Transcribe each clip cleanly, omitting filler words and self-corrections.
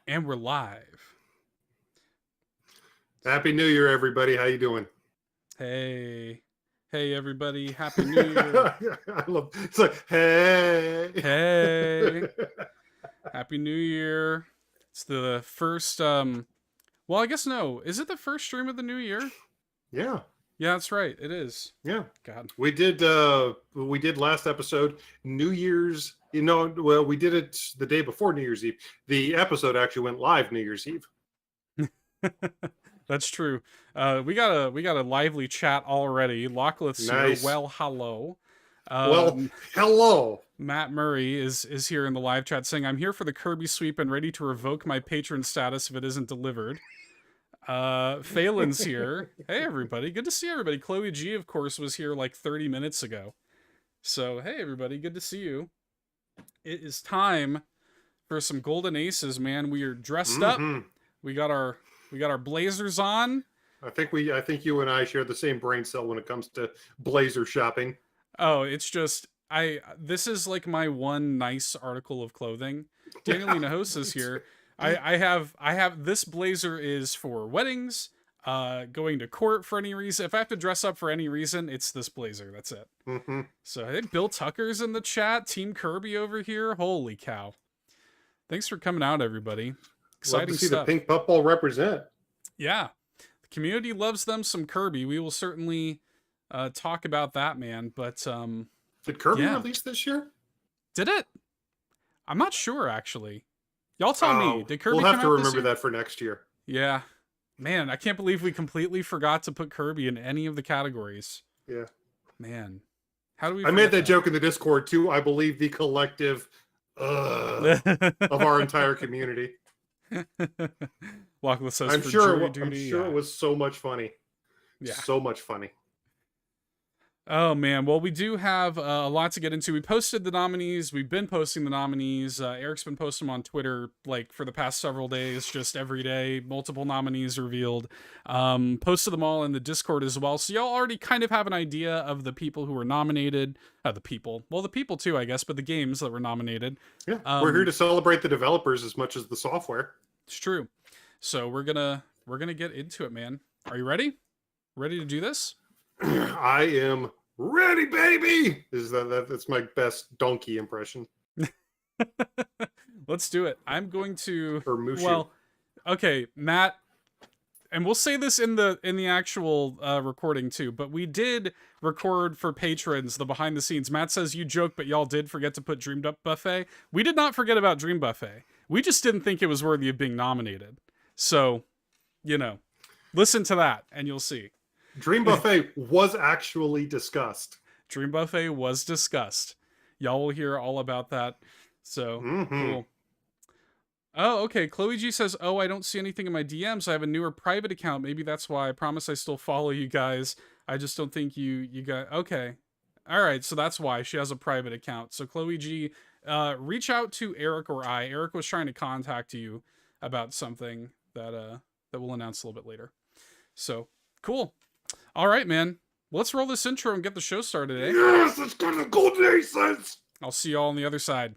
And we're live. Happy New Year, everybody. How you doing? Hey. Hey everybody, happy new year. I love it's like, hey. Hey. Happy new year. It's the first well, I guess no. Is it the first stream of the new year? Yeah, Yeah, that's right. It is. yeah. God. We did last episode, New Year's, well, we did it the day before New Year's Eve. The episode actually went live New Year's Eve. That's true. We got a lively chat already. Lockleth's here. Nice. Well, hello. Well, hello. Matt Murray is here in the live chat saying, "I'm here for the Kirby sweep and ready to revoke my patron status if it isn't delivered." Phelan's here. Hey everybody, good to see everybody. Chloe G, of course, was here like 30 minutes ago. So hey everybody, good to see you. It is time for some golden aces, man. We are dressed up. We got our blazers on. I think you and I share the same brain cell when it comes to blazer shopping. Oh, it's just this is like my one nice article of clothing. Daniel Hinojosa is here. I have this blazer is for weddings, going to court for any reason. If I have to dress up for any reason, it's this blazer. That's it. So hey, Bill Tucker's in the chat. Team Kirby over here. Holy cow! Thanks for coming out, everybody. Exciting Love to see stuff. the Pink Puff Ball represent. Yeah, the community loves them some Kirby. We will certainly talk about that, man. But Did Kirby release this year? did it? I'm not sure actually. Y'all tell me. Did Kirby We'll come have to out this remember year? that for next year. Yeah. Man, I can't believe we completely forgot to put Kirby in any of the categories. Yeah. Man. How do we I made that joke in the Discord too. I believe the collective of our entire community. Lockless says I'm for sure jury it, duty. I'm sure Yeah. it was so much funny. Yeah. So much funny. Oh man, well we do have a lot to get into. We posted the nominees. We've been posting the nominees. Eric's been posting them on Twitter like for the past several days, just every day. Multiple nominees revealed. Posted them all in the Discord as well. So y'all already kind of have an idea of the people who were nominated. The people too, I guess, but the games that were nominated. Yeah, we're here to celebrate the developers as much as the software. It's true. So we're gonna get into it, man. Are you ready? Ready to do this? I am ready, baby. That's my best donkey impression. Let's do it. I'm going to. Or Mushu. Well, okay, Matt, and we'll say this in the actual recording too. But we did record for patrons the behind the scenes. Matt says you joke, but y'all did forget to put Dream Buffet. We did not forget about Dream Buffet. We just didn't think it was worthy of being nominated. So, listen to that and you'll see. Dream Buffet was actually discussed. Dream Buffet was discussed. Y'all will hear all about that. So, cool. Oh, okay. Chloe G says, "Oh, I don't see anything in my DMs. I have a newer private account. Maybe that's why. I promise I still follow you guys. I just don't think you guys." Okay. All right. So that's why she has a private account. So Chloe G, reach out to Eric or I. Eric was trying to contact you about something that we'll announce a little bit later. So cool. All right, man. Let's roll this intro and get the show started, eh? Yes, let's go to the golden aces. I'll see y'all on the other side.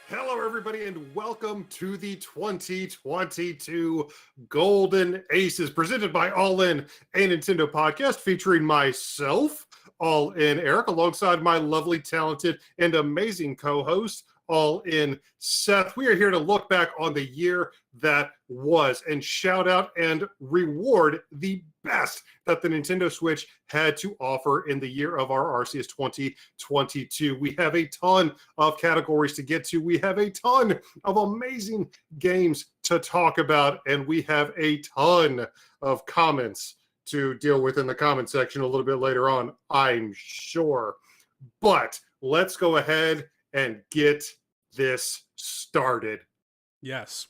Hello, everybody, and welcome to the 2022 Golden Aces, presented by All In, a Nintendo podcast featuring myself, All In Eric, alongside my lovely, talented, and amazing co-host, All In Seth. We are here to look back on the year that was and shout out and reward the best that the Nintendo Switch had to offer in the year of our Arceus 2022. We have a ton of categories to get to. We have a ton of amazing games to talk about, and we have a ton of comments to deal with in the comment section a little bit later on, I'm sure. But let's go ahead and get this started. Yes,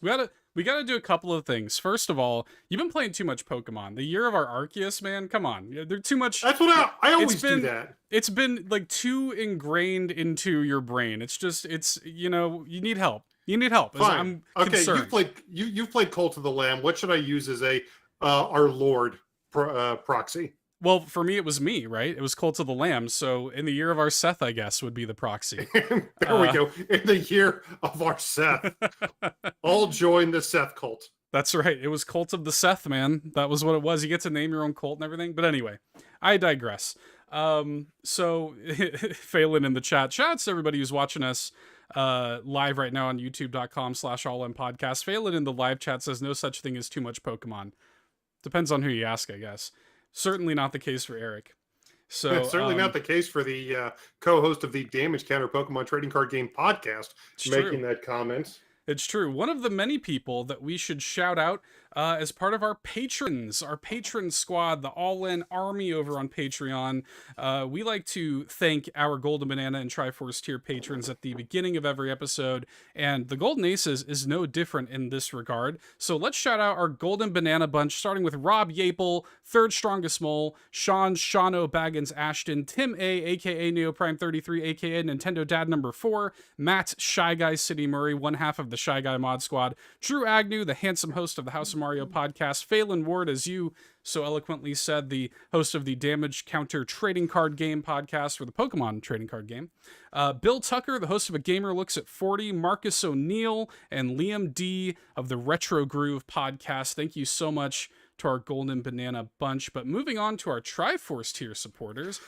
we we got to do a couple of things. First of all, you've been playing too much Pokemon. The year of our Arceus, man. Come on, they're too much. That's what I always do that. It's been like too ingrained into your brain. It's you need help. You need help. Fine. I'm okay, concerned. you've played Cult of the Lamb. What should I use as a our Lord proxy? Well, for me, it was me, right? It was Cult of the Lamb. So in the year of our Seth, I guess, would be the proxy. There we go. In the year of our Seth, all join the Seth cult. That's right. It was Cult of the Seth, man. That was what it was. You get to name your own cult and everything. But anyway, I digress. So Phelan in the chat. Shouts to everybody who's watching us live right now on youtube.com/allinpodcast. Phelan in the live chat says no such thing as too much Pokemon. Depends on who you ask, I guess. Certainly not the case for Eric. So it's certainly not the case for the co-host of the Damage Counter Pokemon Trading Card Game podcast making that comment. It's true. One of the many people that we should shout out as part of our patrons, our patron squad, the All-In Army over on Patreon. We like to thank our Golden Banana and Triforce tier patrons at the beginning of every episode, and the Golden Aces is no different in this regard. So let's shout out our Golden Banana bunch, starting with Rob Yapel, Third Strongest Mole, Sean Shano Baggins Ashton, Tim A, aka NeoPrime33, aka Nintendo Dad number 4, Matt Shy Guy City Murray, one half of the Shy Guy Mod Squad, Drew Agnew, the handsome host of the House of Mario podcast, Phelan Ward, as you so eloquently said, the host of the Damage Counter Trading Card Game podcast for the Pokemon Trading Card Game, Bill Tucker, the host of A Gamer Looks at 40, Marcus O'Neill, and Liam D of the Retro Groove podcast. Thank you so much to our Golden Banana bunch. But moving on to our Triforce tier supporters.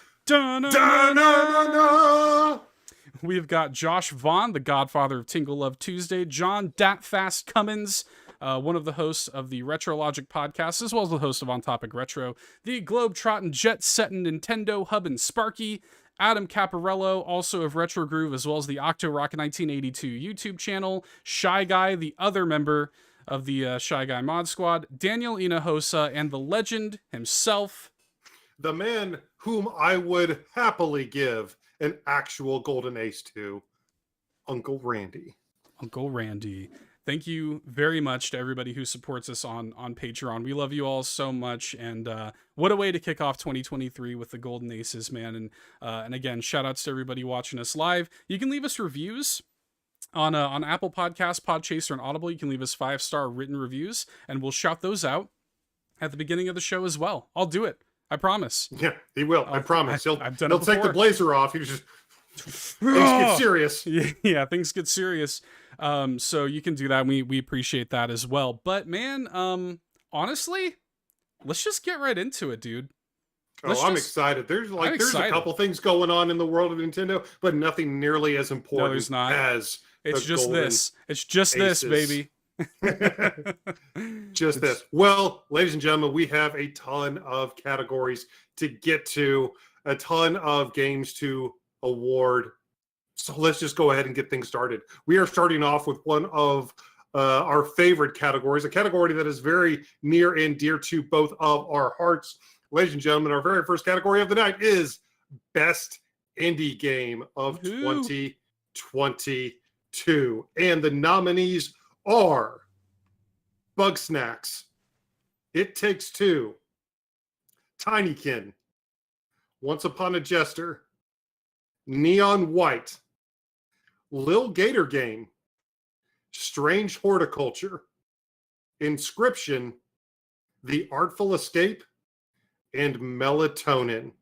We've got Josh Vaughn, the godfather of Tingle Love Tuesday, John Datfast Cummins, one of the hosts of the Retro Logic podcast, as well as the host of On Topic Retro, the Globetrotting Jet Setting Nintendo Hub and Sparky, Adam Caparello, also of Retro Groove, as well as the Octo Rock 1982 YouTube channel, Shy Guy, the other member of the Shy Guy Mod Squad, Daniel Inahosa, and the legend himself, the man whom I would happily give an actual Golden Ace to, Uncle Randy. Uncle Randy. Thank you very much to everybody who supports us on Patreon. We love you all so much, and what a way to kick off 2023 with the Golden Aces, man. And again, shout outs to everybody watching us live. You can leave us reviews on Apple Podcasts, Podchaser, and Audible. You can leave us 5-star written reviews, and we'll shout those out at the beginning of the show as well. I'll do it. I promise. Yeah, he will. I promise. He'll take the blazer off. He just things get serious. Yeah, things get serious. So you can do that. We appreciate that as well. But man, honestly, let's just get right into it, dude. I'm excited. There's a couple things going on in the world of Nintendo, but nothing nearly as important. No, there's not. As it's just this. It's just Aces. this, baby. Just this. Well, ladies and gentlemen, we have a ton of categories to get to, a ton of games to award. So let's just go ahead and get things started. We are starting off with one of our favorite categories, a category that is very near and dear to both of our hearts. Ladies and gentlemen, our very first category of the night is Best Indie Game of 2022. And the nominees are Bugsnax, It Takes Two, Tinykin, Once Upon a Jester, Neon White, Lil Gator Game, Strange Horticulture, Inscription, The Artful Escape, and Melatonin.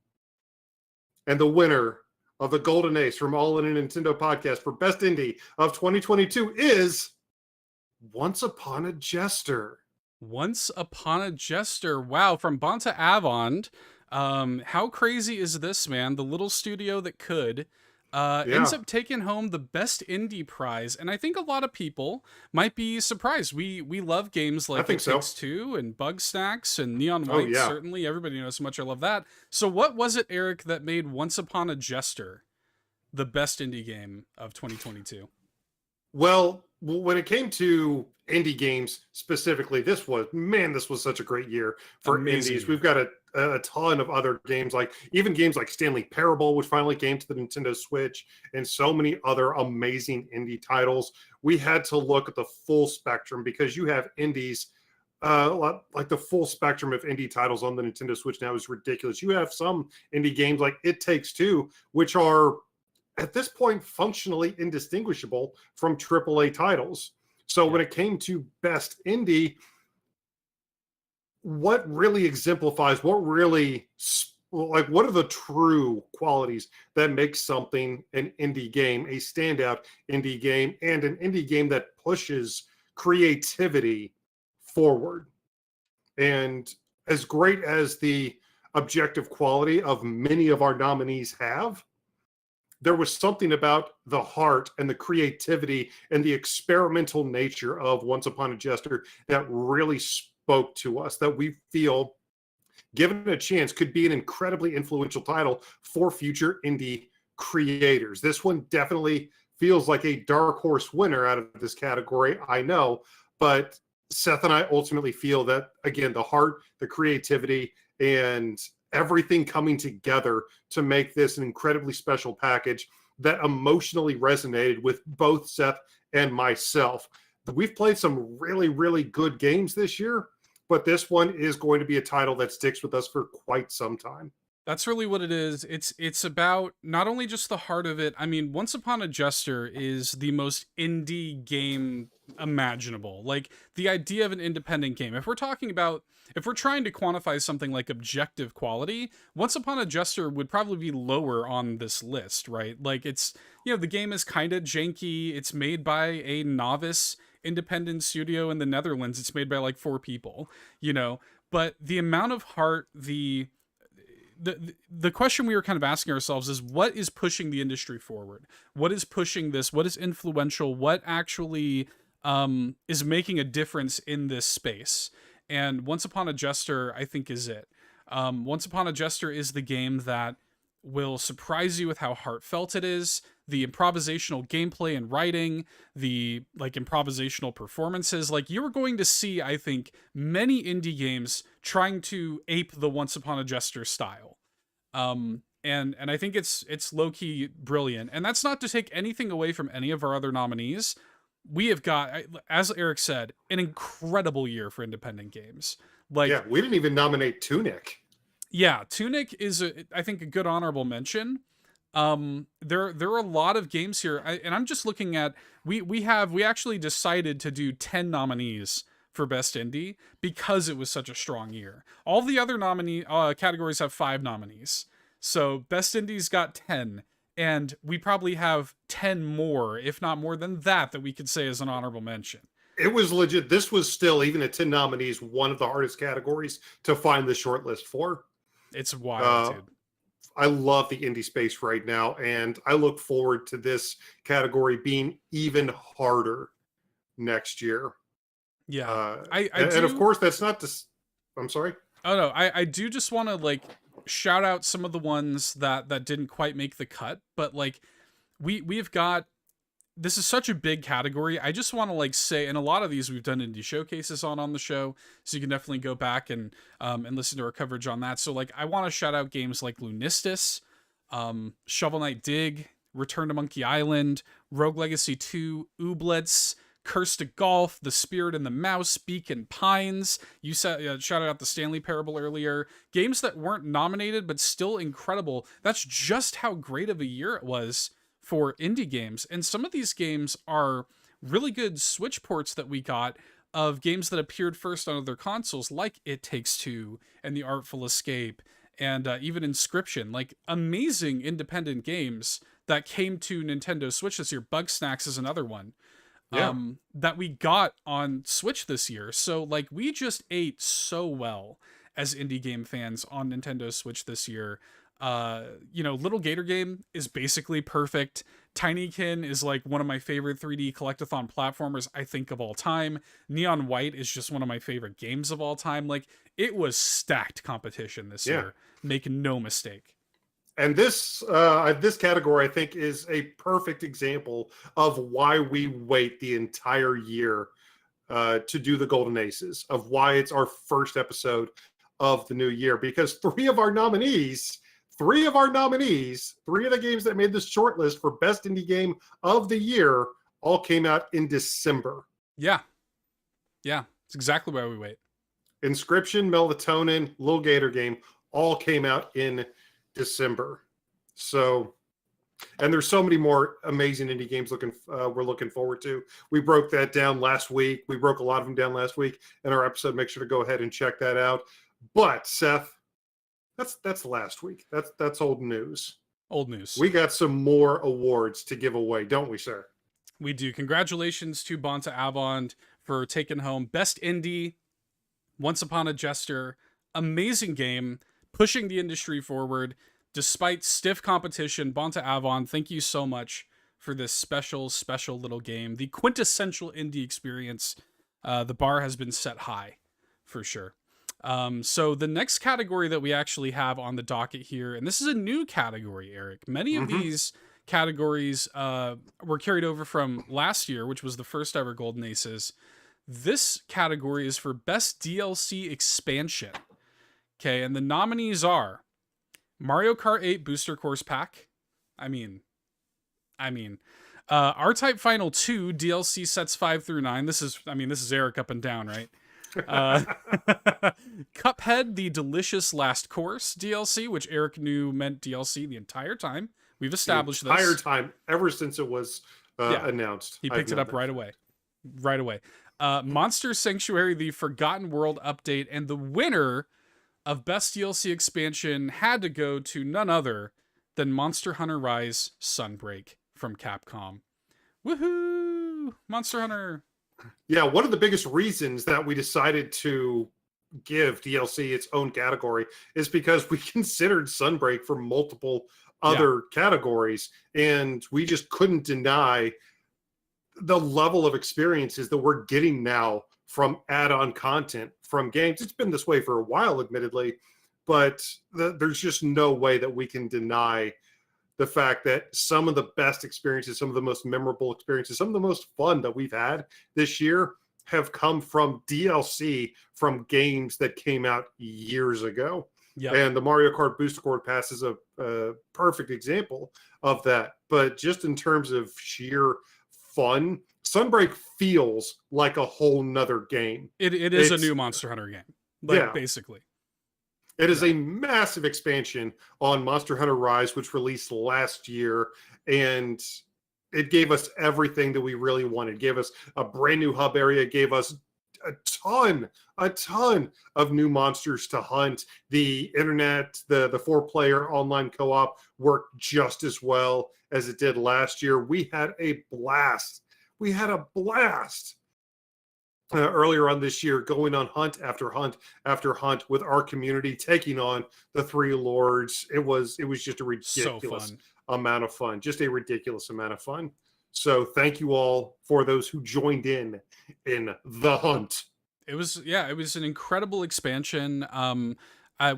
And the winner of the Golden Ace from All in a Nintendo podcast for Best Indie of 2022 is Once Upon a Jester. Once Upon a Jester. Wow, from Bonta Avond. How crazy is this, man? The little studio that could ends up taking home the Best Indie prize, and I think a lot of people might be surprised. We love games like It Takes Two and Bugsnax and Neon White. Certainly, everybody knows how much I love that. So, what was it, Eric, that made Once Upon a Jester the best indie game of 2022? Well, when it came to indie games specifically, this was such a great year for indies. We've got a a ton of other games, like even games like Stanley Parable, which finally came to the Nintendo Switch, and so many other amazing indie titles. We had to look at the full spectrum because you have indies, like the full spectrum of indie titles on the Nintendo Switch now is ridiculous. You have some indie games like It Takes Two, which are at this point functionally indistinguishable from AAA titles. So when it came to best indie, what really exemplifies, what are the true qualities that make something an indie game, a standout indie game, and an indie game that pushes creativity forward? And as great as the objective quality of many of our nominees have, there was something about the heart and the creativity and the experimental nature of Once Upon a Jester that really spoke to us, that we feel, given a chance, could be an incredibly influential title for future indie creators. This one definitely feels like a dark horse winner out of this category, I know, but Seth and I ultimately feel that, again, the heart, the creativity, and everything coming together to make this an incredibly special package that emotionally resonated with both Seth and myself. We've played some really, really good games this year, but this one is going to be a title that sticks with us for quite some time. That's really what it is. It's about not only just the heart of it. I mean, Once Upon a Jester is the most indie game imaginable. Like, the idea of an independent game. If we're trying to quantify something like objective quality, Once Upon a Jester would probably be lower on this list, right? Like, it's, the game is kind of janky. It's made by a novice independent studio in the Netherlands. It's made by like 4 people, but the amount of heart, the question we were kind of asking ourselves is, what is pushing the industry forward? What is pushing this? What is influential? What actually is making a difference in this space? And Once Upon a Jester, I think, is it. Once Upon a Jester is the game that will surprise you with how heartfelt it is, the improvisational gameplay and writing, the improvisational performances. Like, you're going to see, I think, many indie games trying to ape the Once Upon a Jester style. And I think it's low-key brilliant. And that's not to take anything away from any of our other nominees. We have got, as Eric said, an incredible year for independent games. We didn't even nominate Tunic. Yeah, Tunic is, I think, a good honorable mention. There are a lot of games here, and I'm just looking at, we actually decided to do 10 nominees for Best Indie because it was such a strong year. All the other categories have 5 nominees. So Best Indie's got 10, and we probably have 10 more, if not more than that we could say is an honorable mention. It was legit. This was still, even at 10 nominees, one of the hardest categories to find the short list for. It's wild, dude. I love the indie space right now, and I look forward to this category being even harder next year. Yeah. And of course, that's not I'm sorry. Oh, no. I do just want to, shout out some of the ones that didn't quite make the cut, but, we've got, this is such a big category. I just want to say, and a lot of these we've done indie showcases on the show, so you can definitely go back and listen to our coverage on that. So I want to shout out games like Lunistis, Shovel Knight Dig, Return to Monkey Island, Rogue Legacy 2, Ooblets, Curse to Golf, The Spirit and the Mouse, Beacon Pines. You said shouted out the Stanley Parable earlier. Games that weren't nominated but still incredible. That's just how great of a year it was for indie games. And some of these games are really good Switch ports that we got of games that appeared first on other consoles, like It Takes Two and The Artful Escape, and even Inscription. Amazing independent games that came to Nintendo Switch this year. Bugsnax is another one that we got on Switch this year. So we just ate so well as indie game fans on Nintendo Switch this year. Little Gator Game is basically perfect. Tinykin is one of my favorite 3D collectathon platformers, I think, of all time. Neon White is just one of my favorite games of all time. It was stacked competition this year. Make no mistake. And this category, I think, is a perfect example of why we wait the entire year to do the Golden Aces, of why it's our first episode of the new year, because three of the games that made this shortlist for best indie game of the year all came out in December. Yeah. It's exactly why we wait. Inscription, Melatonin, Little Gator Game all came out in December. So, and there's so many more amazing indie games we're looking forward to. We broke that down last week. We broke a lot of them down last week in our episode. Make sure to go ahead and check that out. But Seth, that's last week. That's old news. Old news. We got some more awards to give away, don't we, sir? We do. Congratulations to Bonta Avond for taking home Best Indie, Once Upon a Jester. Amazing game, pushing the industry forward. Despite stiff competition, Bonta Avond, thank you so much for this special little game. The quintessential indie experience. The bar has been set high, for sure. So the next category that we actually have on the docket here, and this is a new category, Eric. Many of these categories were carried over from last year, which was the first ever Golden Aces. This category is for Best DLC Expansion. Okay, and the nominees are Mario Kart 8 Booster Course Pack. I mean, R-Type Final 2 DLC sets 5 through 9. This is Eric up and down, right? Cuphead, the Delicious Last Course DLC, which Eric knew meant DLC the entire time. We've established the entire time, ever since it was announced. He picked it up right away. Monster Sanctuary, the Forgotten World update, and the winner of Best DLC Expansion had to go to none other than Monster Hunter Rise Sunbreak from Capcom. Woohoo! Monster Hunter! Yeah, one of the biggest reasons that we decided to give DLC its own category is because we considered Sunbreak for multiple other categories, and we just couldn't deny the level of experiences that we're getting now from add-on content from games. It's been this way for a while, admittedly, but there's just no way that we can deny the fact that some of the best experiences, some of the most memorable experiences, some of the most fun that we've had this year have come from DLC from games that came out years ago. Yep. And the Mario Kart Booster Course Pass is a perfect example of that. But just in terms of sheer fun, Sunbreak feels like a whole nother game. It's a new Monster Hunter game, basically. It is a massive expansion on Monster Hunter Rise, which released last year, and it gave us everything that we really wanted. It gave us a brand new hub area. It gave us a ton of new monsters to hunt. The internet, the 4-player online co-op worked just as well as it did last year. We had a blast. Earlier on this year, going on hunt after hunt after hunt with our community, taking on the 3 lords. It was just a ridiculous amount of fun. Just a ridiculous amount of fun. So thank you all for those who joined in the hunt. It was an incredible expansion.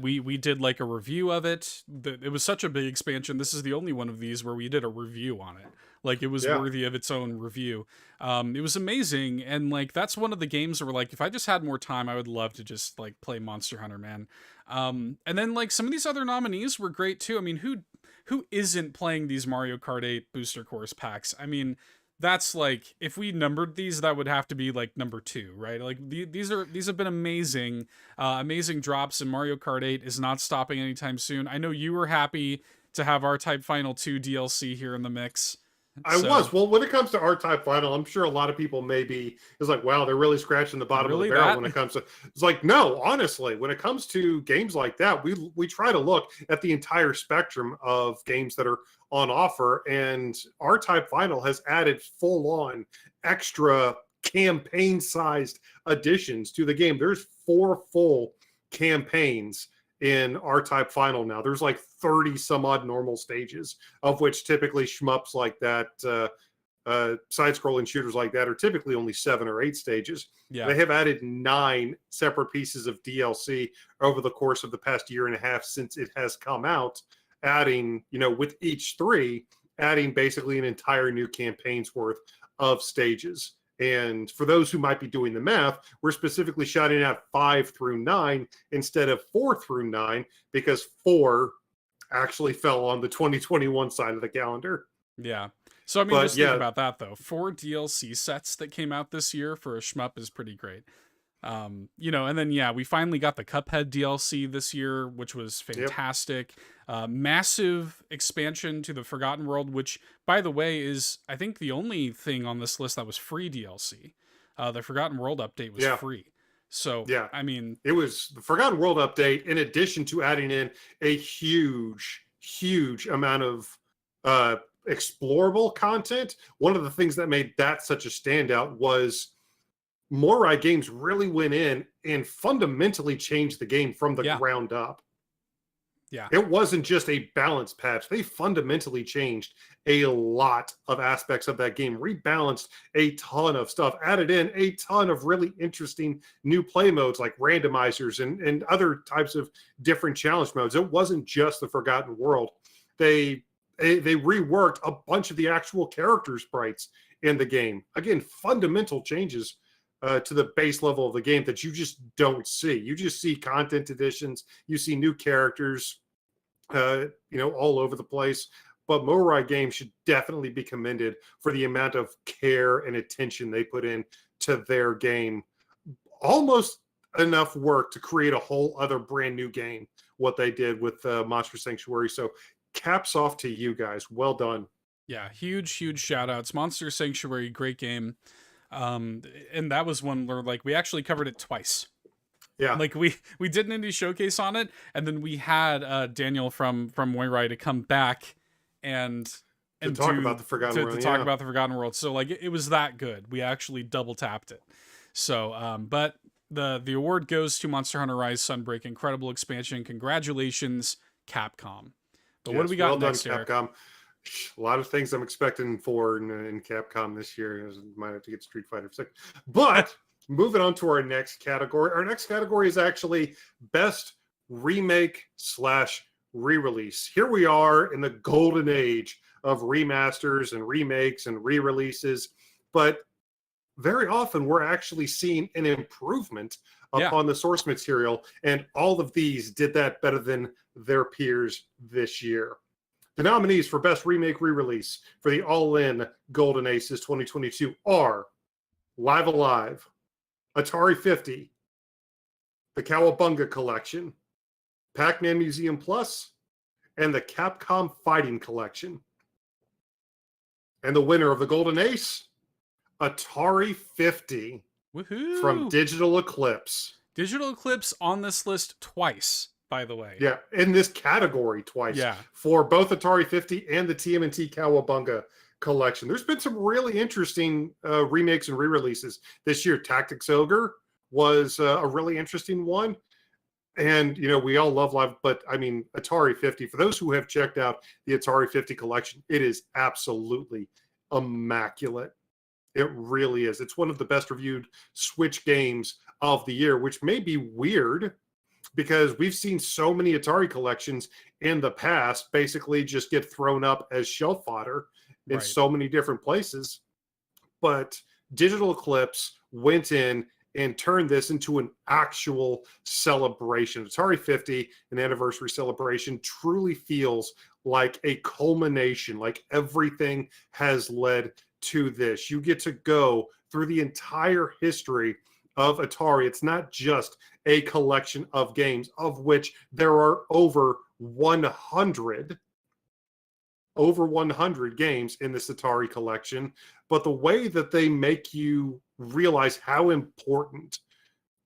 We did like a review of it. It was such a big expansion. This is the only one of these where we did a review on it. Like, it was worthy of its own review. It was amazing. And like, that's one of the games where like, if I just had more time, I would love to just like play Monster Hunter, man. And then like some of these other nominees were great too. I mean, who isn't playing these Mario Kart 8 Booster Course Packs? I mean, that's like, if we numbered these, that would have to be like number 2, right? Like these have been amazing drops, and Mario Kart 8 is not stopping anytime soon. I know you were happy to have R-Type Final 2 DLC here in the mix. I was. Well, when it comes to R-Type Final, I'm sure a lot of people maybe is like, wow, they're really scratching the bottom of the barrel when it comes to. It's like, no, honestly, when it comes to games like that, we try to look at the entire spectrum of games that are on offer, and R-Type Final has added full-on extra campaign-sized additions to the game. There's 4 full campaigns in R-Type Final now. There's like 30 some odd normal stages, of which typically shmups like that, side-scrolling shooters like that, are typically only 7 or 8 stages. Yeah. They have added 9 separate pieces of DLC over the course of the past year and a half since it has come out, adding, with each 3, adding basically an entire new campaign's worth of stages. And for those who might be doing the math, we're specifically shouting out 5 through 9 instead of 4 through 9 because 4 actually fell on the 2021 side of the calendar. Yeah. So I mean, But just think yeah, about that though. 4 DLC sets that came out this year for a shmup is pretty great. You know, and then yeah, we finally got the Cuphead DLC this year, which was yep, fantastic. Massive expansion to the Forgotten World, which by the way is I think the only thing on this list that was free DLC. The Forgotten World update was yeah, free. So yeah. I mean, It was the Forgotten World update, in addition to adding in a huge amount of explorable content. One of the things that made that such a standout was Morai Games really went in and fundamentally changed the game from the yeah, ground up. yeah, It wasn't just a balance patch. They fundamentally changed a lot of aspects of that game, rebalanced a ton of stuff, added in a ton of really interesting new play modes like randomizers and other types of different challenge modes. It wasn't just the Forgotten World. They reworked a bunch of the actual character sprites in the game. Again, fundamental changes to the base level of the game that you just don't see. You just see content additions, you see new characters, all over the place. But Morai Games should definitely be commended for the amount of care and attention they put in to their game. Almost enough work to create a whole other brand new game, what they did with Monster Sanctuary. So caps off to you guys. Well done. yeah. Huge shout outs. Monster Sanctuary, great game. And that was one where like we actually covered it twice. Yeah. Like we did an indie showcase on it, and then we had Daniel from Moirai to come back and talk about the Forgotten World. To talk about the Forgotten World. So like it was that good. We actually double tapped it. So but the award goes to Monster Hunter Rise Sunbreak, incredible expansion. Congratulations, Capcom. But what do we got next, done, Capcom. A lot of things I'm expecting for in Capcom this year. Might have to get Street Fighter 6. But moving on to our next category. Our next category is actually best remake / re-release. Here we are in the golden age of remasters and remakes and re-releases. But very often we're actually seeing an improvement upon the source material. And all of these did that better than their peers this year. The nominees for Best Remake Re-Release for the All-In Golden Aces 2022 are Live Alive, Atari 50, the Cowabunga Collection, Pac-Man Museum Plus, and the Capcom Fighting Collection. And the winner of the Golden Ace, Atari 50. Woohoo! From Digital Eclipse. Digital Eclipse on this list twice, by the way. Yeah, in this category twice. Yeah. For both Atari 50 and the TMNT Cowabunga collection. There's been some really interesting remakes and re-releases this year. Tactics Ogre was a really interesting one. And, we all love live, but I mean, Atari 50, for those who have checked out the Atari 50 collection, it is absolutely immaculate. It really is. It's one of the best reviewed Switch games of the year, which may be weird because we've seen so many Atari collections in the past basically just get thrown up as shelf fodder in so many different places. But Digital Eclipse went in and turned this into an actual celebration. Atari 50, an anniversary celebration, truly feels like a culmination, like everything has led to this. You get to go through the entire history of Atari. It's not just a collection of games, of which there are over 100 games in this Atari collection. But the way that they make you realize how important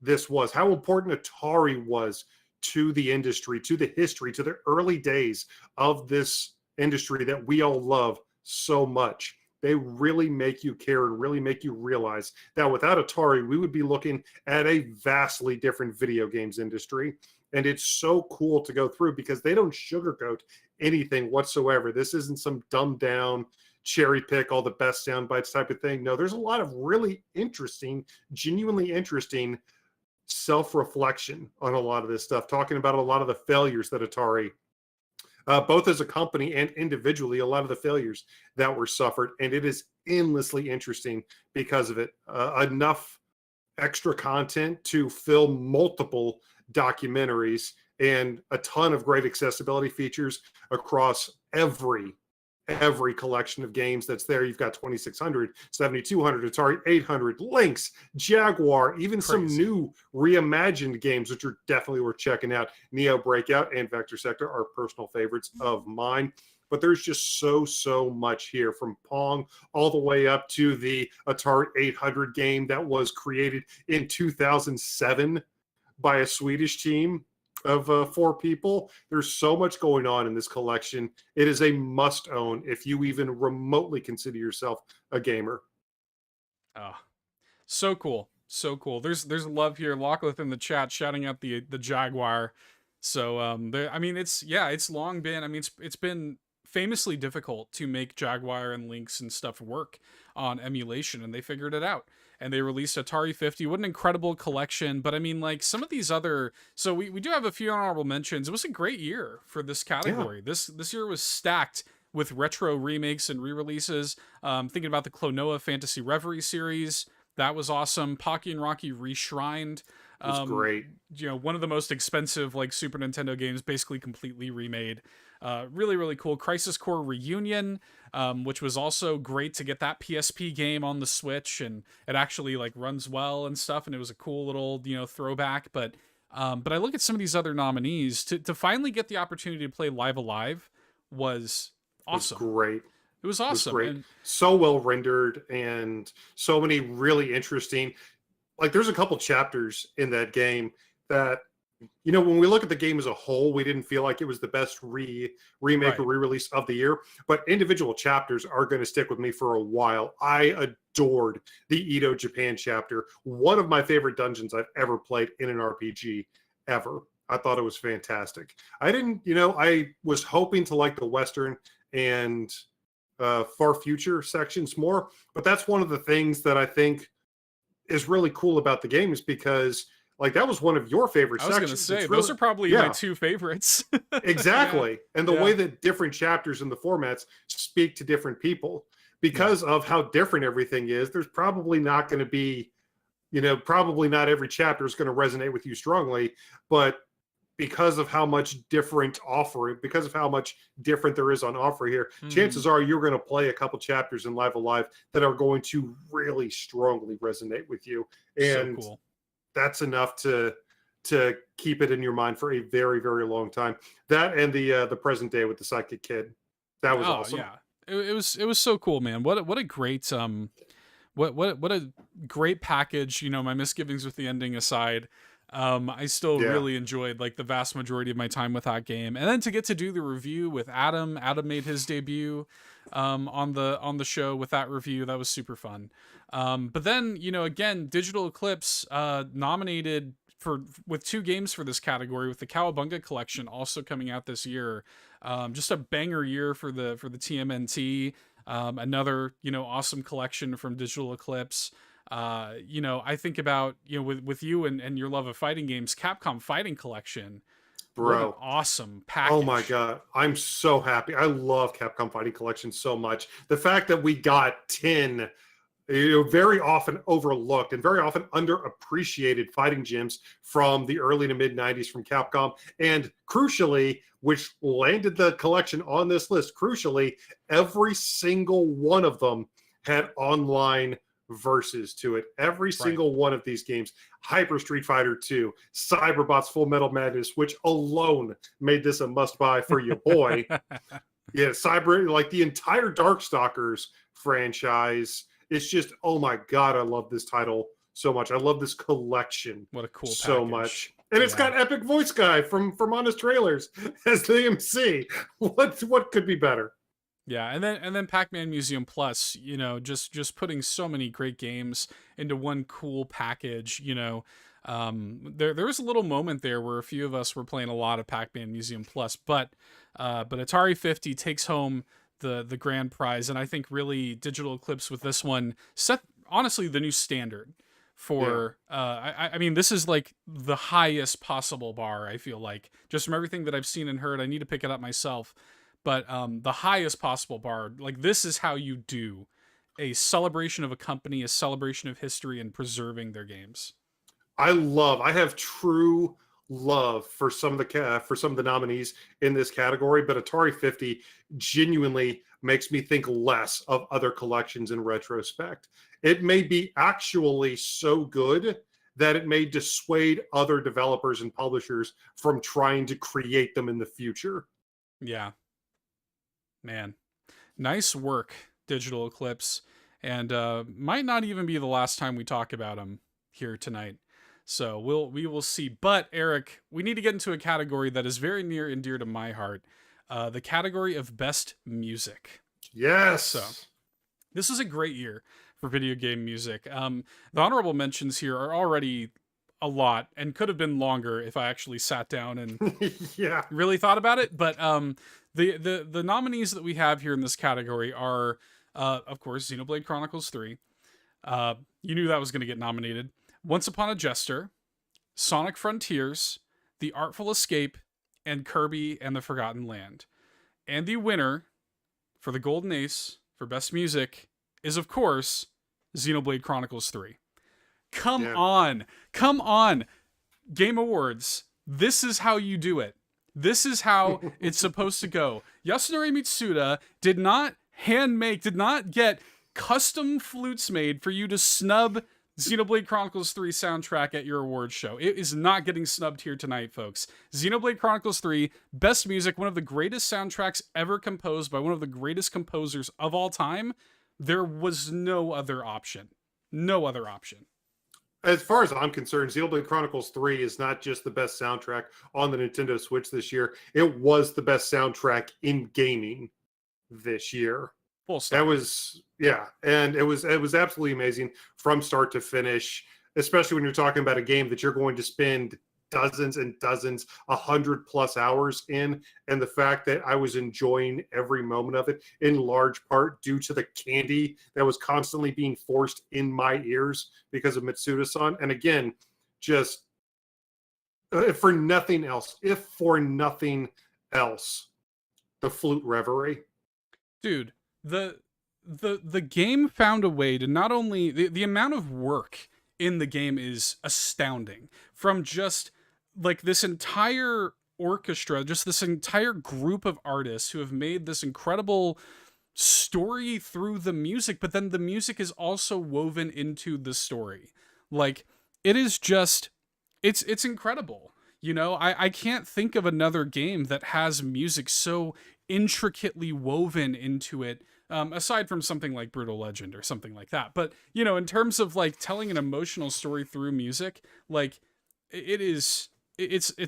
this was, how important Atari was to the industry, to the history, to the early days of this industry that we all love so much. They really make you care and really make you realize that without Atari, we would be looking at a vastly different video games industry. And it's so cool to go through because they don't sugarcoat anything whatsoever. This isn't some dumbed down, cherry pick all the best sound bites type of thing. No, there's a lot of really interesting, genuinely interesting self-reflection on a lot of this stuff, talking about a lot of the failures that Atari both as a company and individually, a lot of the failures that were suffered. And it is endlessly interesting because of it. Enough extra content to film multiple documentaries and a ton of great accessibility features across every collection of games that's there. You've got 2600, 7200, Atari 800, Lynx, Jaguar, even some new reimagined games, which are definitely worth checking out. Neo Breakout and Vector Sector are personal favorites of mine. But there's just so much here, from Pong all the way up to the Atari 800 game that was created in 2007 by a Swedish team of 4 people. There's so much going on in this collection. It is a must own if you even remotely consider yourself a gamer. Oh, so cool. So cool. There's love here. Lockleth in the chat shouting out the Jaguar. So I mean, it's long been, I mean, it's been famously difficult to make Jaguar and Lynx and stuff work on emulation, and they figured it out. And they released Atari 50. What an incredible collection. But I mean, like, some of these other, so we do have a few honorable mentions. It was a great year for this category. Yeah. This year was stacked with retro remakes and re-releases. Thinking about the Klonoa Fantasy Reverie series, that was awesome. Pocky and Rocky Reshrined. It was great. You know, one of the most expensive like Super Nintendo games, basically completely remade. Really cool. Crisis Core Reunion, which was also great to get that PSP game on the Switch, and it actually like runs well and stuff, and it was a cool little, you know, throwback. But I look at some of these other nominees to finally get the opportunity to play Live Alive was awesome. It was great. It was awesome. It was great. And so well rendered, and so many really interesting, like there's a couple chapters in that game that, you know, when we look at the game as a whole, we didn't feel like it was the best remake or re-release of the year, but individual chapters are going to stick with me for a while. I adored the Edo Japan chapter. One of my favorite dungeons I've ever played in an RPG ever. I thought it was fantastic. I was hoping to like the Western and Far Future sections more, but that's one of the things that I think is really cool about the game, is because like that was one of your favorite sections. I was going to say, those are probably my 2 favorites. Exactly. Yeah. And the way that different chapters in the formats speak to different people, because of how different everything is, there's probably not going to be, you know, probably not every chapter is going to resonate with you strongly, but because of how much different there is on offer here, chances are you're going to play a couple chapters in Live Alive that are going to really strongly resonate with you. And so cool. That's enough to keep it in your mind for a very, very long time. That and the present day with the Psychic Kid, that was awesome. Yeah, it was so cool, man. What a great what a great package. You know, my misgivings with the ending aside, I still really enjoyed like the vast majority of my time with that game. And then to get to do the review with Adam made his debut on the show with that review. That was super fun. But then, you know, again, Digital Eclipse nominated with 2 games for this category, with the Cowabunga collection also coming out this year. Just a banger year for the TMNT. Another, you know, awesome collection from Digital Eclipse. You know, I think about, you know, with you and your love of fighting games, Capcom Fighting Collection. Bro, awesome package. Oh my god, I'm so happy. I love Capcom Fighting Collection so much. The fact that we got 10, you know, very often overlooked and very often underappreciated fighting gyms from the early to mid 90s from Capcom, and crucially, which landed the collection on this list, crucially, every single one of them had online verses to it. Every single one of these games, Hyper Street Fighter 2, Cyberbots Full Metal Madness, which alone made this a must-buy for your boy. Yeah, like the entire Darkstalkers franchise. It's just, oh my god, I love this title so much. I love this collection. What a cool so package. Much. And it's got Epic Voice Guy from Honest Trailers as the MC. What could be better? Yeah, and then Pac-Man Museum Plus, you know, just putting so many great games into one cool package, you know. There was a little moment there where a few of us were playing a lot of Pac-Man Museum Plus, but Atari 50 takes home the grand prize, and I think really Digital Eclipse with this one set honestly the new standard for I mean, this is like the highest possible bar, I feel like, just from everything that I've seen and heard. I need to pick it up myself, but the highest possible bar, like, this is how you do a celebration of a company, a celebration of history, and preserving their games. I have true love for some of the nominees in this category, but Atari 50 genuinely makes me think less of other collections in retrospect. It may be actually so good that it may dissuade other developers and publishers from trying to create them in the future. Yeah, man, nice work, Digital Eclipse, and might not even be the last time we talk about them here tonight. So we will see. But Eric, we need to get into a category that is very near and dear to my heart, the category of best music. Yes. So this is a great year for video game music. The honorable mentions here are already a lot and could have been longer if I actually sat down and really thought about it. But the nominees that we have here in this category are, of course, Xenoblade Chronicles 3. You knew that was going to get nominated. Once Upon a Jester, Sonic Frontiers, The Artful Escape, and Kirby and the Forgotten Land. And the winner for the Golden Ace for Best Music is, of course, Xenoblade Chronicles 3. Come on. Game Awards, this is how you do it. This is how it's supposed to go. Yasunori Mitsuda did not get custom flutes made for you to snub Xenoblade Chronicles 3 soundtrack at your awards show. It is not getting snubbed here tonight, folks. Xenoblade Chronicles 3, best music, one of the greatest soundtracks ever composed by one of the greatest composers of all time. There was no other option. No other option. As far as I'm concerned, Xenoblade Chronicles 3 is not just the best soundtrack on the Nintendo Switch this year. It was the best soundtrack in gaming this year. Full stop. That was, and it was absolutely amazing from start to finish, especially when you're talking about a game that you're going to spend dozens and dozens, 100+ hours in, and the fact that I was enjoying every moment of it in large part due to the candy that was constantly being forced in my ears because of Mitsuda-san. And again, just if for nothing else, the flute reverie. Dude, the game found a way to not only the amount of work in the game is astounding, from just like this entire orchestra, just this entire group of artists who have made this incredible story through the music, but then the music is also woven into the story. Like, it is just, it's incredible. You know, I can't think of another game that has music so intricately woven into it, aside from something like Brutal Legend or something like that. But, you know, in terms of like telling an emotional story through music, like, it's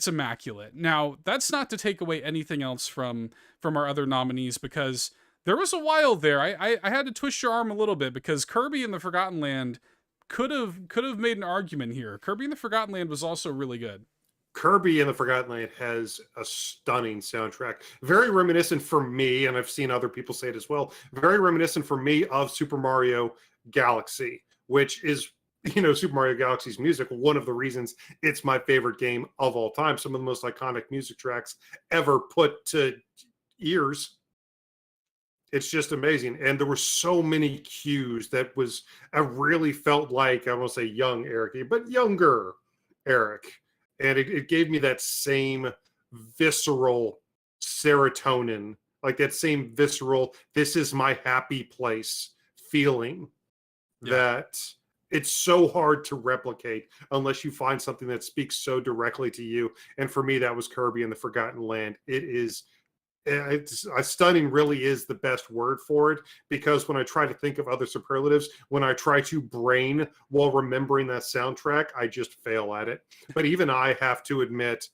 immaculate. Now, that's not to take away anything else from our other nominees, because there was a while there I had to twist your arm a little bit, because Kirby and the Forgotten Land could have made an argument here. Kirby and the Forgotten Land was also really good. Kirby and the Forgotten Land has a stunning soundtrack. Very reminiscent for me, and I've seen other people say it as well, very reminiscent for me of Super Mario Galaxy, which is, you know, Super Mario Galaxy's music, one of the reasons it's my favorite game of all time. Some of the most iconic music tracks ever put to ears. It's just amazing. And there were so many cues that I really felt like, I won't say young Eric, but younger Eric. And it gave me that same visceral serotonin, like that same visceral, this is my happy place feeling that it's so hard to replicate unless you find something that speaks so directly to you. And for me, that was Kirby and the Forgotten Land. It's stunning really is the best word for it, because when I try to think of other superlatives, when I try to brain while remembering that soundtrack, I just fail at it. But even I have to admit,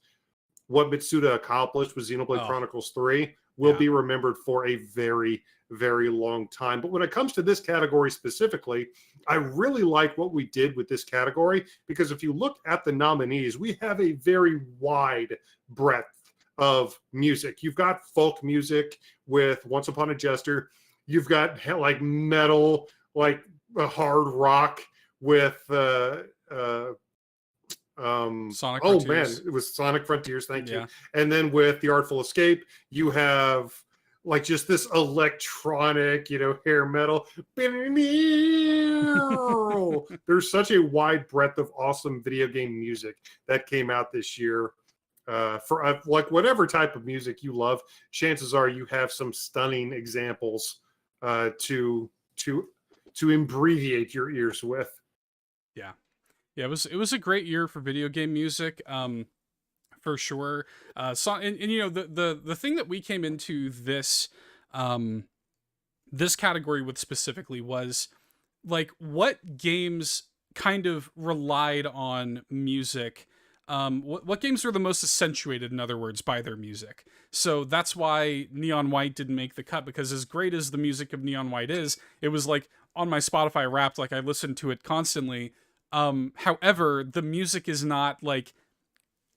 what Mitsuda accomplished with Xenoblade Chronicles 3 will be remembered for a very, very long time. But when it comes to this category specifically, I really like what we did with this category, because if you look at the nominees, we have a very wide breadth of music. You've got folk music with Once Upon a Jester. You've got like metal, like hard rock with Sonic oh Frontiers. man, it was Sonic Frontiers, thank you. Yeah. And then with The Artful Escape, you have like just this electronic, hair metal. There's such a wide breadth of awesome video game music that came out this year. For like whatever type of music you love, chances are you have some stunning examples to abbreviate your ears with. Yeah, it was a great year for video game music, for sure. And the thing that we came into this this category with specifically was like what games kind of relied on music. What games were the most accentuated, in other words, by their music? So that's why Neon White didn't make the cut, because as great as the music of Neon White is, it was like on my Spotify Wrapped, like I listened to it constantly. However, the music is not like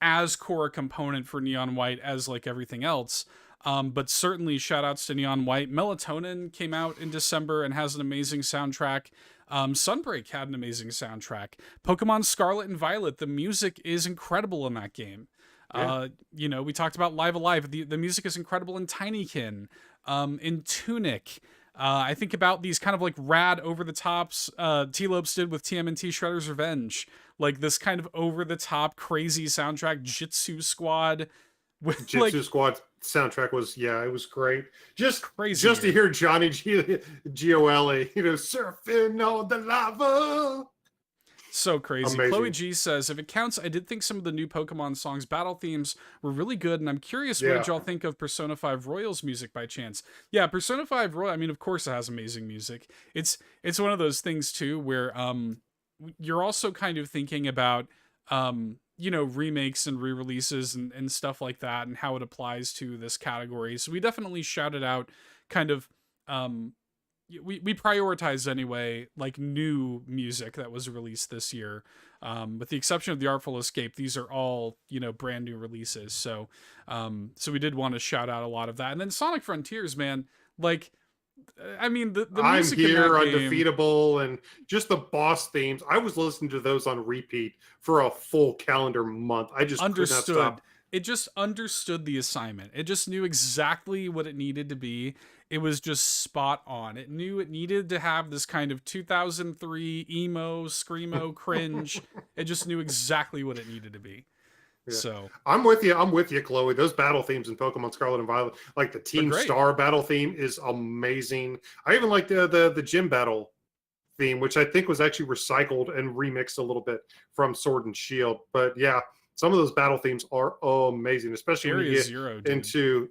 as core a component for Neon White as like everything else. But certainly shout outs to Neon White. Melatonin came out in December and has an amazing soundtrack. Sunbreak had an amazing soundtrack. Pokemon Scarlet and Violet, the music is incredible in that game. Yeah. We talked about Live Alive. The music is incredible in Tinykin, in Tunic. I think about these kind of like rad over the tops T-Lopes did with TMNT Shredder's Revenge. Like this kind of over the top crazy soundtrack. Jitsu Squad. Jitsu Squad soundtrack was, it was great. Just crazy. Just to hear Johnny Gole, surfing on the lava. So crazy. Amazing. Chloe G says, if it counts, I did think some of the new Pokemon songs battle themes were really good, and I'm curious, what did y'all think of Persona 5 Royal's music by chance? Yeah, Persona 5 Royal, I mean, of course it has amazing music. It's one of those things too where you're also kind of thinking about remakes and re-releases and stuff like that, and how it applies to this category. So we definitely shouted out kind of we prioritized anyway like new music that was released this year, with the exception of The Artful Escape. These are all brand new releases, so we did want to shout out a lot of that. And then Sonic Frontiers, man, like I mean, the music I'm Here, in that Undefeatable, and just the boss themes. I was listening to those on repeat for a full calendar month. I just understood. Could not stop. It just understood the assignment. It just knew exactly what it needed to be. It was just spot on. It knew it needed to have this kind of 2003 emo, screamo, cringe. It just knew exactly what it needed to be. Yeah. So I'm with you, Chloe. Those battle themes in Pokemon Scarlet and Violet, like the Team Star battle theme, is amazing. I even like the gym battle theme, which I think was actually recycled and remixed a little bit from Sword and Shield. But yeah, some of those battle themes are amazing, especially when you get into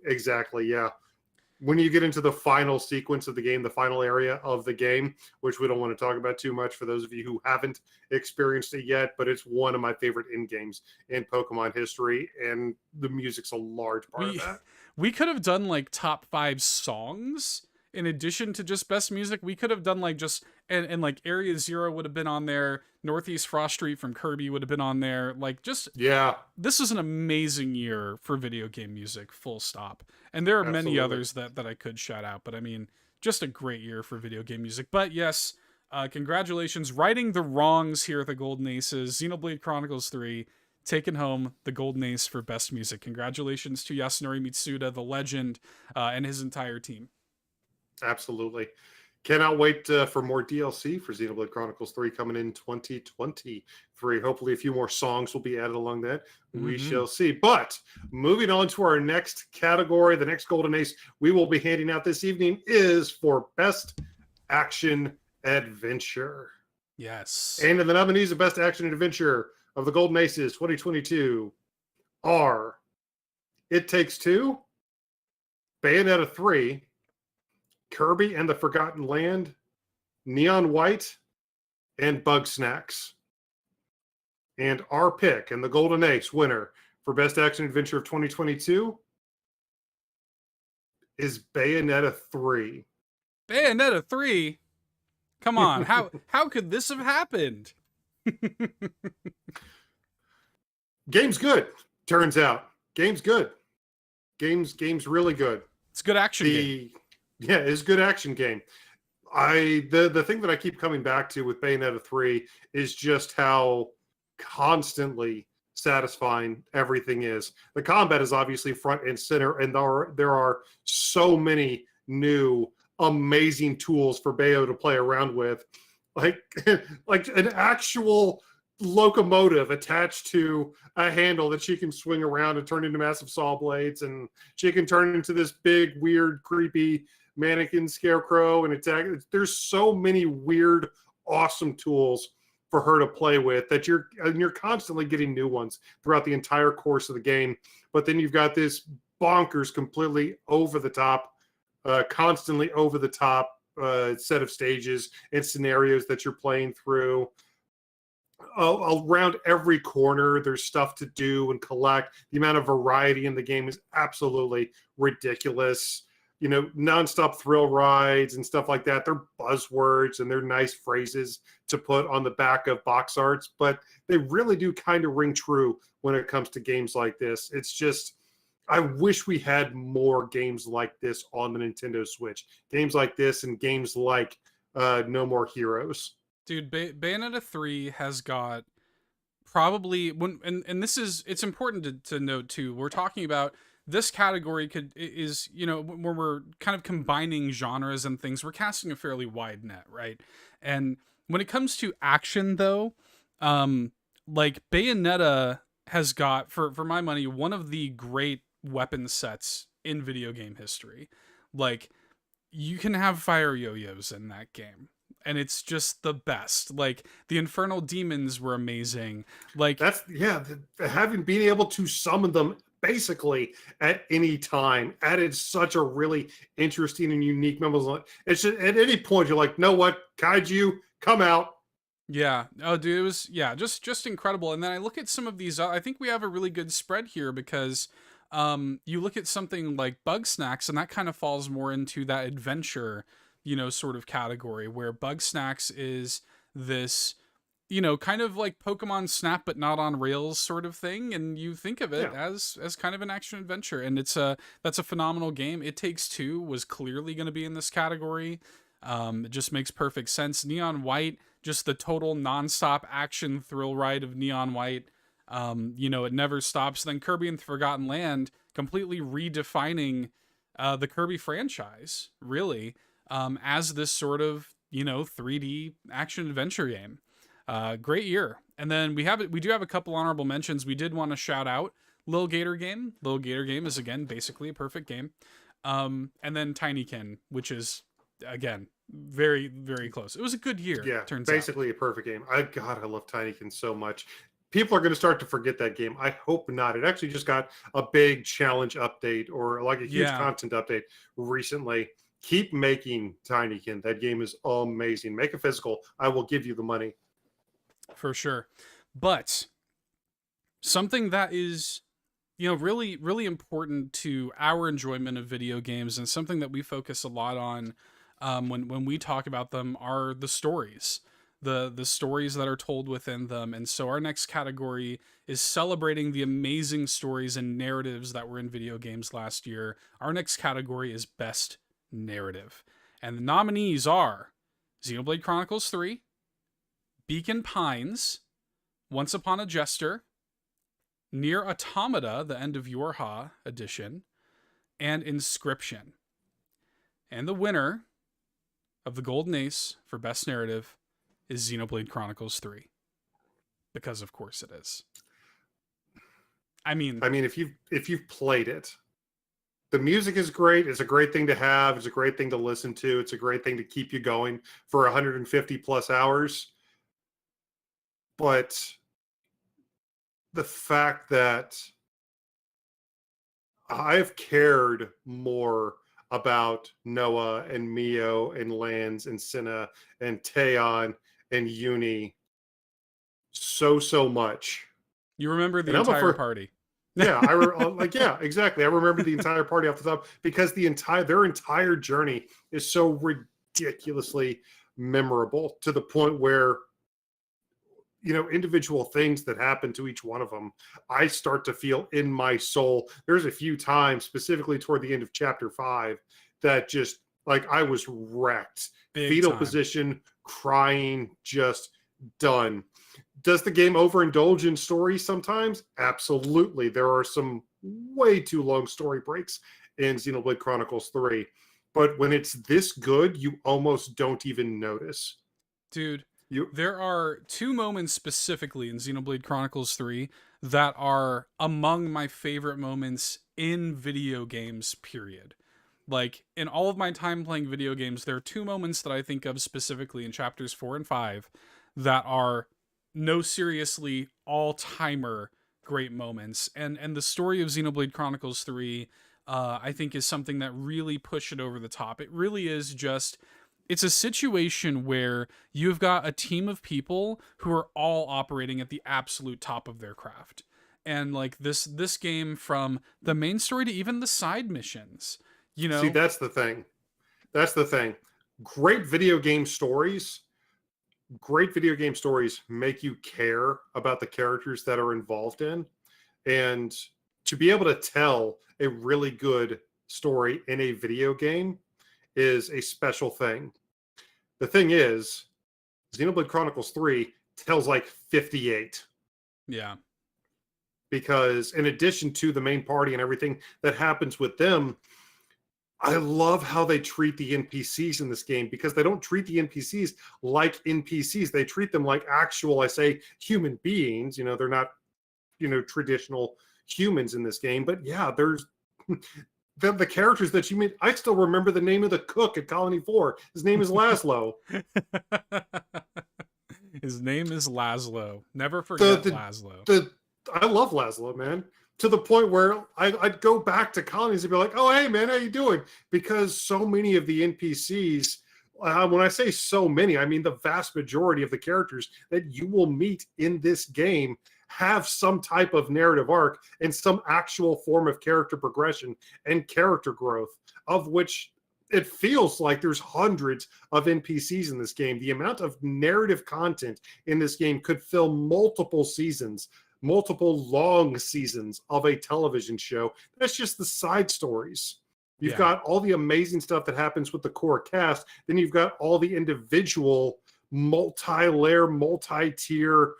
when you get into the final sequence of the game, the final area of the game, which we don't want to talk about too much for those of you who haven't experienced it yet, but it's one of my favorite end games in Pokemon history, and the music's a large part of that. We could have done like top 5 songs in addition to just best music. We could have done like just and like Area Zero would have been on there. Northeast Frost Street from Kirby would have been on there. Like just this is an amazing year for video game music, full stop. And there are many others that I could shout out, but I mean, just a great year for video game music. But yes, congratulations, righting the wrongs here at the Golden Aces. Xenoblade Chronicles 3 taking home the Golden Ace for best music. Congratulations to Yasunori Mitsuda, the legend, and his entire team. Absolutely. Cannot wait for more DLC for Xenoblade Chronicles 3 coming in 2023. Hopefully a few more songs will be added along that. We shall see. But moving on to our next category, the next Golden Ace we will be handing out this evening is for Best Action Adventure. Yes. And the nominees of Best Action Adventure of the Golden Aces 2022 are It Takes Two, Bayonetta 3, Kirby and the Forgotten Land, Neon White, and Bugsnax. And our pick and the Golden Ace winner for Best Action Adventure of 2022 is Bayonetta 3. Bayonetta 3? Come on, how could this have happened? Game's good, turns out. Game's good. Game's really good. It's a good action game. Yeah, it's a good action game. The thing that I keep coming back to with Bayonetta 3 is just how constantly satisfying everything is. The combat is obviously front and center, and there are so many new amazing tools for Bayo to play around with, like like an actual locomotive attached to a handle that she can swing around and turn into massive saw blades, and she can turn into this big, weird, creepy mannequin scarecrow and attack. There's so many weird, awesome tools for her to play with that you're constantly getting new ones throughout the entire course of the game. But then you've got this bonkers, completely over the top, constantly over the top set of stages and scenarios that you're playing through. Around every corner, there's stuff to do and collect. The amount of variety in the game is absolutely ridiculous. You know, nonstop thrill rides and stuff like that. They're buzzwords and they're nice phrases to put on the back of box arts, but they really do kind of ring true when it comes to games like this. It's just, I wish we had more games like this on the Nintendo Switch. Games like this and games like No More Heroes. Dude, Bayonetta 3 has got probably and this is, it's important to note too. We're talking about this category is, you know, when we're kind of combining genres and things, we're casting a fairly wide net, right? And when it comes to action though, like Bayonetta has got, for my money, one of the great weapon sets in video game history. Like, you can have fire yo-yos in that game, and it's just the best. Like, the infernal demons were amazing. Like, that's, yeah, having been able to summon them basically at any time added such a really interesting and unique memorable. It's just, at any point you're like, know what, kaiju, come out. Yeah. Oh, dude, it was, just incredible. And then I look at some of these. I think we have a really good spread here because you look at something like Bugsnax, and that kind of falls more into that adventure, you know, sort of category, where Bugsnax is this, you know, kind of like Pokemon Snap but not on rails sort of thing, and you think of it as kind of an action adventure, and that's a phenomenal game. It Takes Two was clearly going to be in this category. It just makes perfect sense. Neon White, just the total nonstop action thrill ride of Neon White. You know, it never stops. Then Kirby and the Forgotten Land, completely redefining the Kirby franchise, really, as this sort of, you know, 3D action adventure game. Great year. And then we do have a couple honorable mentions. We did want to shout out Lil Gator Game. Lil Gator Game is, again, basically a perfect game. And then Tinykin, which is, again, very, very close. It was a good year. Yeah, turns basically out. A perfect game. I love Tinykin so much. People are going to start to forget that game. I hope not. It actually just got a big challenge update, or like a huge content update recently. Keep making Tinykin. That game is amazing. Make a physical. I will give you the money. For sure. But something that is, you know, really, really important to our enjoyment of video games, and something that we focus a lot on when we talk about them, are the stories. The stories that are told within them. And so our next category is celebrating the amazing stories and narratives that were in video games last year. Our next category is Best Narrative. And the nominees are Xenoblade Chronicles 3, Beacon Pines, Once Upon a Jester, Nier Automata, The End of Yorha edition, and Inscription. And the winner of the Golden Ace for Best Narrative is Xenoblade Chronicles 3. Because of course it is. I mean, if you've played it, the music is great. It's a great thing to have. It's a great thing to listen to. It's a great thing to keep you going for 150 plus hours. But the fact that I've cared more about Noah and Mio and Lance and Cinna and Teon and Uni so much. You remember the entire party. Yeah, yeah, exactly. I remember the entire party off the top, because their entire journey is so ridiculously memorable, to the point where, you know, individual things that happen to each one of them, I start to feel in my soul. There's a few times, specifically toward the end of chapter 5, that just Like, I was wrecked. Big Fetal time. position, crying, just done. Does the game overindulge in stories sometimes? Absolutely. There are some way too long story breaks in Xenoblade Chronicles 3. But when it's this good, you almost don't even notice. Dude, You there are two moments specifically in Xenoblade Chronicles 3 that are among my favorite moments in video games, period. Like, in all of my time playing video games, there are two moments that I think of specifically in chapters 4 and 5 that are, no, seriously, all-timer great moments. And the story of Xenoblade Chronicles 3, I think, is something that really pushed it over the top. It really is just, it's a situation where you've got a team of people who are all operating at the absolute top of their craft. And like this game, from the main story to even the side missions, you see, know. that's the thing. That's the thing. Great video game stories, great video game stories make you care about the characters that are involved in. And to be able to tell a really good story in a video game is a special thing. The thing is, Xenoblade Chronicles 3 tells like 58, Yeah. because in addition to the main party and everything that happens with them, I love how they treat the NPCs in this game, because they don't treat the NPCs like NPCs. They treat them like actual, I say, human beings. You know, they're not, traditional humans in this game. But yeah, there's the characters that you meet. I still remember the name of the cook at Colony 4. His name is Laszlo. His name is Laszlo. Never The, forget the, Laszlo. I love Laszlo, man. To the point where I'd go back to colonies and be like, "Oh, hey, man, how you doing?" Because so many of the NPCs, when I say so many, I mean the vast majority of the characters that you will meet in this game have some type of narrative arc and some actual form of character progression and character growth, of which it feels like there's hundreds of NPCs in this game. The amount of narrative content in this game could fill multiple seasons, multiple long seasons of a television show. That's just the side stories. You've got all the amazing stuff that happens with the core cast. Then you've got all the individual multi-layer, multi-tier,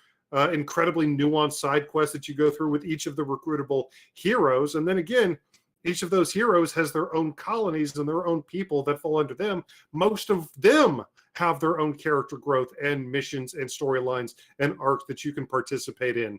incredibly nuanced side quests that you go through with each of the recruitable heroes. And then again, each of those heroes has their own colonies and their own people that fall under them. Most of them have their own character growth and missions and storylines and arcs that you can participate in.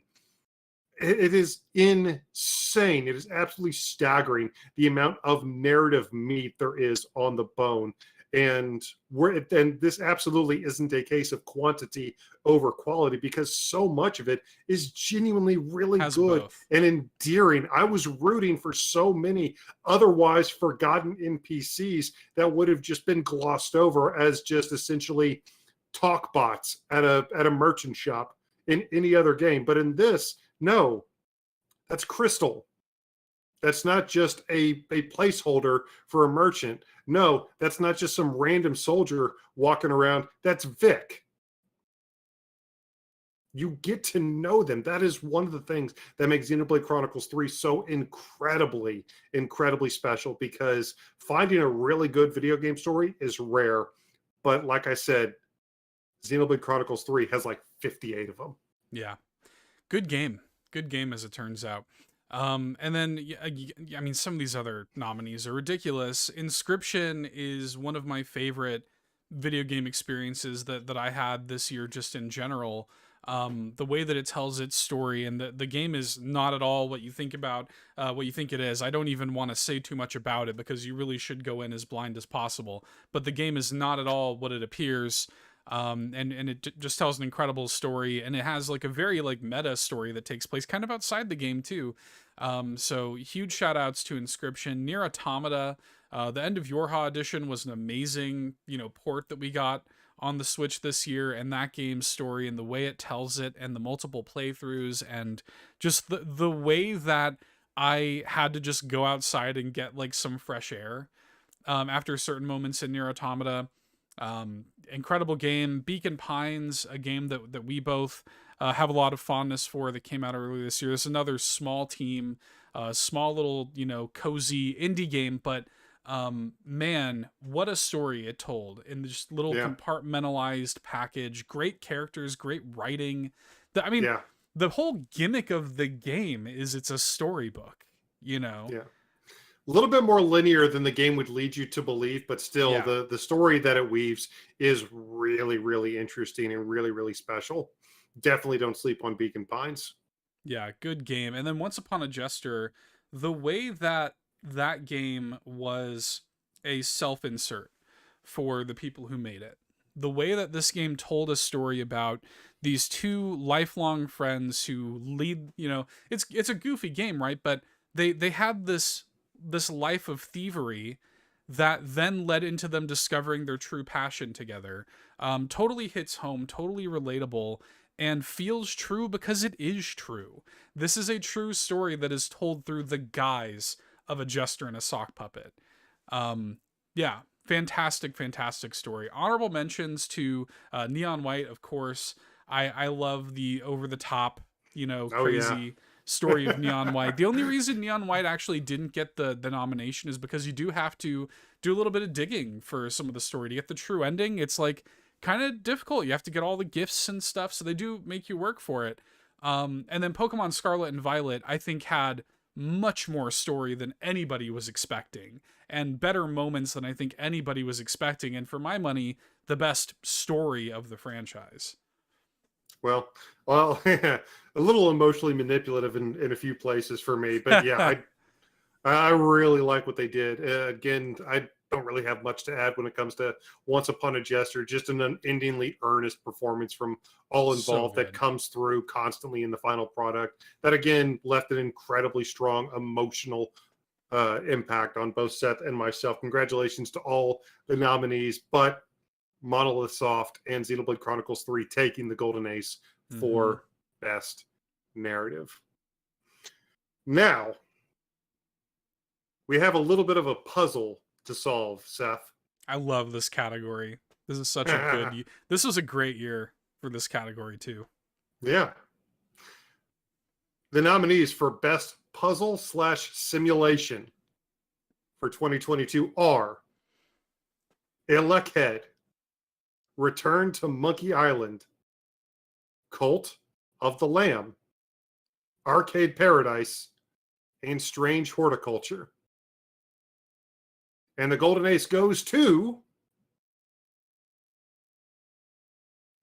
It is insane. It is absolutely staggering the amount of narrative meat there is on the bone. And this absolutely isn't a case of quantity over quality, because so much of it is genuinely really good and endearing. I was rooting for so many otherwise forgotten NPCs that would have just been glossed over as just essentially talk bots at a merchant shop in any other game. But in this, no, that's Crystal. That's not just a placeholder for a merchant. No, that's not just some random soldier walking around. That's Vic. You get to know them. That is one of the things that makes Xenoblade Chronicles 3 so incredibly, incredibly special, because finding a really good video game story is rare. But like I said, Xenoblade Chronicles 3 has like 58 of them. Yeah. Good game as it turns out. And then I mean, some of these other nominees are ridiculous. Inscryption is one of my favorite video game experiences that I had this year, just in general. The way that it tells its story, and the game is not at all what you think about, what you think it is. I don't even want to say too much about it, because you really should go in as blind as possible. But the game is not at all what it appears. And it just tells an incredible story, and it has like a very like meta story that takes place kind of outside the game too. So huge shout outs to Inscryption. Nier Automata, the End of Yorha edition was an amazing, port that we got on the Switch this year, and that game's story and the way it tells it and the multiple playthroughs and just the way that I had to just go outside and get like some fresh air after certain moments in Nier Automata. Incredible game. Beacon Pines, a game that we both have a lot of fondness for, that came out earlier this year. It's another small team, small little, cozy indie game, but Man, what a story it told in this little Yeah. compartmentalized package. Great characters, great writing. I mean, Yeah. the whole gimmick of the game is it's a storybook, you know? Yeah. A little bit more linear than the game would lead you to believe, but still Yeah. the story that it weaves is really, really interesting and really, really special. Definitely don't sleep on Beacon Pines. Yeah, good game. And then Once Upon a Jester, the way that that game was a self-insert for the people who made it. The way that this game told a story about these two lifelong friends who lead, it's a goofy game, right? But they had this life of thievery that then led into them discovering their true passion together. Totally hits home, totally relatable, and feels true because it is true. This is a true story that is told through the guise of a jester and a sock puppet. Yeah, fantastic, fantastic story. Honorable mentions to Neon White, of course. I love the over the top, Oh, yeah. crazy story of Neon White. The only reason Neon White actually didn't get the nomination is because you do have to do a little bit of digging for some of the story to get the true ending. It's like kind of difficult. You have to get all the gifts and stuff, so they do make you work for it. And then Pokemon Scarlet and Violet, I think, had much more story than anybody was expecting and better moments than I think anybody was expecting. And for my money, the best story of the franchise. Well, a little emotionally manipulative in a few places for me, but yeah, I really like what they did. Again, I don't really have much to add when it comes to Once Upon a Jester. Just an unendingly earnest performance from all So involved that good. comes through constantly in the final product. That again left an incredibly strong emotional impact on both Seth and myself. Congratulations to all the nominees, but Monolith Soft and Xenoblade Chronicles 3 taking the Golden Ace Mm-hmm. for Best Narrative. Now, we have a little bit of a puzzle to solve, Seth. I love this category. This is such a good. This was a great year for this category too. Yeah. The nominees for Best Puzzle / Simulation for 2022 are Elekhead, Return to Monkey Island, Cult of the Lamb, Arcade Paradise, and Strange Horticulture. And the Golden Ace goes to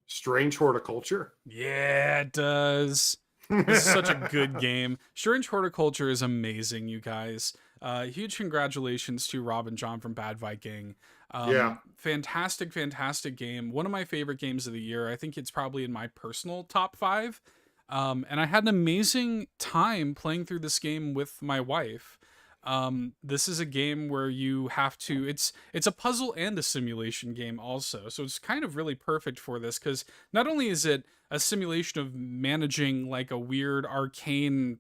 Strange Horticulture. Yeah, it does. This is such a good game. Strange Horticulture is amazing, you guys. Huge congratulations to Rob and John from Bad Viking. Yeah. Fantastic, fantastic game. One of my favorite games of the year. I think it's probably in my personal top 5. And I had an amazing time playing through this game with my wife. This is a game where you have to it's a puzzle and a simulation game also, so it's kind of really perfect for this because not only is it a simulation of managing like a weird arcane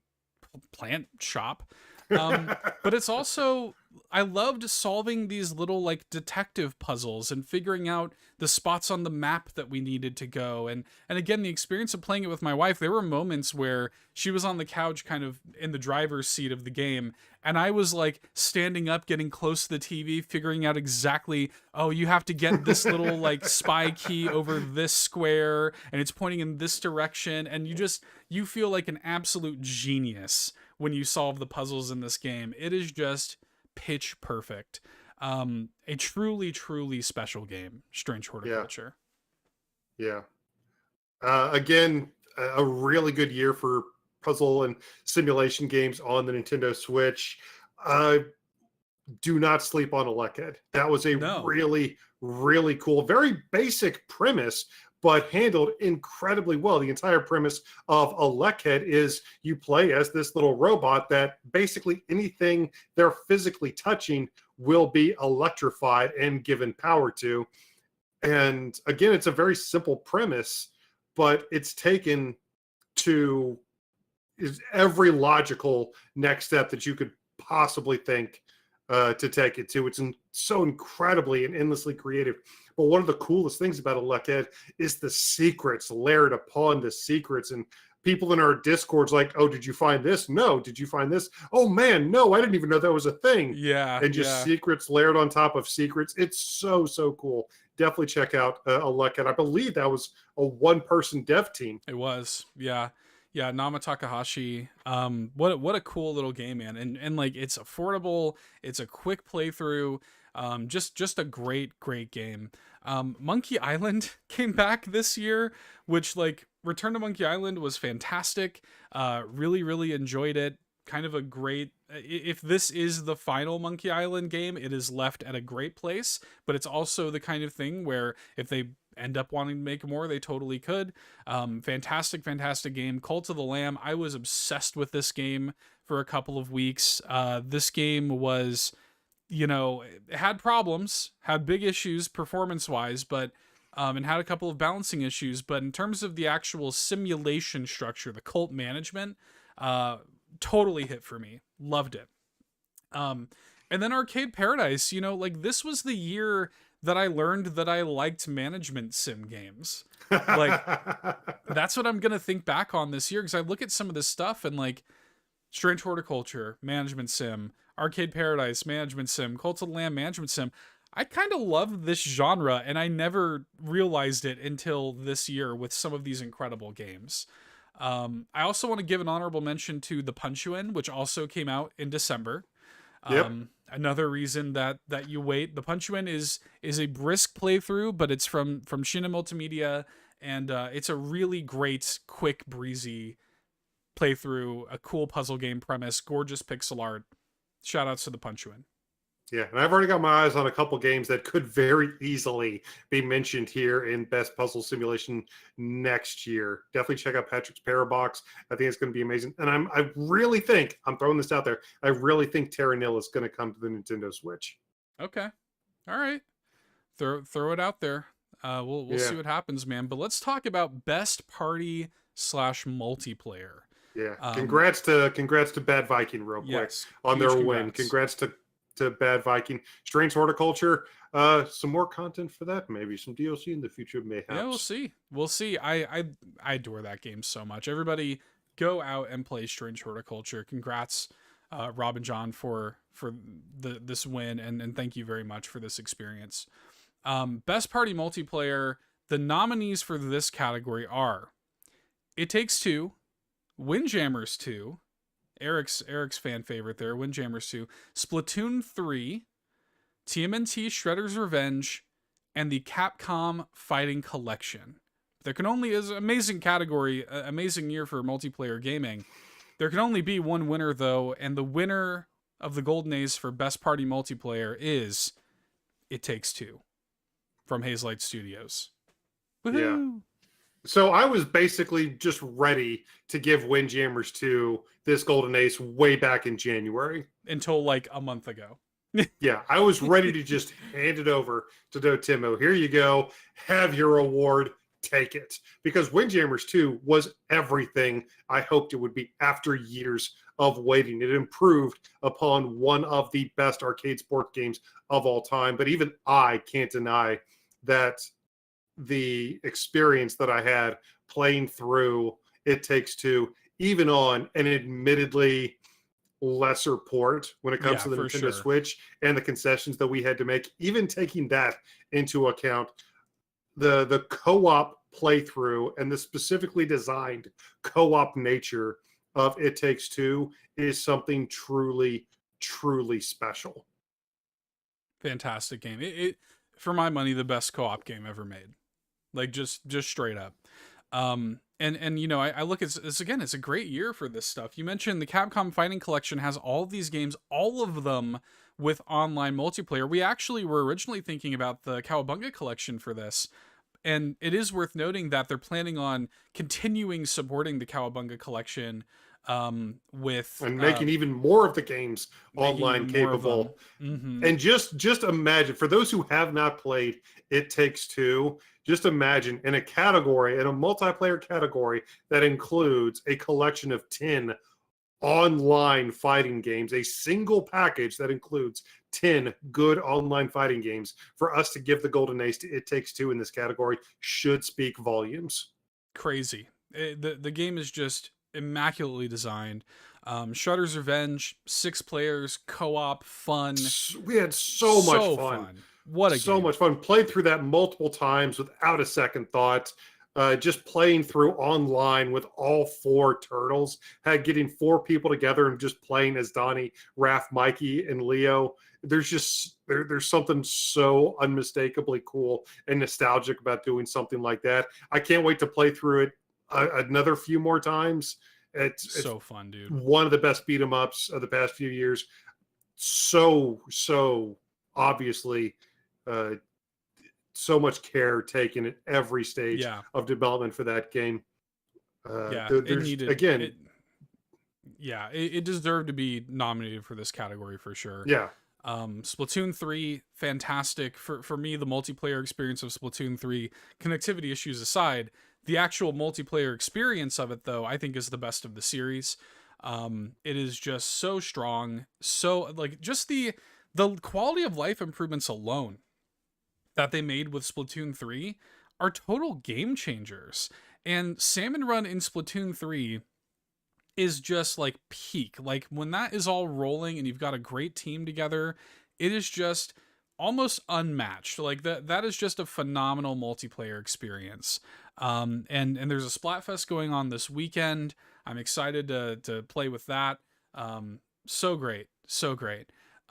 plant shop, but it's also I loved solving these little like detective puzzles and figuring out the spots on the map that we needed to go. And again, the experience of playing it with my wife, there were moments where she was on the couch kind of in the driver's seat of the game, and I was like standing up, getting close to the TV, figuring out exactly, oh, you have to get this little like spy key over this square and it's pointing in this direction, and you feel like an absolute genius when you solve the puzzles in this game. It is just pitch perfect. A truly, truly special game, Strange Horticulture. Yeah. Again, a really good year for puzzle and simulation games on the Nintendo Switch. Do not sleep on Elekhead. That was a No. really, really cool, very basic premise, but handled incredibly well. The entire premise of Elekhead is you play as this little robot that basically anything they're physically touching will be electrified and given power to. And again, it's a very simple premise, but it's taken to every logical next step that you could possibly think to take it to. It's so incredibly and endlessly creative. But one of the coolest things about Elekhead is the secrets layered upon the secrets. And people in our Discords like, oh, did you find this? No. Did you find this? Oh man, no, I didn't even know that was a thing. Yeah. And just secrets layered on top of secrets. It's so cool. Definitely check out a look at. I believe that was a one-person dev team. It was. Yeah. Nama Takahashi. What a cool little game, man. And like, it's affordable, it's a quick playthrough. Just a great game. Monkey Island came back this year, which, like, Return to Monkey Island was fantastic. Really enjoyed it. Kind of a great, if this is the final Monkey Island game, it is left at a great place, but it's also the kind of thing where if they end up wanting to make more, they totally could. Fantastic game. Cult of the Lamb, I was obsessed with this game for a couple of weeks. This game was, you know, it had problems, had big issues performance-wise, but and had a couple of balancing issues, but in terms of the actual simulation structure, the cult management, totally hit for me. Loved it. And then Arcade Paradise, you know, like, this was the year that I learned that I liked management sim games. Like, that's what I'm going to think back on this year, because I look at some of this stuff and, like, Strange Horticulture, management sim, Arcade Paradise, management sim, Cult of the Lamb, management sim. I kind of love this genre, and I never realized it until this year with some of these incredible games. I also want to give an honorable mention to The Punch-In, which also came out in December. Yep. Another reason that you wait. The Punch-In is a brisk playthrough, but it's from Shina Multimedia, and it's a really great, quick, breezy playthrough, a cool puzzle game premise, gorgeous pixel art. Shout outs to The Punch-In. Yeah, and I've already got my eyes on a couple games that could very easily be mentioned here in Best Puzzle Simulation next year. Definitely check out Patrick's Parabox. I think it's going to be amazing. And I really think, I'm throwing this out there, I really think Terra Nil is going to come to the Nintendo Switch. Okay. All right. Throw it out there. We'll see what happens, man. But let's talk about Best Party / Multiplayer. Yeah. Congrats to Bad Viking real quick on their win. Congrats to Bad Viking. Strange Horticulture, some more content for that, maybe some DLC in the future, mayhaps. Yeah, we'll see. I adore that game so much. Everybody go out and play Strange Horticulture. Congrats, Rob and John, for this win, and thank you very much for this experience. Best Party Multiplayer, the nominees for this category are It Takes Two, Windjammers 2, Eric's fan favorite there, Windjammers 2, Splatoon 3, TMNT Shredder's Revenge, and the Capcom Fighting Collection. There can only, is an amazing category, amazing year for multiplayer gaming. There can only be one winner, though, and the winner of the Golden Ace for Best Party Multiplayer is It Takes Two from Hazelight Studios. Woo-hoo! Yeah. So I was basically just ready to give Windjammers 2 this Golden Ace way back in January. Until like a month ago. Yeah, I was ready to just hand it over to Dotemu. Here you go. Have your award. Take it. Because Windjammers 2 was everything I hoped it would be after years of waiting. It improved upon one of the best arcade sport games of all time. But even I can't deny that the experience that I had playing through It Takes Two, even on an admittedly lesser port when it comes to the Nintendo Switch and the concessions that we had to make, even taking that into account, the co-op playthrough and the specifically designed co-op nature of It Takes Two is something truly special. Fantastic game. It for my money, the best co-op game ever made. Like, just straight up. And you know, I look at this again, it's a great year for this stuff. You mentioned the Capcom Fighting Collection has all these games, all of them with online multiplayer. We actually were originally thinking about the Cowabunga Collection for this. And it is worth noting that they're planning on continuing supporting the Cowabunga Collection with and making even more of the games online capable. Mm-hmm. And just imagine, for those who have not played It Takes Two, just imagine in a category, in a multiplayer category that includes a collection of 10 online fighting games, a single package that includes 10 good online fighting games, for us to give the Golden Ace to It Takes Two in this category should speak volumes. Crazy. The game is just immaculately designed. Shredder's Revenge, 6 players, co-op, fun. We had so much fun. What a so game. much fun. Played through that multiple times without a second thought. Just playing through online with all 4 turtles, getting 4 people together and just playing as Donnie, Raph, Mikey, and Leo. There's just there's something so unmistakably cool and nostalgic about doing something like that. I can't wait to play through it another few more times. It's so fun, dude. One of the best beat 'em ups of the past few years. So obviously, so much care taken at every stage of development for that game. It needed again. It deserved to be nominated for this category for sure. Yeah. Splatoon 3, fantastic. For me, the multiplayer experience of Splatoon 3, connectivity issues aside, the actual multiplayer experience of it, though, I think is the best of the series. It is just so strong. So, like, just the quality of life improvements alone that they made with Splatoon 3 are total game changers. And Salmon Run in Splatoon 3 is just like peak. Like when that is all rolling and you've got a great team together, it is just almost unmatched. Like that is just a phenomenal multiplayer experience. And there's a Splatfest going on this weekend. I'm excited to play with that. So great.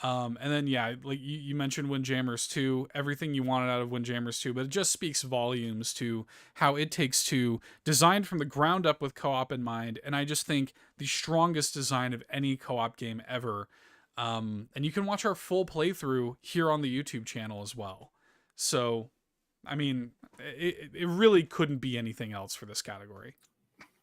And then, like you mentioned Windjammers 2, everything you wanted out of Windjammers 2, but it just speaks volumes to how It Takes Two, designed from the ground up with co-op in mind, and I just think the strongest design of any co-op game ever. And you can watch our full playthrough here on the YouTube channel as well. So, I mean, it really couldn't be anything else for this category.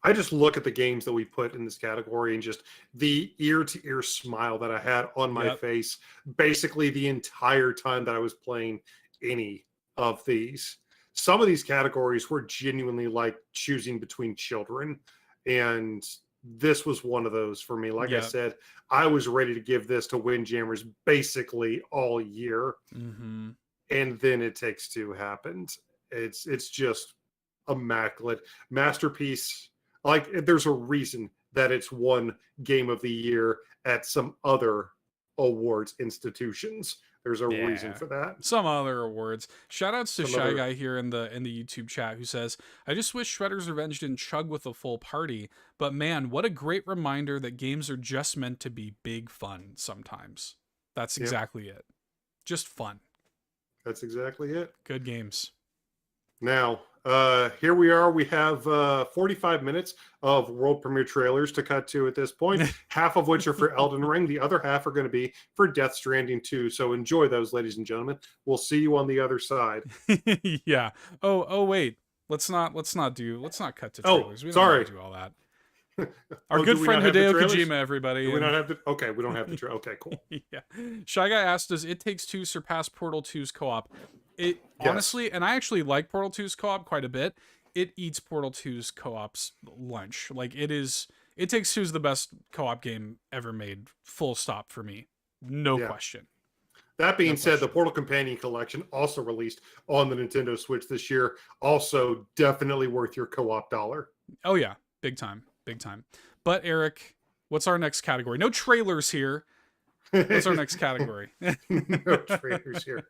I just look at the games that we put in this category and just the ear-to-ear smile that I had on my face basically the entire time that I was playing any of these. Some of these categories were genuinely like choosing between children, and this was one of those for me. Like I said, I was ready to give this to Windjammers basically all year. Mm-hmm. And then It Takes Two happened. It's just immaculate. Masterpiece. Like, there's a reason that it's won Game of the Year at some other awards institutions. There's a reason for that. Some other awards. Shout outs to Shy Guy here in the YouTube chat who says, I just wish Shredder's Revenge didn't chug with a full party, but man, what a great reminder that games are just meant to be big fun sometimes. That's exactly it. Just fun. That's exactly it. Good games. Now, here we are. We have 45 minutes of world premiere trailers to cut to at this point, half of which are for Elden Ring. The other half are going to be for Death Stranding 2. So enjoy those, ladies and gentlemen. We'll see you on the other side. Yeah. Oh, wait. Let's not cut to trailers. We don't do all that. Our good friend Hideo Kojima, everybody. Do we not have the? Okay, we don't have the trailer. Okay, cool. Yeah. Shy Guy asked, does It Takes Two surpass Portal 2's co-op? Honestly, and I actually like Portal 2's co-op quite a bit. It eats Portal 2's co-op's lunch. Like It Takes Two is the best co-op game ever made. Full stop for me. No question. That being said, the Portal Companion Collection, also released on the Nintendo Switch this year, also definitely worth your co-op dollar. Oh yeah, big time. But Eric, what's our next category? No trailers here. What's our next category? No trailers here.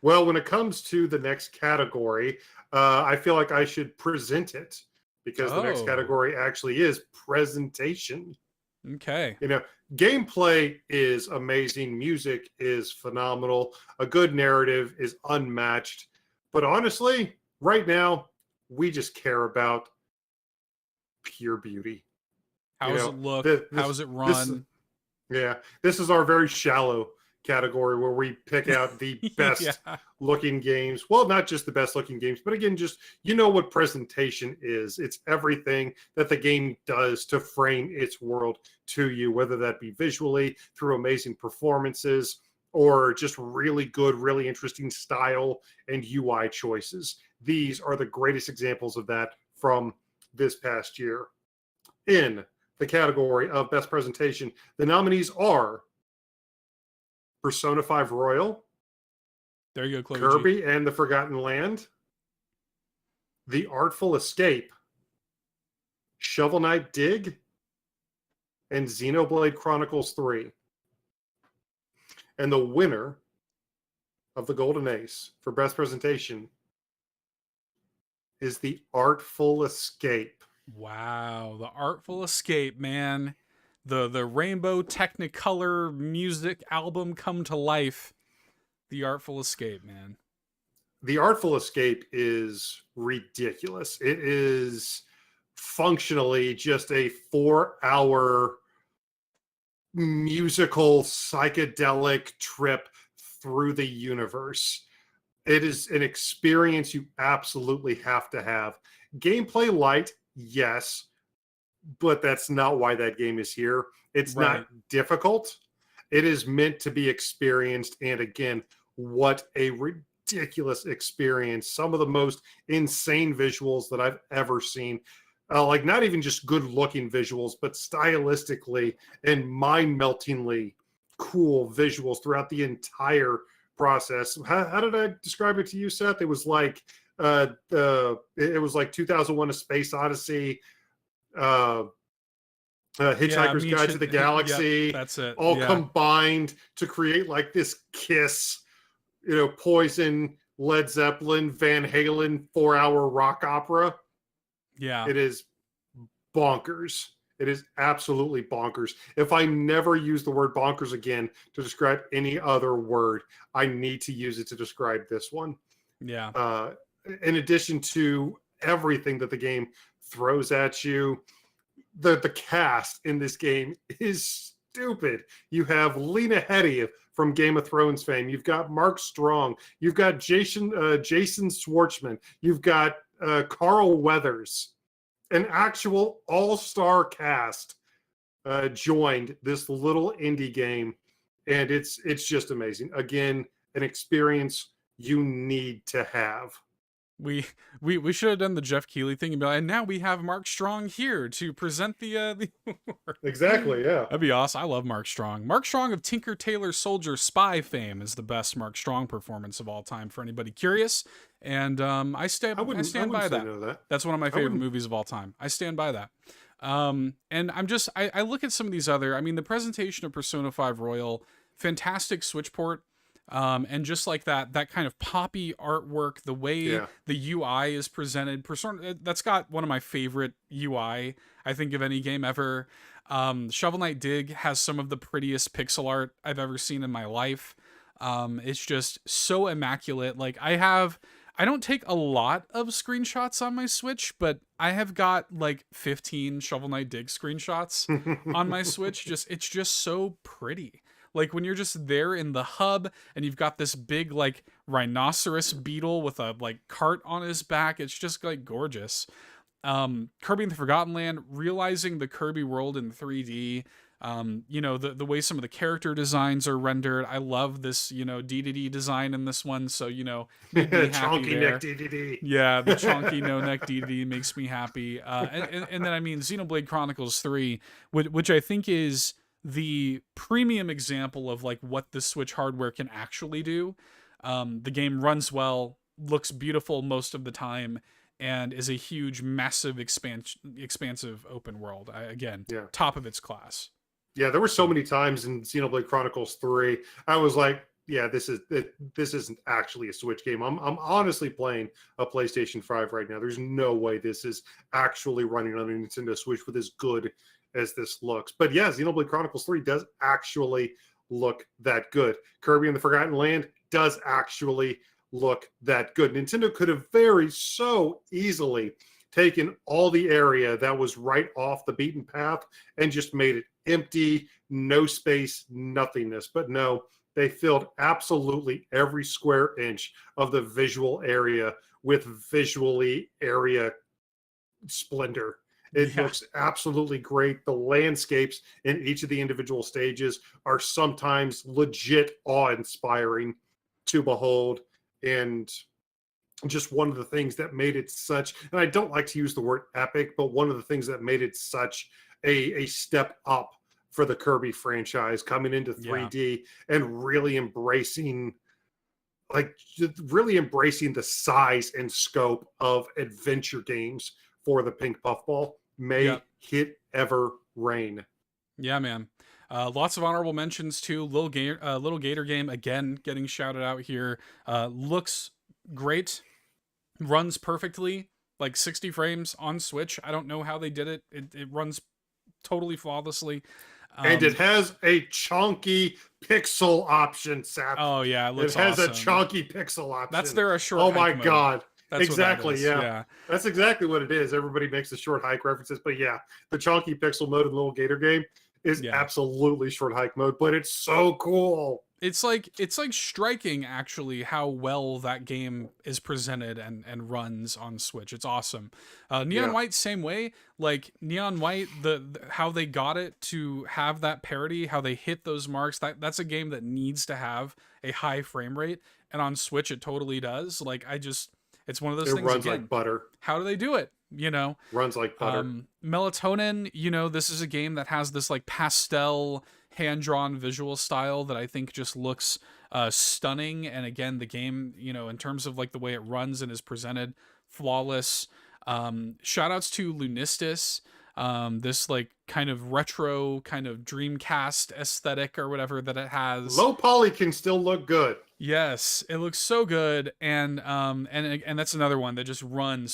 Well, when it comes to the next category, I feel like I should present it because the next category actually is presentation. Okay. Gameplay is amazing. Music is phenomenal. A good narrative is unmatched. But honestly, right now, we just care about pure beauty. How does it look? How does it run? This is our very shallow category where we pick out the best looking games. Well, not just the best looking games, but again, just what presentation is. It's everything that the game does to frame its world to you, whether that be visually through amazing performances or just really good, really interesting style and UI choices. These are the greatest examples of that from this past year. In the category of best presentation, the nominees are Persona 5 Royal, there you go, Chloe Kirby and the Forgotten Land, The Artful Escape, Shovel Knight Dig, and Xenoblade Chronicles 3. And the winner of the Golden Ace for best presentation is The Artful Escape. Wow, The Artful Escape, man. The Rainbow Technicolor music album come to life. The Artful Escape, man. The Artful Escape is ridiculous. It is functionally just a 4-hour musical psychedelic trip through the universe. It is an experience you absolutely have to have. Gameplay light, yes, but that's not why that game is here. It's not difficult. It is meant to be experienced. And again, what a ridiculous experience. Some of the most insane visuals that I've ever seen. Like not even just good looking visuals, but stylistically and mind meltingly cool visuals throughout the entire process. How did I describe it to you, Seth? It was like it was like 2001: A Space Odyssey, Hitchhiker's Guide to the Galaxy. Yep, that's it. All combined to create like this Kiss, Poison, Led Zeppelin, Van Halen 4-hour rock opera. Yeah. It is bonkers. It is absolutely bonkers. If I never use the word bonkers again to describe any other word, I need to use it to describe this one. Yeah. In addition to everything that the game throws at you, the cast in this game is stupid. You have Lena Headey from Game of Thrones fame. You've got Mark Strong. You've got Jason Schwartzman. You've got Carl Weathers. An actual all-star cast joined this little indie game, and it's just amazing. Again, an experience you need to have. We should have done the Jeff Keighley thing and be like, and now we have Mark Strong here to present the award. Exactly, yeah. That'd be awesome. I love Mark Strong. Mark Strong of Tinker Tailor Soldier Spy fame is the best Mark Strong performance of all time for anybody curious. And I stand by that. That's one of my favorite movies of all time. I stand by that. And I look at some of these other, the presentation of Persona 5 Royal, fantastic Switch port. And just like that kind of poppy artwork, the way the UI is presented, Persona, that's got one of my favorite UI, I think, of any game ever. Shovel Knight Dig has some of the prettiest pixel art I've ever seen in my life. It's just so immaculate. Like I don't take a lot of screenshots on my Switch, but I have got like 15 Shovel Knight Dig screenshots on my Switch. It's just so pretty. Like when you're just there in the hub and you've got this big like rhinoceros beetle with a like cart on his back, it's just like gorgeous. Kirby and the Forgotten Land, realizing the Kirby world in 3D, the way some of the character designs are rendered. I love this, DDD design in this one. So, chonky neck DDD. Yeah, the chonky no neck DDD makes me happy. And then Xenoblade Chronicles 3, which I think is the premium example of like what the Switch hardware can actually do. The game runs well, looks beautiful most of the time, and is a huge, massive, expansive open world. Top of its class. Yeah, there were so many times in Xenoblade Chronicles 3, I was like, yeah, this isn't actually a Switch game. I'm honestly playing a PlayStation 5 right now. There's no way this is actually running on a Nintendo Switch with as good as this looks. But yeah, Xenoblade Chronicles 3 does actually look that good. Kirby and the Forgotten Land does actually look that good. Nintendo could have very so easily taken all the area that was right off the beaten path and just made it empty, no space, nothingness. But no, they filled absolutely every square inch of the visual area with visually area splendor. It looks absolutely great. The landscapes in each of the individual stages are sometimes legit awe-inspiring to behold. And just one of the things that made it such, and I don't like to use the word epic, but one of the things that made it such a step up for the Kirby franchise coming into 3D and really embracing like just really embracing the size and scope of adventure games for the Pink Puffball. May Yep. hit ever rain. Yeah, man. Lots of honorable mentions too. Little Gator Game again getting shouted out here. Looks great, runs perfectly, like 60 frames on Switch. I don't know how they did it. It runs totally flawlessly. And it has a chunky pixel option, Seth. Oh yeah, it looks has awesome. a chunky pixel option. That's their short. Oh my mode. god. That's exactly. What that is. Yeah. That's exactly what it is. Everybody makes the short hike references, but yeah, the chunky pixel mode in the Little Gator Game is absolutely short hike mode, but it's so cool. It's like striking actually how well that game is presented and runs on Switch. It's awesome. Neon White same way. Like Neon White, the how they got it to have that parity, how they hit those marks. That's a game that needs to have a high frame rate, and on Switch it totally does. Like it's one of those things. It runs like butter. How do they do it? Runs like butter. Melatonin, this is a game that has this like pastel hand-drawn visual style that I think just looks stunning. And again, the game, in terms of like the way it runs and is presented, flawless. Shout outs to Lunistis, this like kind of retro kind of Dreamcast aesthetic or whatever that it has. Low poly can still look good. Yes, it looks so good, and that's another one that just runs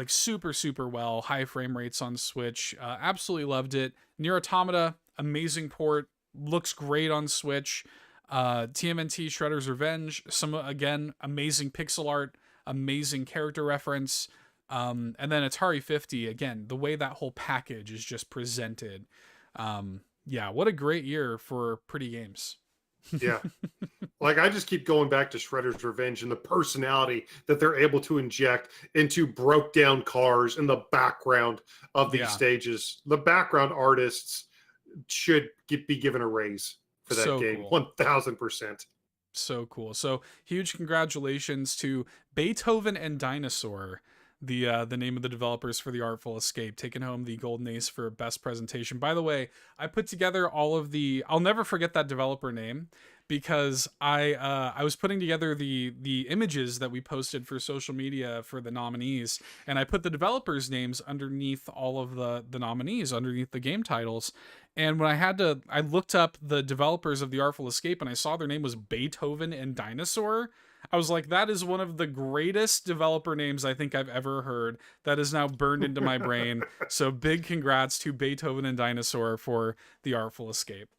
super well, high frame rates on Switch. Absolutely loved it. Nier Automata, amazing port, looks great on Switch. TMNT Shredder's Revenge, some again amazing pixel art, amazing character reference, and then Atari 50 again. The way that whole package is just presented, what a great year for pretty games. Yeah. Like I just keep going back to Shredder's Revenge and the personality that they're able to inject into broke down cars in the background of these stages. The background artists should be given a raise for that game. Cool. 1000%. So cool. So huge congratulations to Beethoven and Dinosaur, the name of the developers for The Artful Escape, taking home the Golden Ace for best presentation. By the way, I put together all of I'll never forget that developer name, because I was putting together the images that we posted for social media for the nominees, and I put the developers' names underneath all of the nominees, underneath the game titles. And when I looked up the developers of The Artful Escape and I saw their name was Beethoven and Dinosaur. I was like, that is one of the greatest developer names I think I've ever heard. That is now burned into my brain. So big congrats to Beethoven and Dinosaur for The Artful Escape.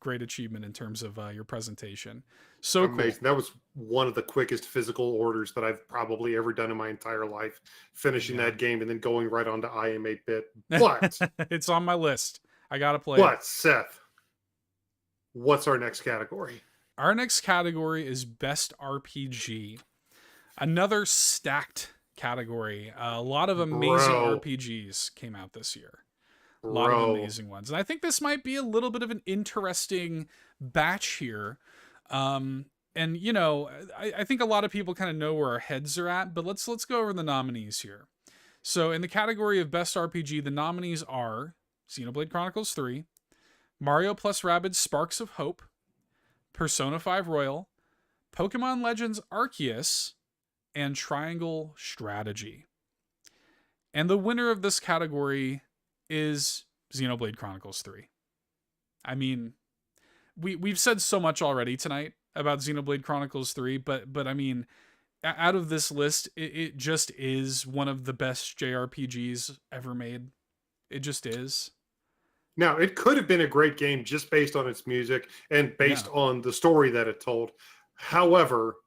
Great achievement in terms of your presentation. So amazing. Cool. That was one of the quickest physical orders that I've probably ever done in my entire life, finishing that game and then going right on to I Am 8-Bit. But it's on my list. I got to play it. Seth, what's our next category? Our next category is Best RPG. Another stacked category. A lot of amazing RPGs came out this year. A lot of amazing ones. And I think this might be a little bit of an interesting batch here. And, I think a lot of people kind of know where our heads are at, but let's go over the nominees here. So in the category of Best RPG, the nominees are Xenoblade Chronicles 3, Mario + Rabbids Sparks of Hope, Persona 5 Royal, Pokemon Legends Arceus, and Triangle Strategy. And the winner of this category is Xenoblade Chronicles 3. I mean, we've said so much already tonight about Xenoblade Chronicles 3, but I mean, out of this list, it just is one of the best JRPGs ever made. It just is. Now, it could have been a great game just based on its music and based on the story that it told. However,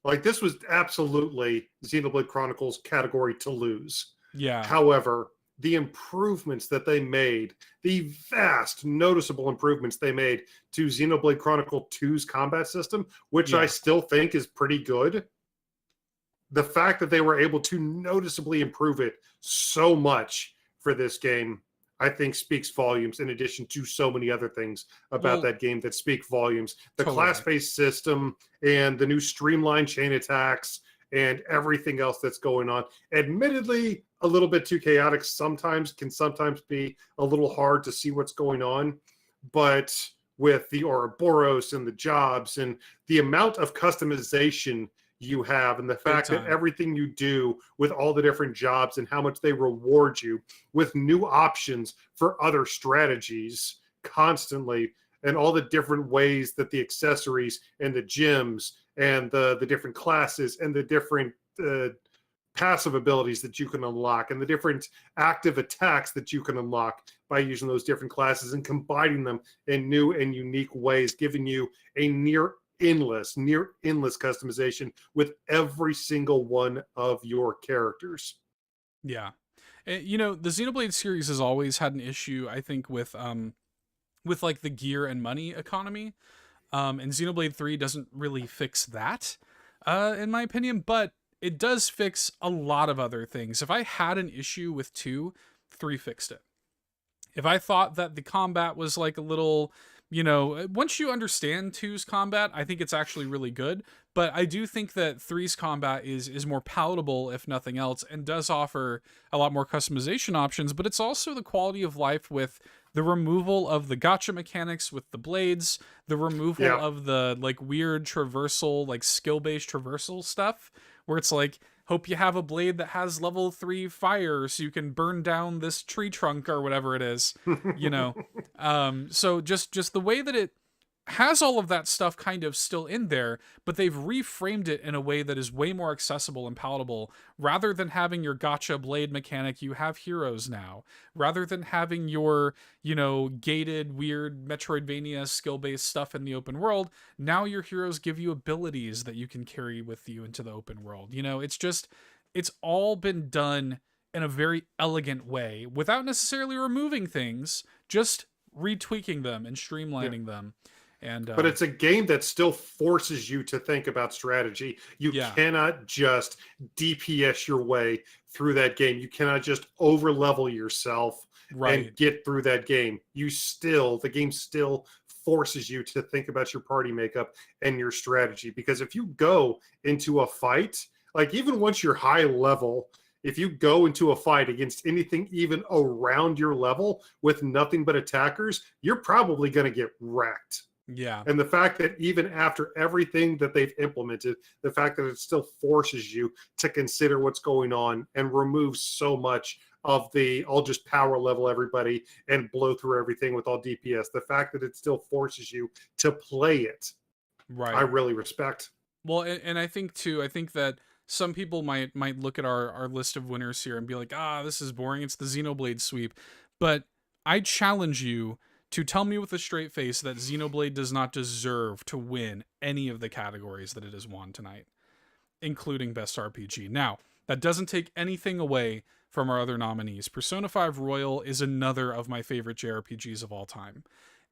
like this was absolutely Xenoblade Chronicles category to lose. Yeah. However, the improvements that they made, the vast noticeable improvements they made to Xenoblade Chronicle 2's combat system, which I still think is pretty good. The fact that they were able to noticeably improve it so much for this game, I think speaks volumes, in addition to so many other things about that game that speak volumes. The class-based system and the new streamlined chain attacks and everything else that's going on. Admittedly, a little bit too chaotic can sometimes be a little hard to see what's going on. But with the Ouroboros and the jobs and the amount of customization you have, and the fact that everything you do with all the different jobs and how much they reward you with new options for other strategies constantly, and all the different ways that the accessories and the gyms and the different classes and the different passive abilities that you can unlock and the different active attacks that you can unlock by using those different classes and combining them in new and unique ways, giving you a near endless customization with every single one of your characters. Yeah. You know, the Xenoblade series has always had an issue, I think, with like the gear and money economy. And Xenoblade 3 doesn't really fix that, in my opinion, but it does fix a lot of other things. If I had an issue with 2, 3 fixed it. If I thought that the combat was like a little, you know, once you understand 2's combat, I think it's actually really good. But I do think that 3's combat is more palatable, if nothing else, and does offer a lot more customization options. But it's also the quality of life with the removal of the gacha mechanics with the blades, the removal of the like weird traversal, like skill-based traversal stuff, where it's like, hope you have a blade that has level 3 fire so you can burn down this tree trunk or whatever it is, you know. So just the way that it has all of that stuff kind of still in there, but they've reframed it in a way that is way more accessible and palatable. Rather than having your gacha blade mechanic, you have heroes now. Rather than having your, you know, gated, weird Metroidvania skill-based stuff in the open world, now your heroes give you abilities that you can carry with you into the open world. You know, it's all been done in a very elegant way without necessarily removing things, just retweaking them and streamlining them. But it's a game that still forces you to think about strategy. You cannot just DPS your way through that game. You cannot just over level yourself and get through that game. The game still forces you to think about your party makeup and your strategy. Because if you go into a fight, like even once you're high level, if you go into a fight against anything even around your level with nothing but attackers, you're probably going to get wrecked. Yeah. And the fact that even after everything that they've implemented, the fact that it still forces you to consider what's going on and removes so much of the I'll just power level everybody and blow through everything with all DPS, the fact that it still forces you to play it, I really respect. Well, and I think too, I think that some people might look at our list of winners here and be like, this is boring. It's the Xenoblade sweep. But I challenge you to tell me with a straight face that Xenoblade does not deserve to win any of the categories that it has won tonight, including Best RPG. Now, that doesn't take anything away from our other nominees. Persona 5 Royal is another of my favorite JRPGs of all time.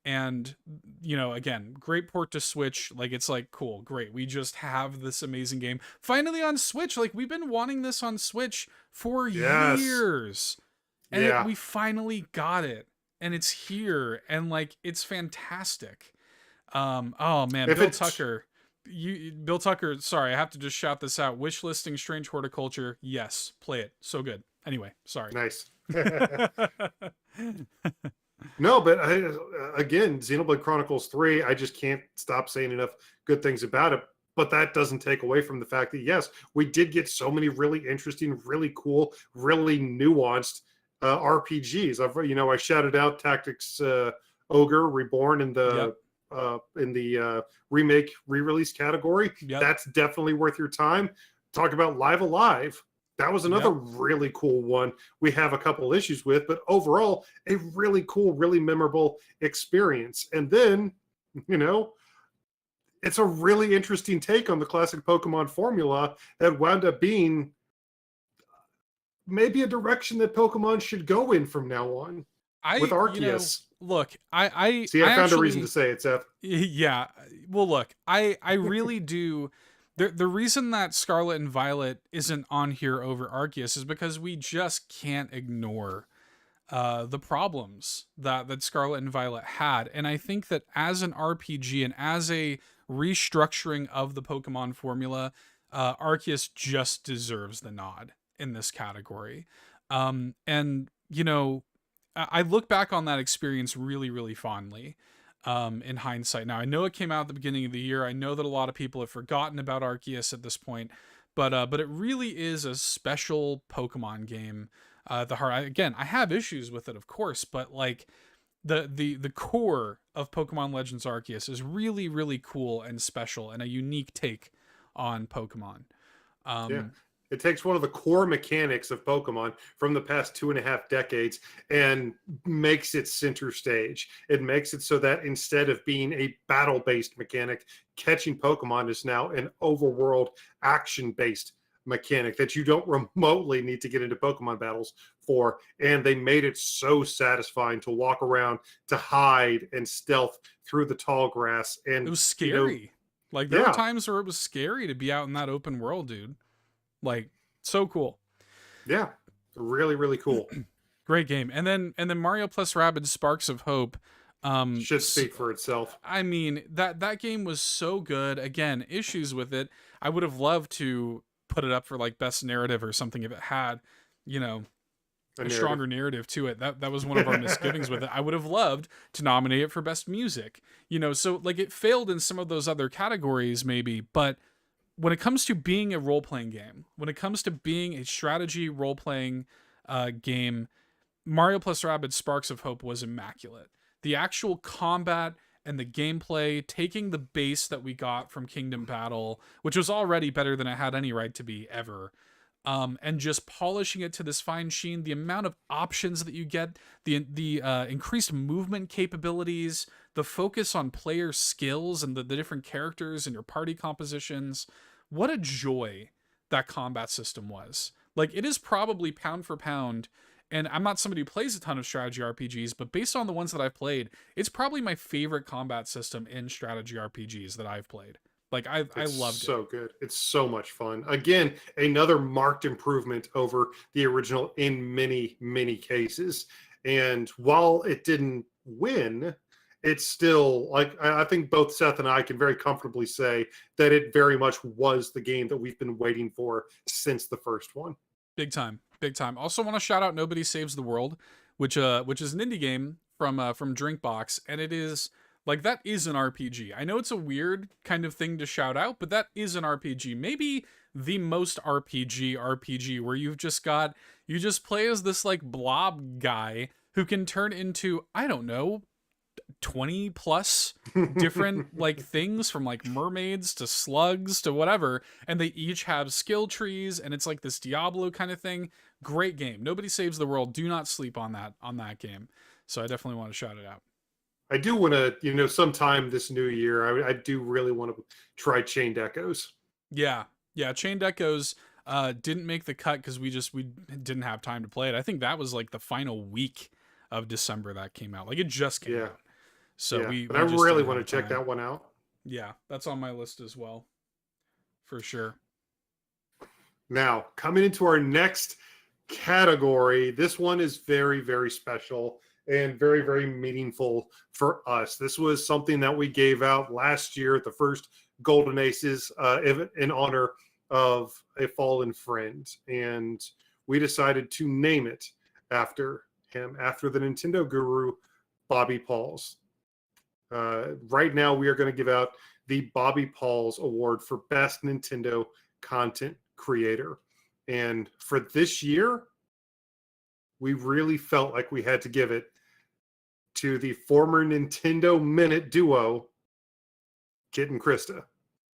And, you know, again, great port to Switch. Like, it's like, cool, great. We just have this amazing game finally on Switch. Like, we've been wanting this on Switch for years. And we finally got it. And it's here, and like it's fantastic. Oh man, Bill Tucker. Sorry, I have to just shout this out. Wishlisting Strange Horticulture. Yes, play it. So good. Anyway, sorry. Nice. No, but again, Xenoblade Chronicles 3. I just can't stop saying enough good things about it. But that doesn't take away from the fact that yes, we did get so many really interesting, really cool, really nuanced RPGs. I shouted out Tactics Ogre Reborn in the remake re-release category. That's definitely worth your time. Talk about Live Alive. That was another really cool one we have a couple issues with, but overall a really cool, really memorable experience. And then, you know, it's a really interesting take on the classic Pokemon formula that wound up being maybe a direction that Pokemon should go in from now on with Arceus. I found a reason to say it, Seth. Yeah. Well, look, I really do. The reason that Scarlet and Violet isn't on here over Arceus is because we just can't ignore the problems that Scarlet and Violet had. And I think that as an RPG and as a restructuring of the Pokemon formula, Arceus just deserves the nod in this category. And, you know, I look back on that experience really, really fondly. in hindsight. Now I know it came out at the beginning of the year. I know that a lot of people have forgotten about Arceus at this point, but it really is a special Pokemon game. Again, I have issues with it, of course, but like the core of Pokemon Legends Arceus is really, really cool and special and a unique take on Pokemon. Yeah. It takes one of the core mechanics of Pokemon from the past 2.5 decades and makes it center stage. It makes it so that instead of being a battle-based mechanic, catching Pokemon is now an overworld action-based mechanic that you don't remotely need to get into Pokemon battles for. And they made it so satisfying to walk around, to hide and stealth through the tall grass. And it was scary. Like there were times where it was scary to be out in that open world, dude. Like so cool. Yeah, really, really cool. Great game. And then Mario plus Rabbids Sparks of Hope should speak for itself. I mean, that game was so good. Again, issues with it. I would have loved to put it up for like best narrative or something if it had, you know, a stronger narrative to it. That was one of our misgivings with it. I would have loved to nominate it for best music. You know, so like it failed in some of those other categories maybe, but when it comes to being a role-playing game, when it comes to being a strategy role-playing game, Mario plus Rabbids Sparks of Hope was immaculate. The actual combat and the gameplay, taking the base that we got from Kingdom Battle, which was already better than it had any right to be ever, and just polishing it to this fine sheen, the amount of options that you get, the increased movement capabilities, the focus on player skills and the different characters and your party compositions. What a joy that combat system was. Like, it is probably pound for pound, and I'm not somebody who plays a ton of strategy RPGs, but based on the ones that I've played, it's probably my favorite combat system in strategy RPGs that I've played. Like, I loved it. So good. It's so much fun. Again, another marked improvement over the original in many, many cases. And while it didn't win, it's still, like, I think both Seth and I can very comfortably say that it very much was the game that we've been waiting for since the first one. Big time. Big time. Also want to shout out Nobody Saves the World, which is an indie game from Drinkbox, and it is like, that is an RPG. I know it's a weird kind of thing to shout out, but that is an RPG. Maybe the most RPG where you just play as this like blob guy who can turn into, I don't know, 20 plus different like things, from like mermaids to slugs to whatever, and they each have skill trees, and it's like this Diablo kind of thing. Great game. Nobody Saves the World. Do not sleep on that game. So I definitely want to shout it out. I do want to, sometime this new year, I do really want to try Chained Echoes. Yeah. Chained Echoes didn't make the cut because we didn't have time to play it. I think that was like the final week of December that came out. Like, it just came out. So but I really want to check that one out. Yeah, that's on my list as well, for sure. Now, coming into our next category, this one is very, very special and very, very meaningful for us. This was something that we gave out last year at the first Golden Aces in honor of a fallen friend. And we decided to name it after him, after the Nintendo guru, Bobby Pauls. Right now, we are going to give out the Bobby Pauls Award for Best Nintendo Content Creator. And for this year, we really felt like we had to give it to the former Nintendo Minute duo, Kit and Krista.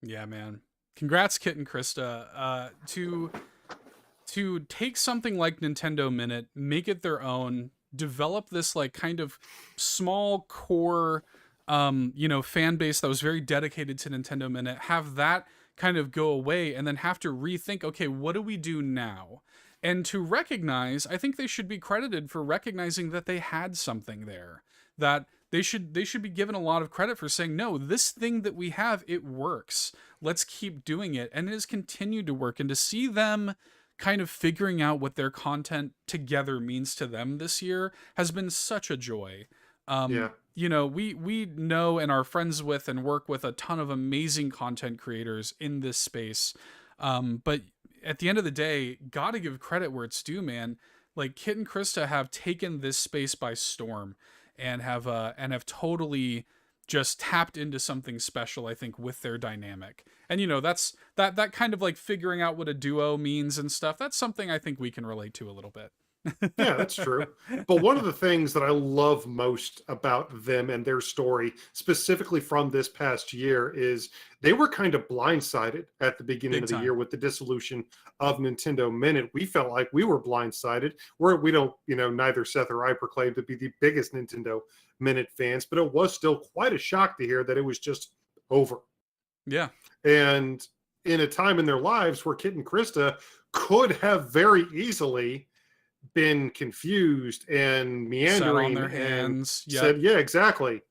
Yeah, man. Congrats, Kit and Krista. To take something like Nintendo Minute, make it their own, develop this like kind of small core fan base that was very dedicated to Nintendo Minute, have that kind of go away, and then have to rethink, okay, what do we do now? And to recognize, I think they should be credited for recognizing that they had something there, that they should be given a lot of credit for saying, no, this thing that we have, it works. Let's keep doing it. And it has continued to work. And to see them kind of figuring out what their content together means to them this year has been such a joy. We know and are friends with and work with a ton of amazing content creators in this space. But at the end of the day, gotta give credit where it's due, man. Like, Kit and Krista have taken this space by storm and have totally just tapped into something special, I think, with their dynamic. And, you know, that's that kind of like figuring out what a duo means and stuff. That's something I think we can relate to a little bit. Yeah, that's true. But one of the things that I love most about them and their story, specifically from this past year, is they were kind of blindsided at the beginning Big of the time. year with the dissolution of Nintendo Minute. We felt like we were blindsided. We don't, you know, neither Seth or I proclaim to be the biggest Nintendo Minute fans, but it was still quite a shock to hear that it was just over. Yeah. And in a time in their lives where Kit and Krista could have very easily been confused and Sat on meandering their and hands. Yep. said, yeah, exactly.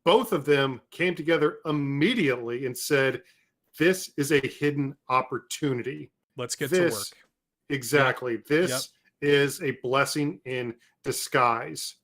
Both of them came together immediately and said, this is a hidden opportunity. Let's get to work. Exactly. Yep. This is a blessing in disguise.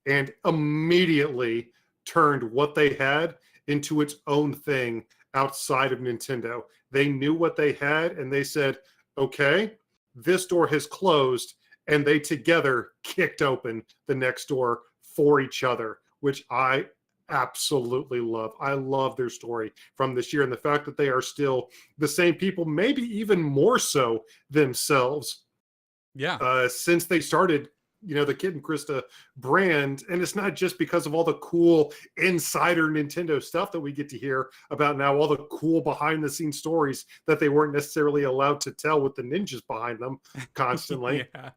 And immediately turned what they had into its own thing outside of Nintendo. They knew what they had and they said, okay, this door has closed, and they together kicked open the next door for each other, which I absolutely love. I love their story from this year and the fact that they are still the same people, maybe even more so themselves. Yeah. Since they started, you know, the Kit and Krista brand. And it's not just because of all the cool insider Nintendo stuff that we get to hear about now, all the cool behind the scenes stories that they weren't necessarily allowed to tell with the ninjas behind them constantly. Yeah.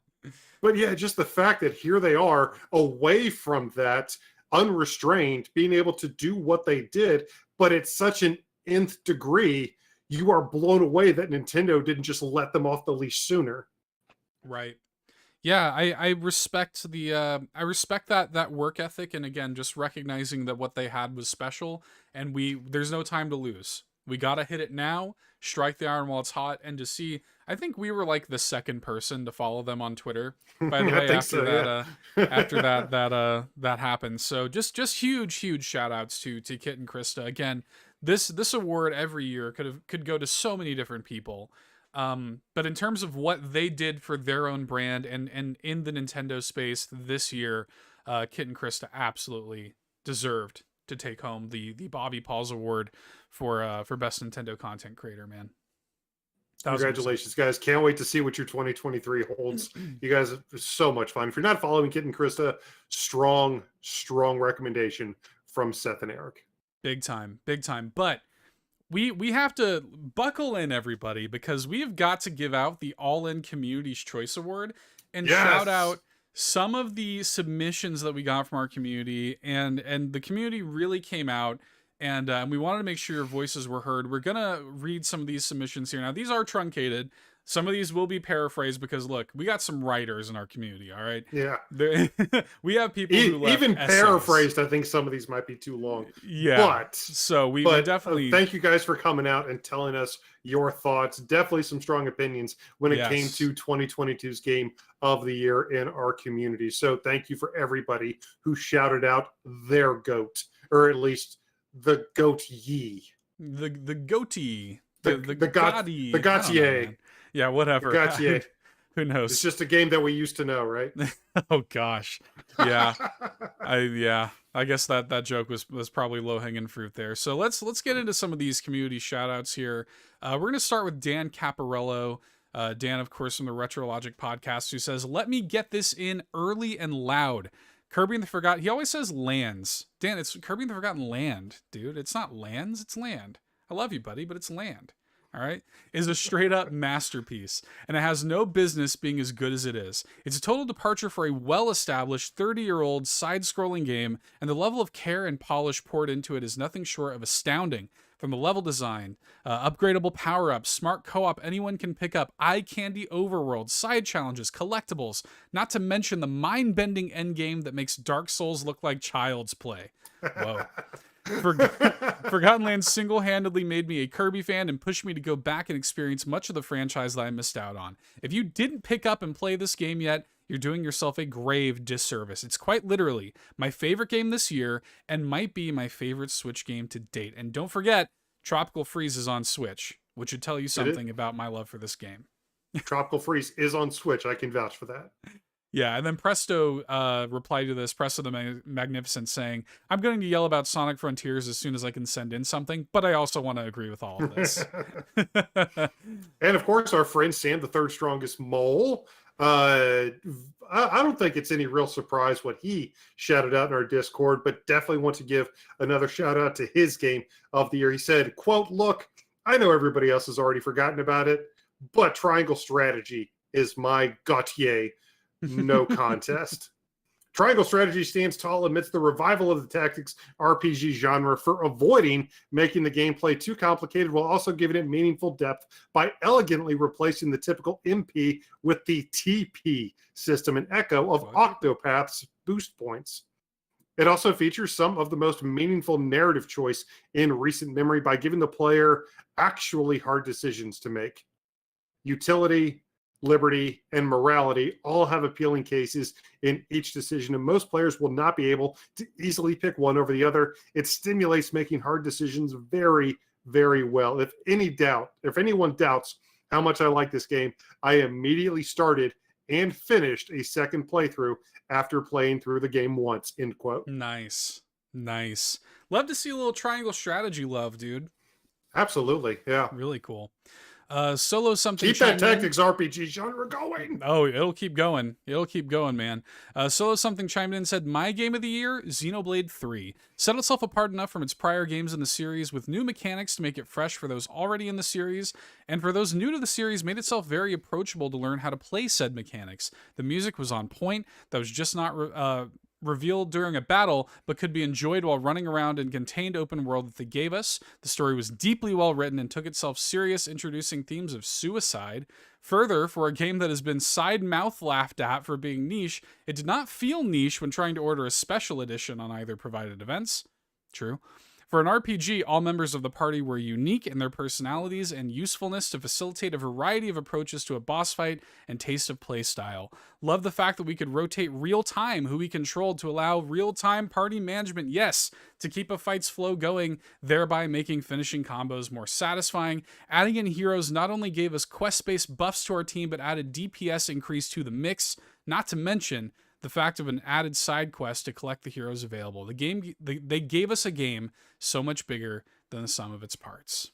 But yeah, just the fact that here they are away from that, unrestrained, being able to do what they did, but it's such an nth degree, you are blown away that Nintendo didn't just let them off the leash sooner. Right. Yeah, I respect the I respect that work ethic, and again, just recognizing that what they had was special, and there's no time to lose. We gotta hit it now, strike the iron while it's hot, and to see. I think we were like the second person to follow them on Twitter. By the way, after that happened. So just huge shout outs to Kit and Krista. Again, this award every year could go to so many different people. But in terms of what they did for their own brand and in the Nintendo space this year, Kit and Krista absolutely deserved to take home the Bobby Pauls Award for Best Nintendo Content Creator, man. Congratulations, guys. Can't wait to see what your 2023 holds. You guys are so much fun. If you're not following Kit and Krista, strong recommendation from Seth and Eric. Big time. But we have to buckle in, everybody, because we have got to give out the All In Community's Choice Award and shout out some of the submissions that we got from our community, and the community really came out, and we wanted to make sure your voices were heard. We're gonna read some of these submissions here. Now, these are truncated. Some of these will be paraphrased because, look, we got some writers in our community, all right? Yeah. We have people who left even essays. Paraphrased, I think some of these might be too long. Yeah. But we definitely... thank you guys for coming out and telling us your thoughts. Definitely some strong opinions when it came to 2022's Game of the Year in our community. So thank you for everybody who shouted out their GOAT, or at least the GOAT-ye. The goatee. The Gautier. Yeah, whatever. Gotcha. Who knows? It's just a game that we used to know, right? Oh gosh. Yeah. I guess that joke was probably low-hanging fruit there. So let's get into some of these community shout-outs here. We're going to start with Dan Caparello. Dan, of course, from the Retro Logic podcast, who says, "Let me get this in early and loud. Kirby and the Forgotten..." He always says lands. Dan, it's Kirby and the Forgotten Land, dude. It's not lands, it's land. I love you, buddy, but it's land. All right, is a straight up masterpiece, and it has no business being as good as it is. It's a total departure for a well-established 30-year-old side-scrolling game, and the level of care and polish poured into it is nothing short of astounding. From the level design, upgradable power-ups, smart co-op anyone can pick up, eye candy overworld, side challenges, collectibles, not to mention the mind-bending endgame that makes Dark Souls look like child's play. Whoa. Forgotten Lands single-handedly made me a Kirby fan and pushed me to go back and experience much of the franchise that I missed out on. If you didn't pick up and play this game yet, you're doing yourself a grave disservice. It's quite literally my favorite game this year and might be my favorite Switch game to date. And don't forget, Tropical Freeze is on Switch, which should tell you something about my love for this game. Tropical Freeze is on Switch. I can vouch for that. Yeah, and then Presto replied to this, Presto the Magnificent, saying, I'm going to yell about Sonic Frontiers as soon as I can send in something, but I also want to agree with all of this. And of course, our friend Sam, the third strongest mole. I don't think it's any real surprise what he shouted out in our Discord, but definitely want to give another shout out to his game of the year. He said, quote, look, I know everybody else has already forgotten about it, but Triangle Strategy is my Gautier. No contest. Triangle Strategy stands tall amidst the revival of the tactics RPG genre for avoiding making the gameplay too complicated while also giving it meaningful depth by elegantly replacing the typical MP with the TP system, an echo of Octopath's boost points. It also features some of the most meaningful narrative choice in recent memory by giving the player actually hard decisions to make. Utility, liberty, and morality all have appealing cases in each decision, and most players will not be able to easily pick one over the other. It stimulates making hard decisions very, very well. If anyone doubts how much I like this game, I immediately started and finished a second playthrough after playing through the game once, end quote. Nice. Love to see a little Triangle Strategy love, dude. Absolutely, yeah. Really cool. Solo something. Keep that tactics RPG genre going. Oh, it'll keep going. Man. Solo something chimed in and said, my game of the year, Xenoblade 3. Set itself apart enough from its prior games in the series with new mechanics to make it fresh for those already in the series, and for those new to the series, made itself very approachable to learn how to play said mechanics. The music was on point. That was just not revealed during a battle, but could be enjoyed while running around in contained open world that they gave us. The story was deeply well written and took itself serious, introducing themes of suicide. Further, for a game that has been side mouth laughed at for being niche, it did not feel niche when trying to order a special edition on either provided events. True. For an RPG, all members of the party were unique in their personalities and usefulness to facilitate a variety of approaches to a boss fight and taste of play style. Love the fact that we could rotate real time who we controlled to allow real time party management, yes, to keep a fight's flow going, thereby making finishing combos more satisfying. Adding in heroes not only gave us quest-based buffs to our team, but added DPS increase to the mix, not to mention the fact of an added side quest to collect the heroes available. They gave us a game so much bigger than the sum of its parts.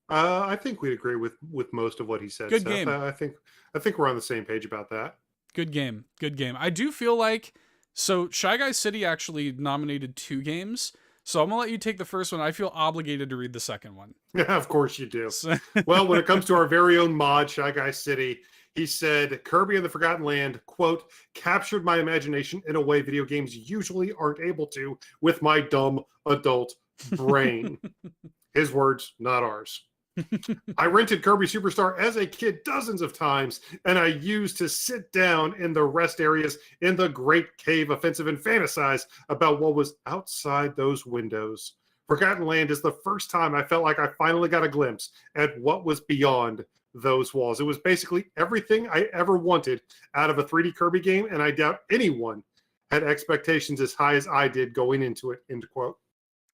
I think we'd agree with most of what he said. Good game. I think we're on the same page about that. Good game. I do feel like, so Shy Guy City actually nominated 2 games. So I'm going to let you take the first one. I feel obligated to read the second one. Yeah, of course you do. Well, when it comes to our very own mod, Shy Guy City, he said, Kirby and the Forgotten Land, quote, captured my imagination in a way video games usually aren't able to with my dumb adult brain. His words, not ours. I rented Kirby Superstar as a kid dozens of times, and I used to sit down in the rest areas in the Great Cave Offensive and fantasize about what was outside those windows. Forgotten Land is the first time I felt like I finally got a glimpse at what was beyond those walls. It was basically everything I ever wanted out of a 3D Kirby game, and I doubt anyone had expectations as high as I did going into it, end quote.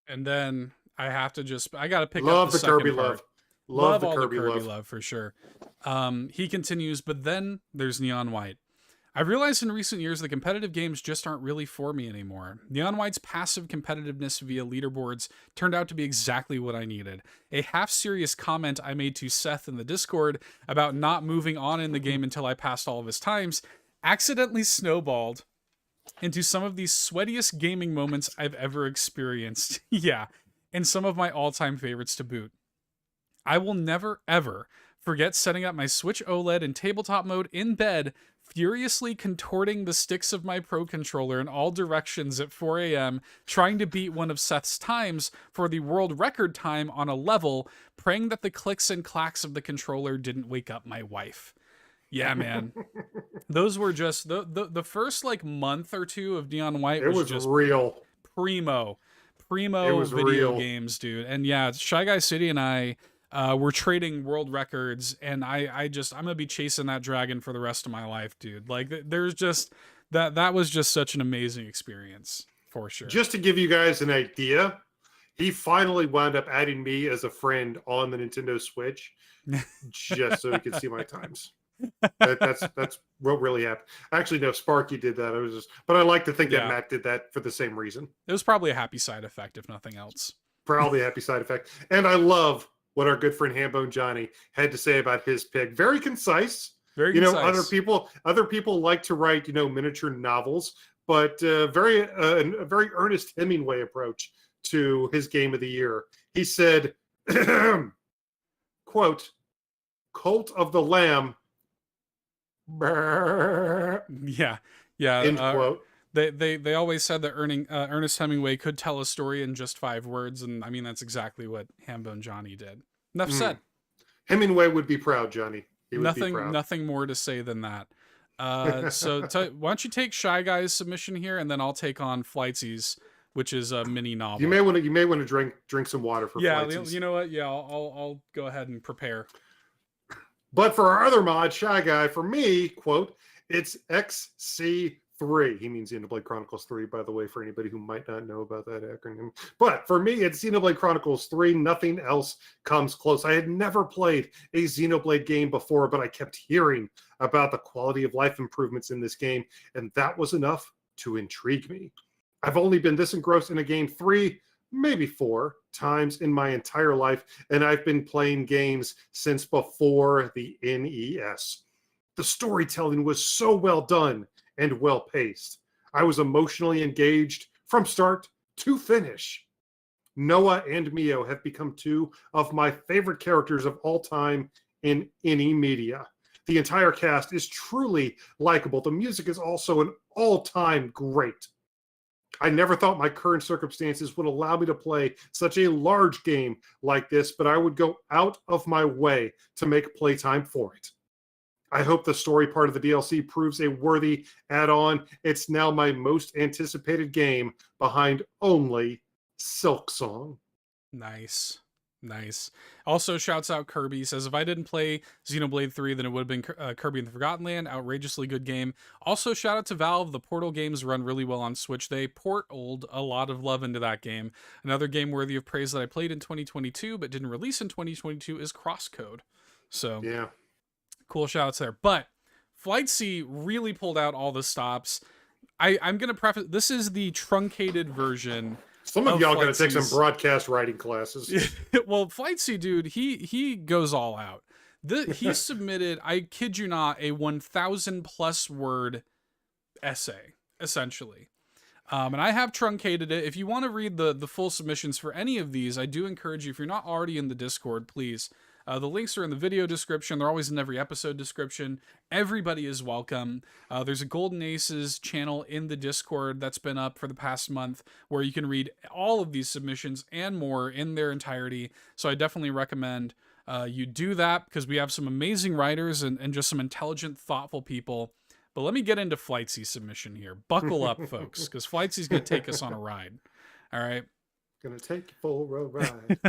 And then I have to I got to pick love up the Kirby part. love. Love all Kirby the Kirby love for sure. He continues, but then there's Neon White. I've realized in recent years that competitive games just aren't really for me anymore. Neon White's passive competitiveness via leaderboards turned out to be exactly what I needed. A half-serious comment I made to Seth in the Discord about not moving on in the game until I passed all of his times accidentally snowballed into some of the sweatiest gaming moments I've ever experienced. Yeah, and some of my all-time favorites to boot. I will never, ever forget setting up my Switch OLED in tabletop mode in bed, furiously contorting the sticks of my Pro Controller in all directions at 4 a.m., trying to beat one of Seth's times for the world record time on a level, praying that the clicks and clacks of the controller didn't wake up my wife. Yeah, man. Those were just the first like month or two of Neon White. It was just real. Primo video games, dude. And yeah, Shy Guy City and I we're trading world records, and I'm gonna be chasing that dragon for the rest of my life, dude. Like there's just that was just such an amazing experience for sure. Just to give you guys an idea, he finally wound up adding me as a friend on the Nintendo Switch just so he could see my times. That's what really happened. Actually, no, Sparky did that. But I like to think that Yeah. Matt did that for the same reason. It was probably a happy side effect, if nothing else. Probably a happy side effect. And I love what our good friend Hambone Johnny had to say about his pick. Very concise. Very You know, concise. other people like to write, you know, miniature novels, but a very Ernest Hemingway approach to his game of the year. He said, quote, Cult of the Lamb. Yeah. Yeah. End quote. They always said that Ernest Hemingway could tell a story in just 5 words, and I mean that's exactly what Hambone Johnny did. Enough said. Hemingway would be proud, Johnny. He would be proud. Nothing more to say than that. So why don't you take Shy Guy's submission here, and then I'll take on Flightsy's, which is a mini novel. You may want to drink some water for Flightsy's. You know what? Yeah, I'll go ahead and prepare. But for our other mod, Shy Guy, for me, quote, it's XC3. He means Xenoblade Chronicles 3, by the way, for anybody who might not know about that acronym. But for me, it's Xenoblade Chronicles 3. Nothing else comes close. I had never played a Xenoblade game before, but I kept hearing about the quality of life improvements in this game, and that was enough to intrigue me. I've only been this engrossed in a game 3, maybe 4 times in my entire life, and I've been playing games since before the NES. The storytelling was so well done and well paced. I was emotionally engaged from start to finish. Noah and Mio have become 2 of my favorite characters of all time in any media. The entire cast is truly likable. The music is also an all-time great. I never thought my current circumstances would allow me to play such a large game like this, but I would go out of my way to make playtime for it. I hope the story part of the DLC proves a worthy add-on. It's now my most anticipated game behind only Silksong. Nice. Also shouts out Kirby. Says, if I didn't play Xenoblade 3, then it would have been Kirby and the Forgotten Land. Outrageously good game. Also shout out to Valve. The Portal games run really well on Switch. They portaled a lot of love into that game. Another game worthy of praise that I played in 2022 but didn't release in 2022 is Crosscode. So yeah, cool shout outs there. But Flightsy really pulled out all the stops. I'm going to preface, this is the truncated version. Some of y'all got to take some broadcast writing classes. Well, Flightsy, dude, he goes all out. He submitted, I kid you not, a 1,000 plus word essay, essentially. And I have truncated it. If you want to read the full submissions for any of these, I do encourage you, if you're not already in the Discord, please. The links are in the video description. They're always in every episode description. Everybody is welcome. There's a Golden Aces channel in the Discord that's been up for the past month where you can read all of these submissions and more in their entirety. So I definitely recommend you do that because we have some amazing writers and just some intelligent, thoughtful people. But let me get into Flightsy's submission here. Buckle up, folks, because Flightsy's going to take us on a ride. All right? Gonna take you for a ride.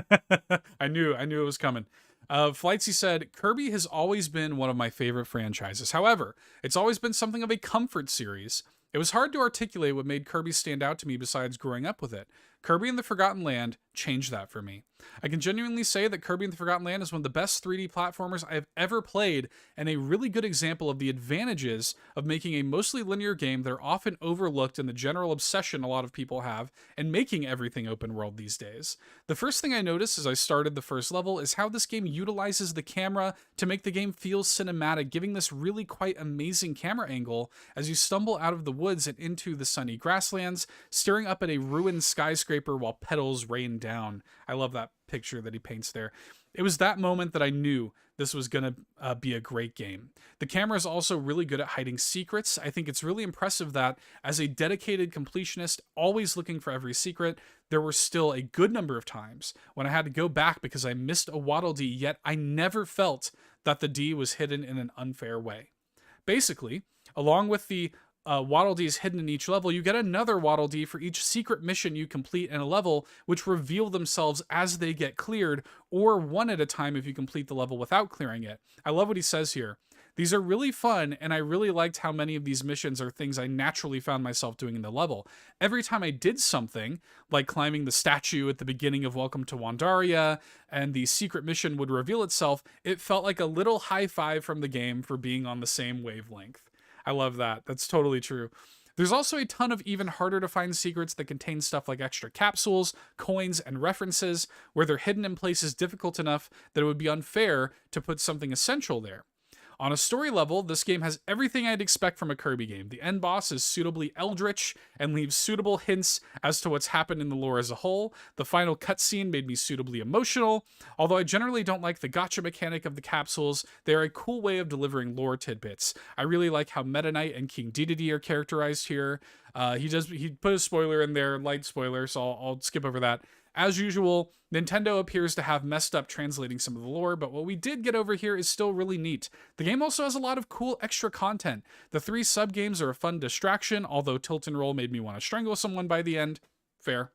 I knew it was coming. Flightsy said, Kirby has always been one of my favorite franchises. However, it's always been something of a comfort series. It was hard to articulate what made Kirby stand out to me besides growing up with it. Kirby and the Forgotten Land changed that for me. I can genuinely say that Kirby and the Forgotten Land is one of the best 3D platformers I've ever played, and a really good example of the advantages of making a mostly linear game that are often overlooked in the general obsession a lot of people have and making everything open world these days. The first thing I noticed as I started the first level is how this game utilizes the camera to make the game feel cinematic, giving this really quite amazing camera angle as you stumble out of the woods and into the sunny grasslands, staring up at a ruined skyscraper while petals rain down. I love that picture that he paints there. It was that moment that I knew this was going to be a great game. The camera is also really good at hiding secrets. I think it's really impressive that as a dedicated completionist, always looking for every secret, there were still a good number of times when I had to go back because I missed a Waddle Dee, yet I never felt that the D was hidden in an unfair way. Basically, along with the Waddle Dees hidden in each level, you get another Waddle Dee for each secret mission you complete in a level, which reveal themselves as they get cleared, or one at a time if you complete the level without clearing it. I love what he says here. These are really fun, and I really liked how many of these missions are things I naturally found myself doing in the level. Every time I did something, like climbing the statue at the beginning of Welcome to Wandaria, and the secret mission would reveal itself, it felt like a little high five from the game for being on the same wavelength. I love that. That's totally true. There's also a ton of even harder to find secrets that contain stuff like extra capsules, coins, and references, where they're hidden in places difficult enough that it would be unfair to put something essential there. On a story level, this game has everything I'd expect from a Kirby game. The end boss is suitably eldritch and leaves suitable hints as to what's happened in the lore as a whole. The final cutscene made me suitably emotional. Although I generally don't like the gacha mechanic of the capsules, they are a cool way of delivering lore tidbits. I really like how Meta Knight and King Dedede are characterized here. He put a spoiler in there, light spoiler, so I'll skip over that. As usual, Nintendo appears to have messed up translating some of the lore, but what we did get over here is still really neat. The game also has a lot of cool extra content. The 3 sub-games are a fun distraction, although Tilt and Roll made me want to strangle someone by the end. Fair.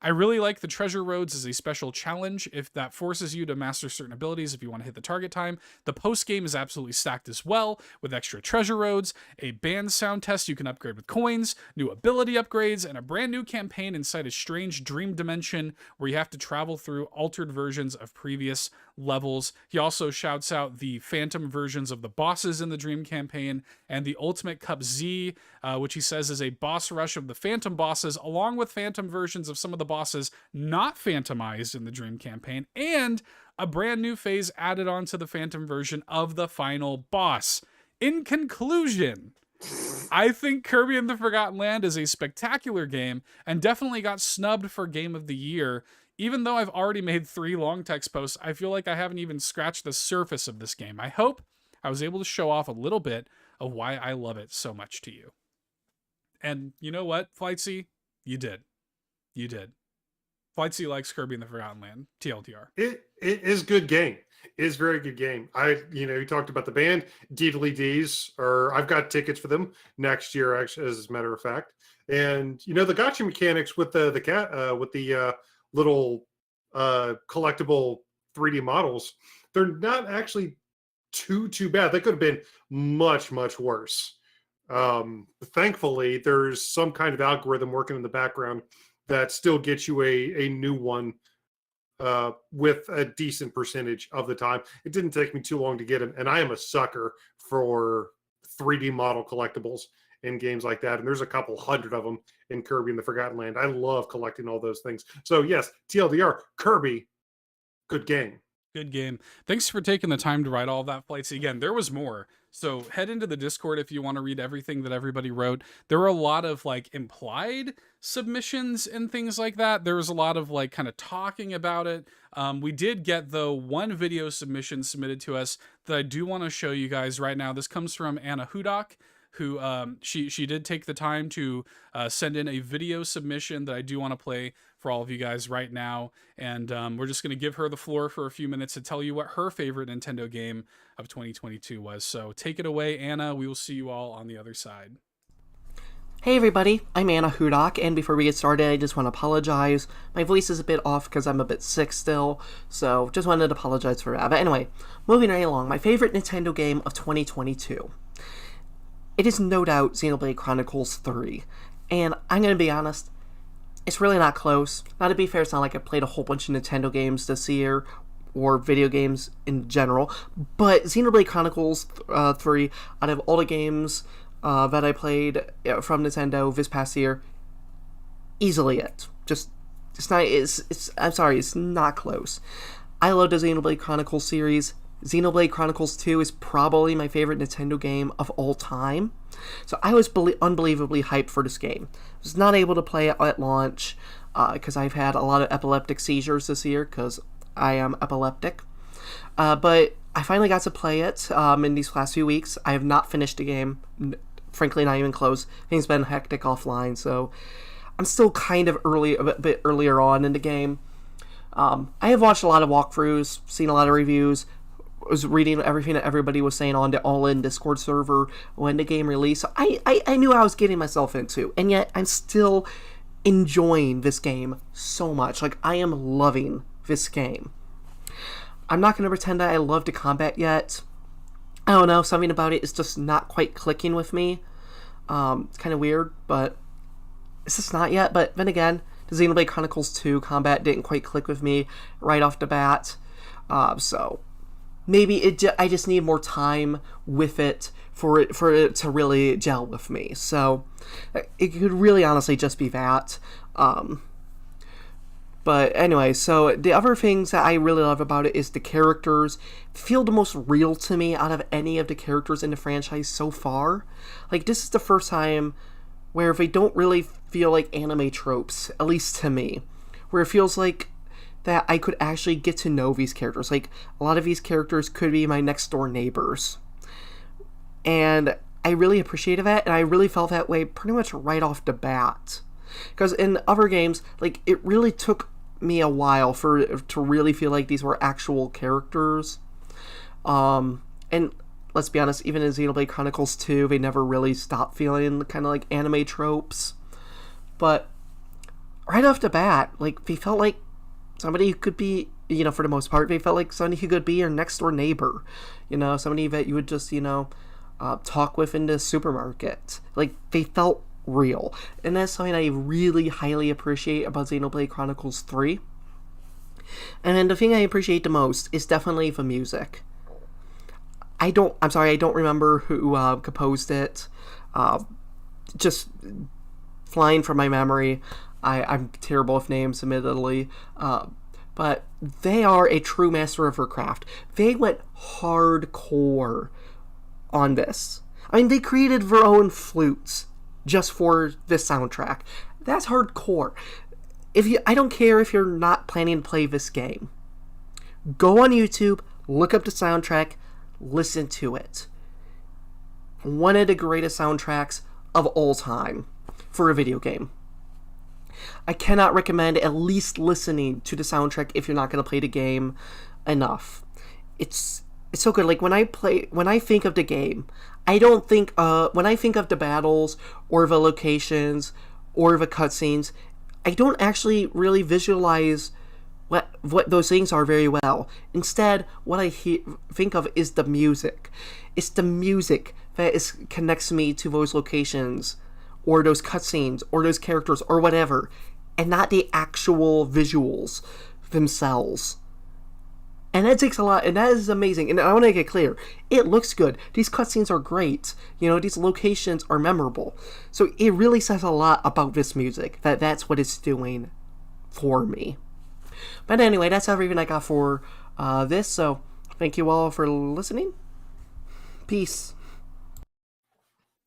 I really like the treasure roads as a special challenge if that forces you to master certain abilities if you want to hit the target time. The post game is absolutely stacked as well, with extra treasure roads, a band sound test you can upgrade with coins, new ability upgrades, and a brand new campaign inside a strange dream dimension where you have to travel through altered versions of previous levels. He also shouts out the phantom versions of the bosses in the dream campaign and the Ultimate Cup Z, which he says is a boss rush of the phantom bosses, along with phantom versions of some of the bosses not phantomized in the dream campaign, and a brand new phase added on to the phantom version of the final boss. In conclusion, I think Kirby and the Forgotten Land is a spectacular game and definitely got snubbed for Game of the Year. Even though I've already made 3 long text posts, I feel like I haven't even scratched the surface of this game. I hope I was able to show off a little bit of why I love it so much to you. And you know what, Flightsy? You did. You did. Flightsy likes Kirby and the Forgotten Land. TLDR. It is good game. It is very good game. You talked about the band, Deedly D's, or I've got tickets for them next year, actually, as a matter of fact. And the gacha mechanics with the little collectible 3D models, they're not actually too bad. They could have been much worse. Thankfully, there's some kind of algorithm working in the background that still gets you a new one with a decent percentage of the time. It didn't take me too long to get them, and I am a sucker for 3D model collectibles in games like that, and there's a couple hundred of them in Kirby and the Forgotten Land. I love collecting all those things. So yes, TLDR, Kirby, good game. Good game. Thanks for taking the time to write all of that, Flights. Again, there was more. So head into the Discord if you want to read everything that everybody wrote. There were a lot of implied submissions and things like that. There was a lot of kind of talking about it. We did get, though, one video submission submitted to us that I do want to show you guys right now. This comes from Anna Hudak, who she did take the time to send in a video submission that I do want to play for all of you guys right now, and we're just going to give her the floor for a few minutes to tell you what her favorite Nintendo game of 2022 was. So take it away, Anna. We will see you all on the other side. Hey everybody, I'm Anna Hudak, and before we get started, I just want to apologize. My voice is a bit off because I'm a bit sick still, so just wanted to apologize for that. But anyway, moving right along, my favorite Nintendo game of 2022. It is no doubt Xenoblade Chronicles 3, and I'm going to be honest, it's really not close. Now, to be fair, it's not like I played a whole bunch of Nintendo games this year, or video games in general, but Xenoblade Chronicles 3, out of all the games that I played from Nintendo this past year, easily it. I'm sorry, it's not close. I love the Xenoblade Chronicles series. Xenoblade Chronicles 2 is probably my favorite Nintendo game of all time. So I was unbelievably hyped for this game. I was not able to play it at launch because I've had a lot of epileptic seizures this year because I am epileptic. But I finally got to play it in these last few weeks. I have not finished the game. Frankly, not even close. Things been hectic offline, so I'm still kind of a bit earlier on in the game. I have watched a lot of walkthroughs, seen a lot of reviews, was reading everything that everybody was saying on the All-In Discord server when the game released. So I knew I was getting myself into, and yet I'm still enjoying this game so much. I am loving this game. I'm not going to pretend that I love the combat yet. I don't know, something about it is just not quite clicking with me. It's kind of weird, but it's just not yet. But then again, the Xenoblade Chronicles 2 combat didn't quite click with me right off the bat. So maybe I just need more time with it for it to really gel with me. So it could really honestly just be that. But anyway, so the other things that I really love about it is the characters feel the most real to me out of any of the characters in the franchise so far. Like, this is the first time where they don't really feel like anime tropes, at least to me. Where it feels like that I could actually get to know these characters. Like, a lot of these characters could be my next door neighbors. And I really appreciated that, and I really felt that way pretty much right off the bat. Because in other games, like, it really took me a while to really feel like these were actual characters. And let's be honest, even in Xenoblade Chronicles 2, they never really stopped feeling kind of like anime tropes. But right off the bat, like, they felt like somebody who could be, for the most part, they felt like somebody who could be your next door neighbor. Somebody that you would just, talk with in the supermarket. Like, they felt real. And that's something I really highly appreciate about Xenoblade Chronicles 3. And then the thing I appreciate the most is definitely the music. I'm sorry, I don't remember who composed it. Just flying from my memory. I'm terrible with names, admittedly. But they are a true master of their craft. They went hardcore on this. I mean, they created their own flutes just for this soundtrack. That's hardcore. I don't care if you're not planning to play this game. Go on YouTube, look up the soundtrack, listen to it. One of the greatest soundtracks of all time for a video game. I cannot recommend at least listening to the soundtrack if you're not going to play the game enough. It's so good. Like, when I think of the game, I don't think, when I think of the battles, or the locations, or the cutscenes, I don't actually really visualize what those things are very well. Instead, what I think of is the music. It's the music that connects me to those locations, or those cutscenes, or those characters, or whatever, and not the actual visuals themselves. And that takes a lot, and that is amazing. And I want to make it clear, it looks good. These cutscenes are great. These locations are memorable. So it really says a lot about this music, that's what it's doing for me. But anyway, that's everything I got for this, so thank you all for listening. Peace.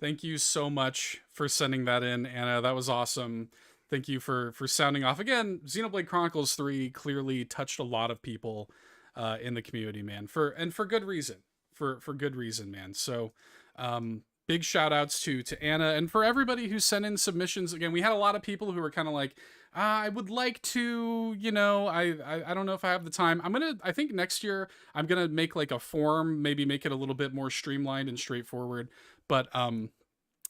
Thank you so much for sending that in, Anna. That was awesome. Thank you for sounding off. Again, Xenoblade Chronicles 3 clearly touched a lot of people in the community, man, for good reason. For good reason, man. So big shout outs to Anna, and for everybody who sent in submissions. Again, we had a lot of people who were kind of like, I would like to, I don't know if I have the time. I think next year I'm gonna make like a form, maybe make it a little bit more streamlined and straightforward. But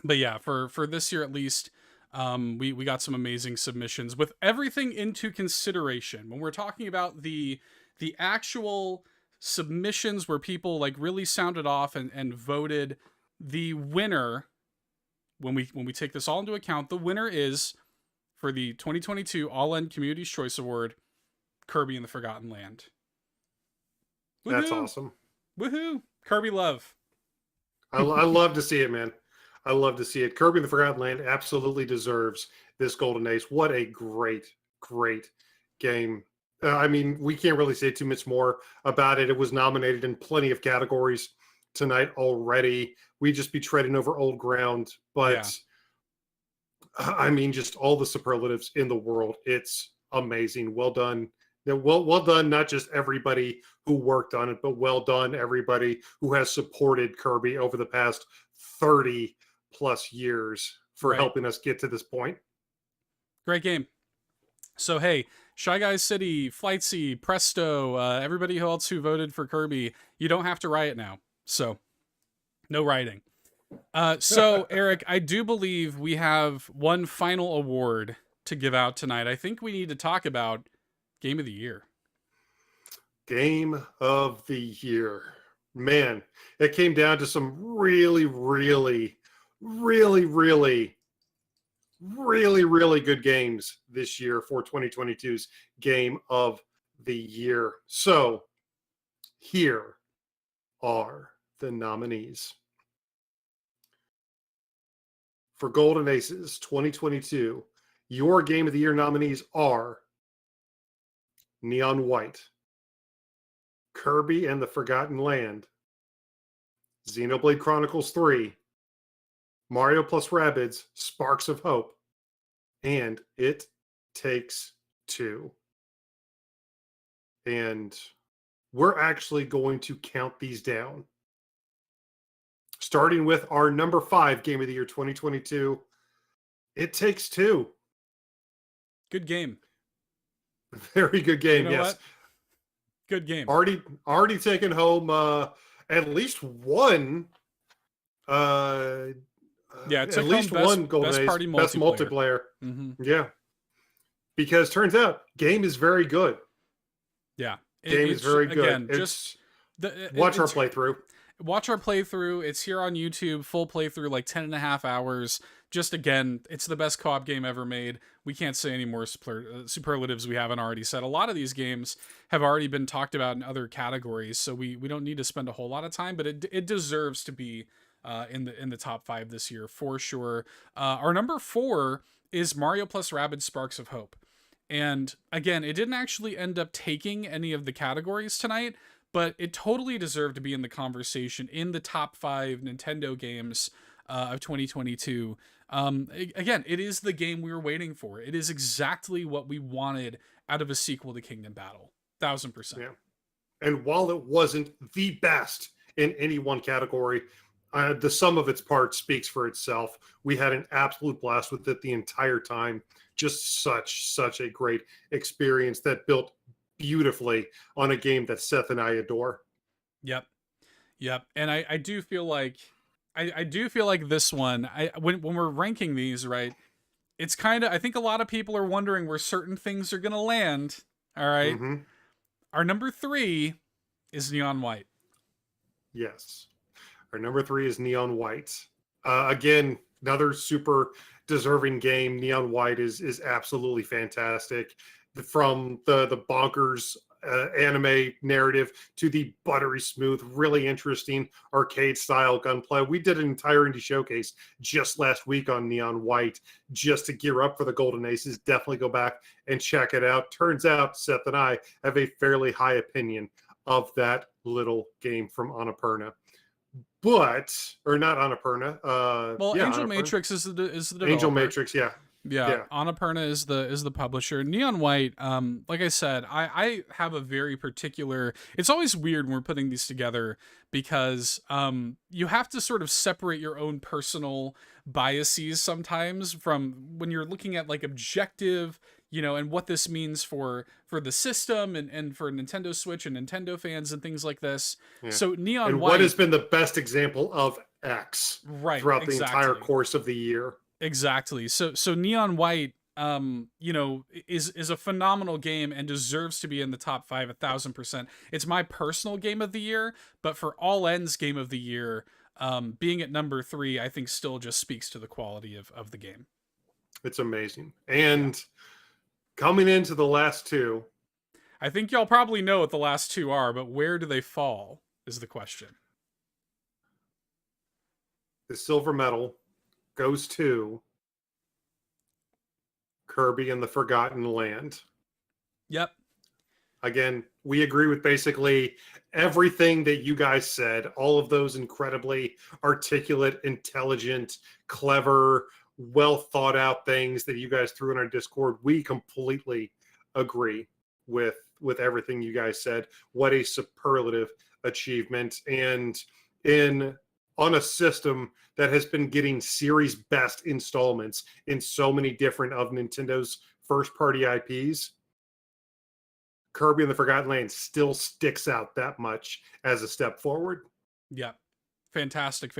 yeah, for this year at least, we got some amazing submissions with everything into consideration. When we're talking about the actual submissions where people like really sounded off and voted, the winner, when we take this all into account, the winner is, for the 2022 All End Community's Choice Award, Kirby and the Forgotten Land. Woo-hoo! That's awesome. Woohoo! Kirby love. I love to see it, man. I love to see it. Kirby and the Forgotten Land absolutely deserves this Golden Ace. What a great, great game. I mean, we can't really say too much more about it. It was nominated in plenty of categories tonight already. We just be treading over old ground, but yeah. I mean, just all the superlatives in the world. It's amazing. Well done. Well done, not just everybody who worked on it, but well done everybody who has supported Kirby over the past 30 plus years for helping us get to this point. Great game. So, hey, Shy Guys City, Flightsy, Presto, everybody else who voted for Kirby, you don't have to riot now. So, no rioting. So, Eric, I do believe we have one final award to give out tonight. I think we need to talk about Game of the Year. Game of the Year. Man, it came down to some really, really, really, really, really, really good games this year for 2022's Game of the Year. So here are the nominees. For Golden Aces 2022, your Game of the Year nominees are Neon White, Kirby and the Forgotten Land, Xenoblade Chronicles 3, Mario plus Rabbids Sparks of Hope, and It Takes Two. And we're actually going to count these down. Starting with our number 5 Game of the Year 2022, It Takes Two. Good game. Very good game, You know yes. what? Good game. Already taken home at least one Yeah, it took at least home one Golden best Ace, party best multiplayer. Mm-hmm. Yeah. Because turns out game is very good. Yeah. Game is very good. Again, It's, just watch our playthrough. Watch our playthrough. It's here on YouTube, full playthrough, like 10 and a half hours. Just again, it's the best co-op game ever made. We can't say any more superlatives we haven't already said. A lot of these games have already been talked about in other categories, so we don't need to spend a whole lot of time, but it deserves to be in the top 5 this year for sure. Our number 4 is Mario plus Rabbids Sparks of Hope. And again, it didn't actually end up taking any of the categories tonight, but it totally deserved to be in the conversation in the top 5 Nintendo games of 2022. Again, it is the game we were waiting for. It is exactly what we wanted out of a sequel to Kingdom Battle. 1000%. Yeah. And while it wasn't the best in any one category, the sum of its parts speaks for itself. We had an absolute blast with it the entire time. Just such a great experience that built beautifully on a game that Seth and I adore. Yep. And I do feel like I do feel like this one, when we're ranking these, right, it's kind of, I think a lot of people are wondering where certain things are going to land. All right. Mm-hmm. Our number 3 is Neon White. Yes. Our number 3 is Neon White. Again, another super deserving game. Neon White is absolutely fantastic. From the bonkers anime narrative to the buttery smooth, really interesting arcade style gunplay. We did an entire indie showcase just last week on Neon White just to gear up for the Golden Aces. Definitely go back and check it out. Turns out Seth and I have a fairly high opinion of that little game from Annapurna. But, or not Annapurna. Well, yeah, Angel Annapurna. Matrix is the developer. Angel Matrix, yeah. Yeah, Annapurna is the publisher. Neon White, like I said, I have a very particular. It's always weird when we're putting these together because you have to sort of separate your own personal biases sometimes from when you're looking at like objective, and what this means for the system and for Nintendo Switch and Nintendo fans and things like this. Yeah. So Neon and White, what has been the best example of X throughout the entire course of the year. Exactly. So Neon White, is a phenomenal game and deserves to be in the top 5 1,000%. It's my personal game of the year, but for All Ends game of the year, being at number 3, I think still just speaks to the quality of the game. It's amazing. And coming into the last 2, I think y'all probably know what the last 2 are, but where do they fall is the question. The silver medal goes to Kirby and the Forgotten Land. Yep. Again, we agree with basically everything that you guys said. All of those incredibly articulate, intelligent, clever, well thought out things that you guys threw in our Discord. We completely agree with everything you guys said. What a superlative achievement. And on a system that has been getting series best installments in so many different of Nintendo's first party IPs, Kirby and the Forgotten Land still sticks out that much as a step forward. Yeah. Fantastic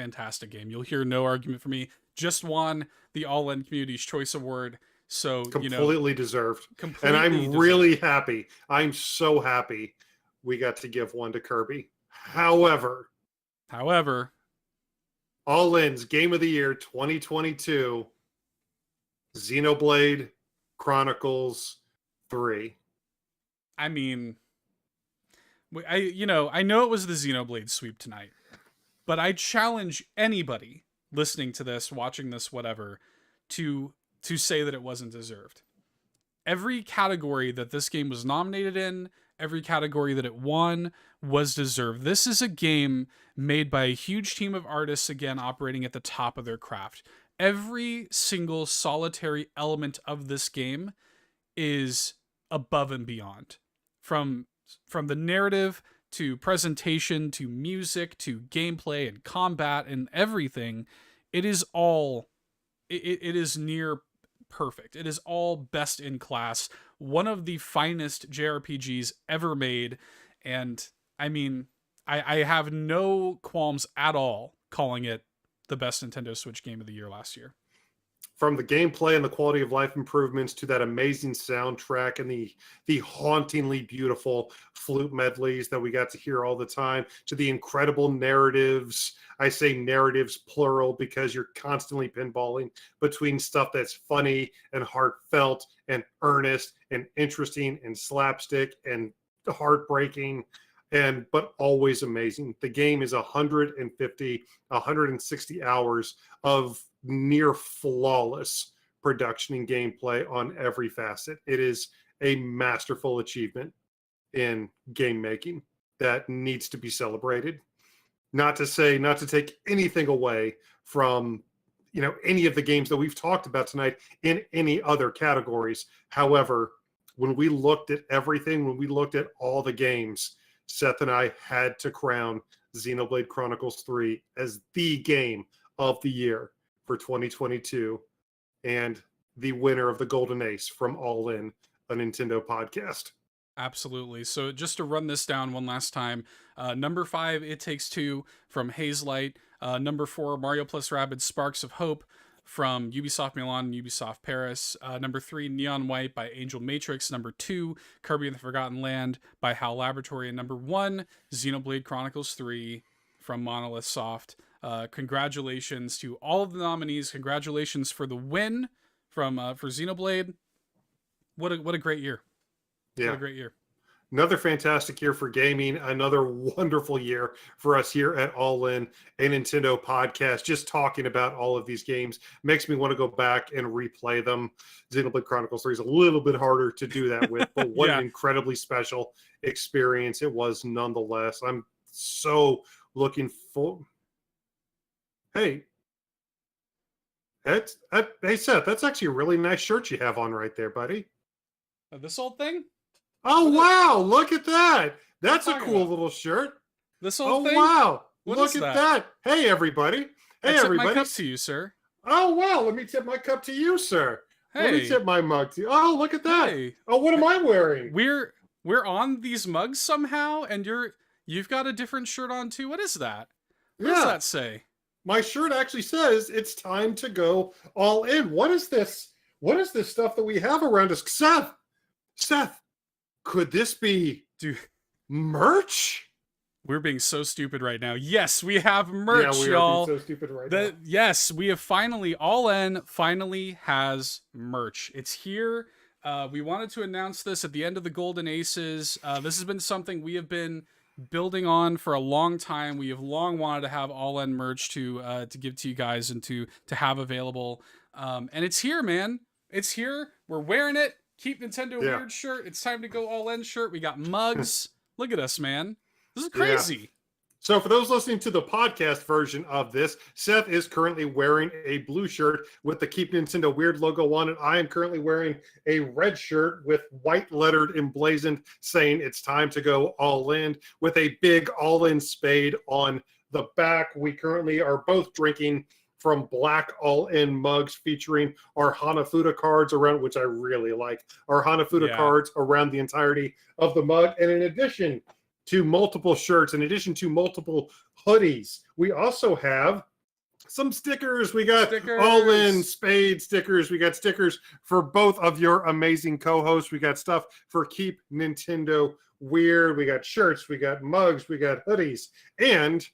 game. You'll hear no argument from me. Just won the All In Community's Choice Award. So, completely deserved. Completely and I'm deserved. really happy. I'm so happy we got to give one to Kirby. However, All In's Game of the Year 2022, Xenoblade Chronicles 3. I mean, I know it was the Xenoblade sweep tonight, but I challenge anybody listening to this, watching this, whatever, to say that it wasn't deserved. Every category that this game was nominated in, every category that it won was deserved. This is a game made by a huge team of artists, again, operating at the top of their craft. Every single solitary element of this game is above and beyond. From the narrative to presentation to music to gameplay and combat and everything, it is all it is near perfect. It is all best in class, one of the finest JRPGs ever made. And I mean, I have no qualms at all calling it the best Nintendo Switch game of the year last year. From the gameplay and the quality of life improvements to that amazing soundtrack and the hauntingly beautiful flute medleys that we got to hear all the time, to the incredible narratives. I say narratives plural because you're constantly pinballing between stuff that's funny and heartfelt and earnest and interesting and slapstick and heartbreaking, but always amazing. The game is 160 hours of near flawless production and gameplay on every facet. It is a masterful achievement in game making that needs to be celebrated. Not to take anything away from any of the games that we've talked about tonight in any other categories. However, when we looked at everything, when we looked at all the games, Seth and I had to crown Xenoblade Chronicles 3 as the game of the year for 2022 and the winner of the Golden Ace from All In, a Nintendo podcast. Absolutely. So just to run this down one last time, number 5, It Takes Two from Hazelight. Number 4, Mario plus Rabbids Sparks of Hope from Ubisoft Milan and Ubisoft Paris. Number 3, Neon White by Angel Matrix. Number 2, Kirby and the Forgotten Land by HAL Laboratory. And number 1, Xenoblade Chronicles 3 from Monolith Soft. Congratulations to all of the nominees. Congratulations for the win for Xenoblade. What a great year. Yeah. What a great year. Another fantastic year for gaming. Another wonderful year for us here at All In, a Nintendo podcast. Just talking about all of these games makes me want to go back and replay them. Xenoblade Chronicles 3 is a little bit harder to do that with, but what an incredibly special experience it was nonetheless. I'm so looking forward. Hey, hey Seth, that's actually a really nice shirt you have on right there, buddy. This old thing? Oh, wow. Look at that. That's a cool little shirt. This old thing? Oh, wow. What Look at that. Hey, everybody. Hey, everybody. My cup to you, sir. Oh, wow. Let me tip my cup to you, sir. Hey. Let me tip my mug to you. Oh, look at that. Hey. Oh, what am I wearing? We're on these mugs somehow, and you've got a different shirt on too. What is that? What does that say? My shirt actually says it's time to go all in. What is this? What is this stuff that we have around us? Seth, could this be merch? We're being so stupid right now. Yes, we have merch, we y'all. are being so stupid right now. Yes, we have All In finally has merch. It's here. We wanted to announce this at the end of the Golden Aces. This has been something we have been building on for a long time. We have long wanted to have All In merch to give to you guys and to have available. And it's here, man. It's here. We're wearing it. Keep Nintendo Weird shirt. It's time to go All In shirt. We got mugs. Look at us, man. This is crazy. Yeah. So for those listening to the podcast version of this, Seth is currently wearing a blue shirt with the Keep Nintendo Weird logo on it. I am currently wearing a red shirt with white lettered emblazoned saying it's time to go all in with a big All In spade on the back. We currently are both drinking from black All In mugs featuring our Hanafuda cards around, which I really like, our Hanafuda cards around the entirety of the mug. And in addition to multiple shirts, in addition to multiple hoodies, we also have some stickers. We got All In spade stickers. We got stickers for both of your amazing co-hosts. We got stuff for Keep Nintendo weird. We got shirts, we got mugs, we got hoodies, and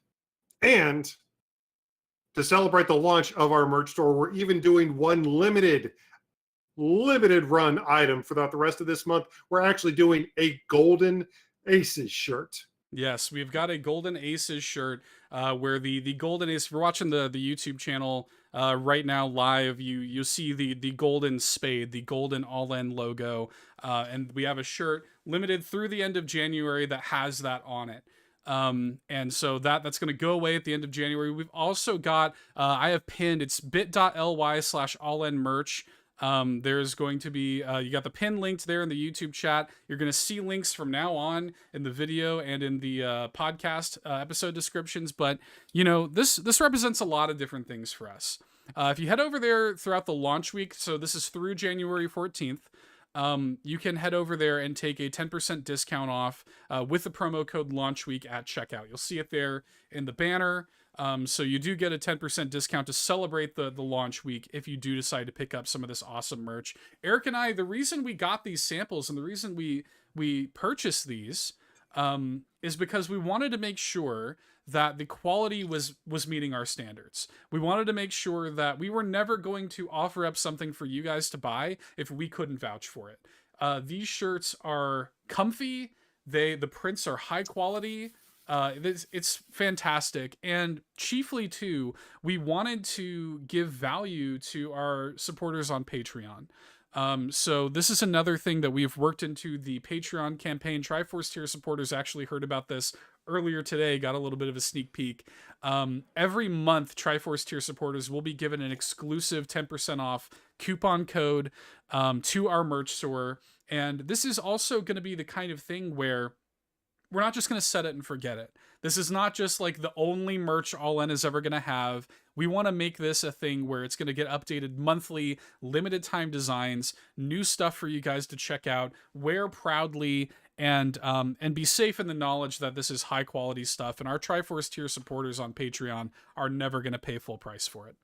to celebrate the launch of our merch store, we're even doing one limited run item throughout the rest of this month. We're actually doing a Golden Aces shirt. Yes, we've got a Golden Aces shirt where the Golden Ace, if you're watching the YouTube channel right now live, you see the golden spade, the golden all-in logo, and we have a shirt limited through the end of January that has that on it. And so that's going to go away at the end of January. We've also got, I have pinned, it's bit.ly/allinmerch. There's going to be, you got the pin linked there in the YouTube chat. You're going to see links from now on in the video and in the podcast episode descriptions. But, you know, this represents a lot of different things for us. If you head over there throughout the launch week, so this is through January 14th, you can head over there and take a 10% discount off with the promo code Launch Week at checkout. You'll see it there in the banner. So you do get a 10% discount to celebrate the launch week if you do decide to pick up some of this awesome merch. Eric and I, the reason we got these samples and the reason we purchased these is because we wanted to make sure that the quality was meeting our standards. We wanted to make sure that we were never going to offer up something for you guys to buy if we couldn't vouch for it. These shirts are comfy. The prints are high quality. It's fantastic. And chiefly too, we wanted to give value to our supporters on Patreon. So this is another thing that we've worked into the Patreon campaign. Triforce tier supporters actually heard about this earlier today, got a little bit of a sneak peek. Every month, Triforce tier supporters will be given an exclusive 10% off coupon code to our merch store. And this is also going to be the kind of thing where we're not just going to set it and forget it. This is not just like the only merch All In is ever going to have. We want to make this a thing where it's going to get updated monthly, limited time designs, new stuff for you guys to check out, wear proudly, and be safe in the knowledge that this is high quality stuff. And our Triforce tier supporters on Patreon are never going to pay full price for it.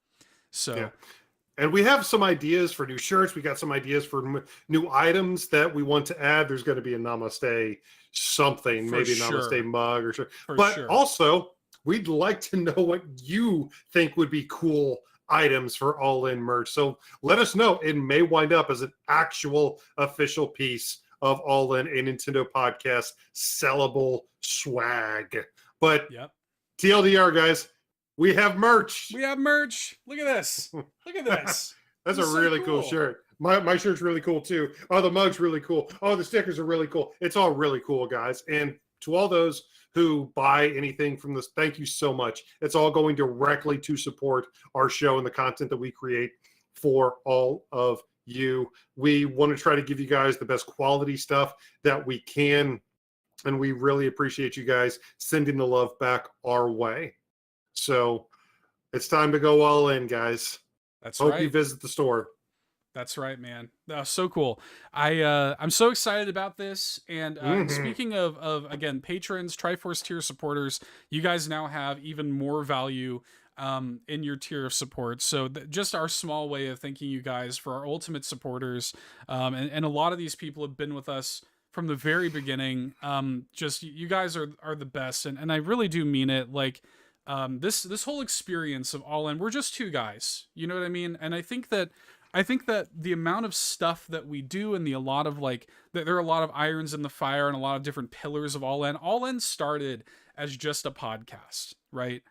So. Yeah. And we have some ideas for new shirts. We got some ideas for new items that we want to add. There's going to be a Namaste something, maybe a Namaste mug or something. But also, we'd like to know what you think would be cool items for All In merch. So let us know. It may wind up as an actual official piece of All In, a Nintendo podcast sellable swag. But TLDR, guys. We have merch. We have merch. Look at this. Look at this. That's a really cool shirt. My shirt's really cool too. Oh, the mug's really cool. Oh, the stickers are really cool. It's all really cool, guys. And to all those who buy anything from this, thank you so much. It's all going directly to support our show and the content that we create for all of you. We want to try to give you guys the best quality stuff that we can. And we really appreciate you guys sending the love back our way. So it's time to go all in, guys. Hope you visit the store. That's right, man. So cool. I'm so excited about this. And speaking of again, patrons, Triforce tier supporters, you guys now have even more value in your tier of support. So just our small way of thanking you guys for our ultimate supporters. And a lot of these people have been with us from the very beginning. Just you guys are the best. And I really do mean it. Like, this whole experience of All In, we're just two guys, you know what I mean? And I think that the amount of stuff that we do and there are a lot of irons in the fire and a lot of different pillars of All In started as just a podcast, right?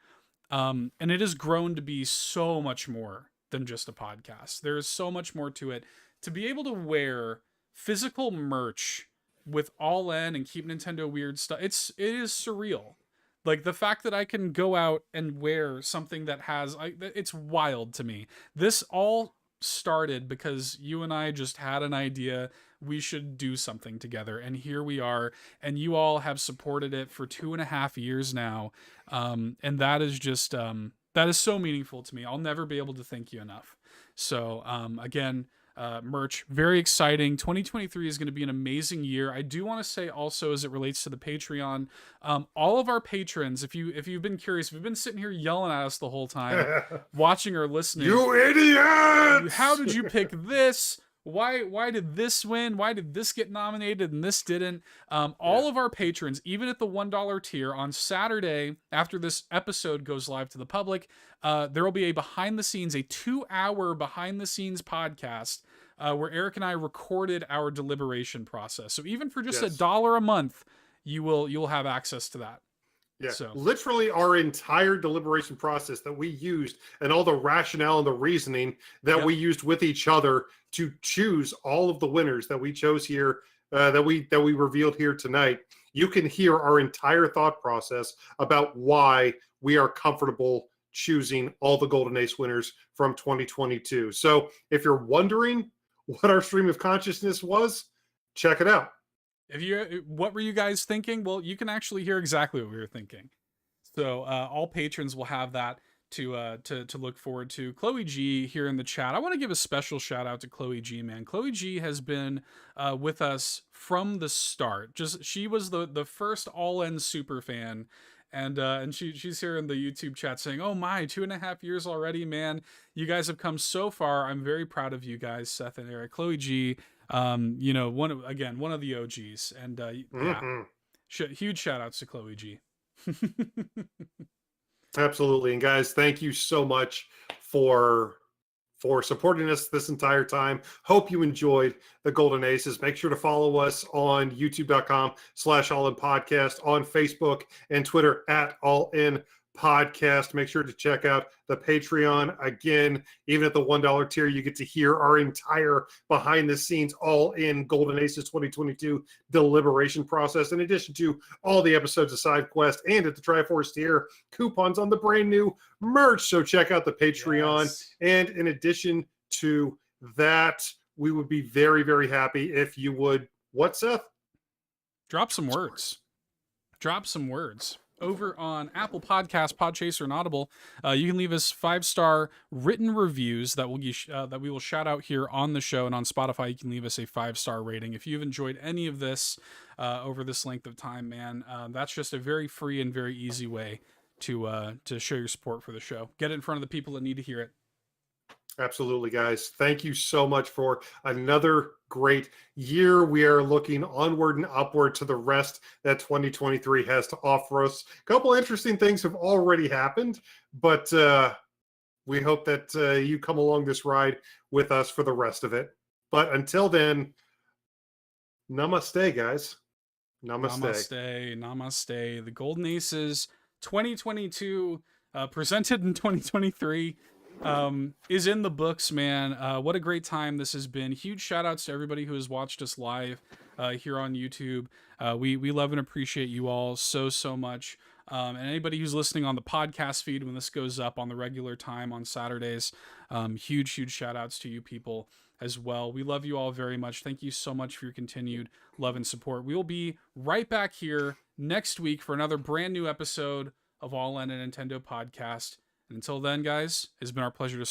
And it has grown to be so much more than just a podcast. There is so much more to it. To be able to wear physical merch with All In and Keep Nintendo Weird stuff, it is surreal. Like the fact that I can go out and wear something that has, it's wild to me. This all started because you and I just had an idea we should do something together. And here we are. And you all have supported it for 2.5 years now. And that is just, that is so meaningful to me. I'll never be able to thank you enough. So again, merch, very exciting. 2023 is going to be an amazing year. I do want to say also, as it relates to the Patreon, all of our patrons, if you've been curious, if you've been sitting here yelling at us the whole time, watching or listening, you idiots! How did you pick this? why did this win? Why did this get nominated and this didn't? All of our patrons, even at the $1 tier, on Saturday after this episode goes live to the public, there will be a 2-hour behind the scenes podcast where Eric and I recorded our deliberation process. So even for just $1 a month, you'll have access to that. Yeah, so literally our entire deliberation process that we used and all the rationale and the reasoning that we used with each other to choose all of the winners that we chose here, that we revealed here tonight. You can hear our entire thought process about why we are comfortable choosing all the Golden Ace winners from 2022. So if you're wondering what our stream of consciousness was, check it out. What were you guys thinking? Well, you can actually hear exactly what we were thinking. So all patrons will have that to look forward to. Chloe G here in the chat. I want to give a special shout out to Chloe G, man. Chloe G has been with us from the start. She was the first all-in super fan. And she's here in the YouTube chat saying, "Oh my, 2.5 years already, man! You guys have come so far. I'm very proud of you guys, Seth and Eric." Chloe G, one of the OGs, and huge shout outs to Chloe G. Absolutely. And guys, thank you so much for supporting us this entire time. Hope you enjoyed the Golden Aces. Make sure to follow us on youtube.com/allinpodcast, on Facebook and Twitter @allinpodcast. Make sure to check out the Patreon. Again, even at the $1 tier, you get to hear our entire behind the scenes all in Golden Aces 2022 deliberation process, in addition to all the episodes of Side Quest, and at the Triforce tier, coupons on the brand new merch. So check out the Patreon. And in addition to that, we would be very, very happy if you would, what, Seth? Drop some words over on Apple Podcasts, Podchaser, and Audible. You can leave us 5-star written reviews that we will shout out here on the show, and on Spotify you can leave us a 5-star rating. If you've enjoyed any of this over this length of time, man, that's just a very free and very easy way to show your support for the show. Get it in front of the people that need to hear it. Absolutely, guys. Thank you so much for another great year. We are looking onward and upward to the rest that 2023 has to offer us. A couple interesting things have already happened, but we hope that you come along this ride with us for the rest of it. But until then, namaste, guys. Namaste. The Golden Aces 2022, presented in 2023. Is in the books, man. What a great time this has been. Huge shout outs to everybody who has watched us live here on YouTube. We love and appreciate you all so much. And anybody who's listening on the podcast feed when this goes up on the regular time on Saturdays, huge shout outs to you people as well. We love you all very much. Thank you so much for your continued love and support. We will be right back here next week for another brand new episode of All In a Nintendo Podcast. And until then, guys, it's been our pleasure to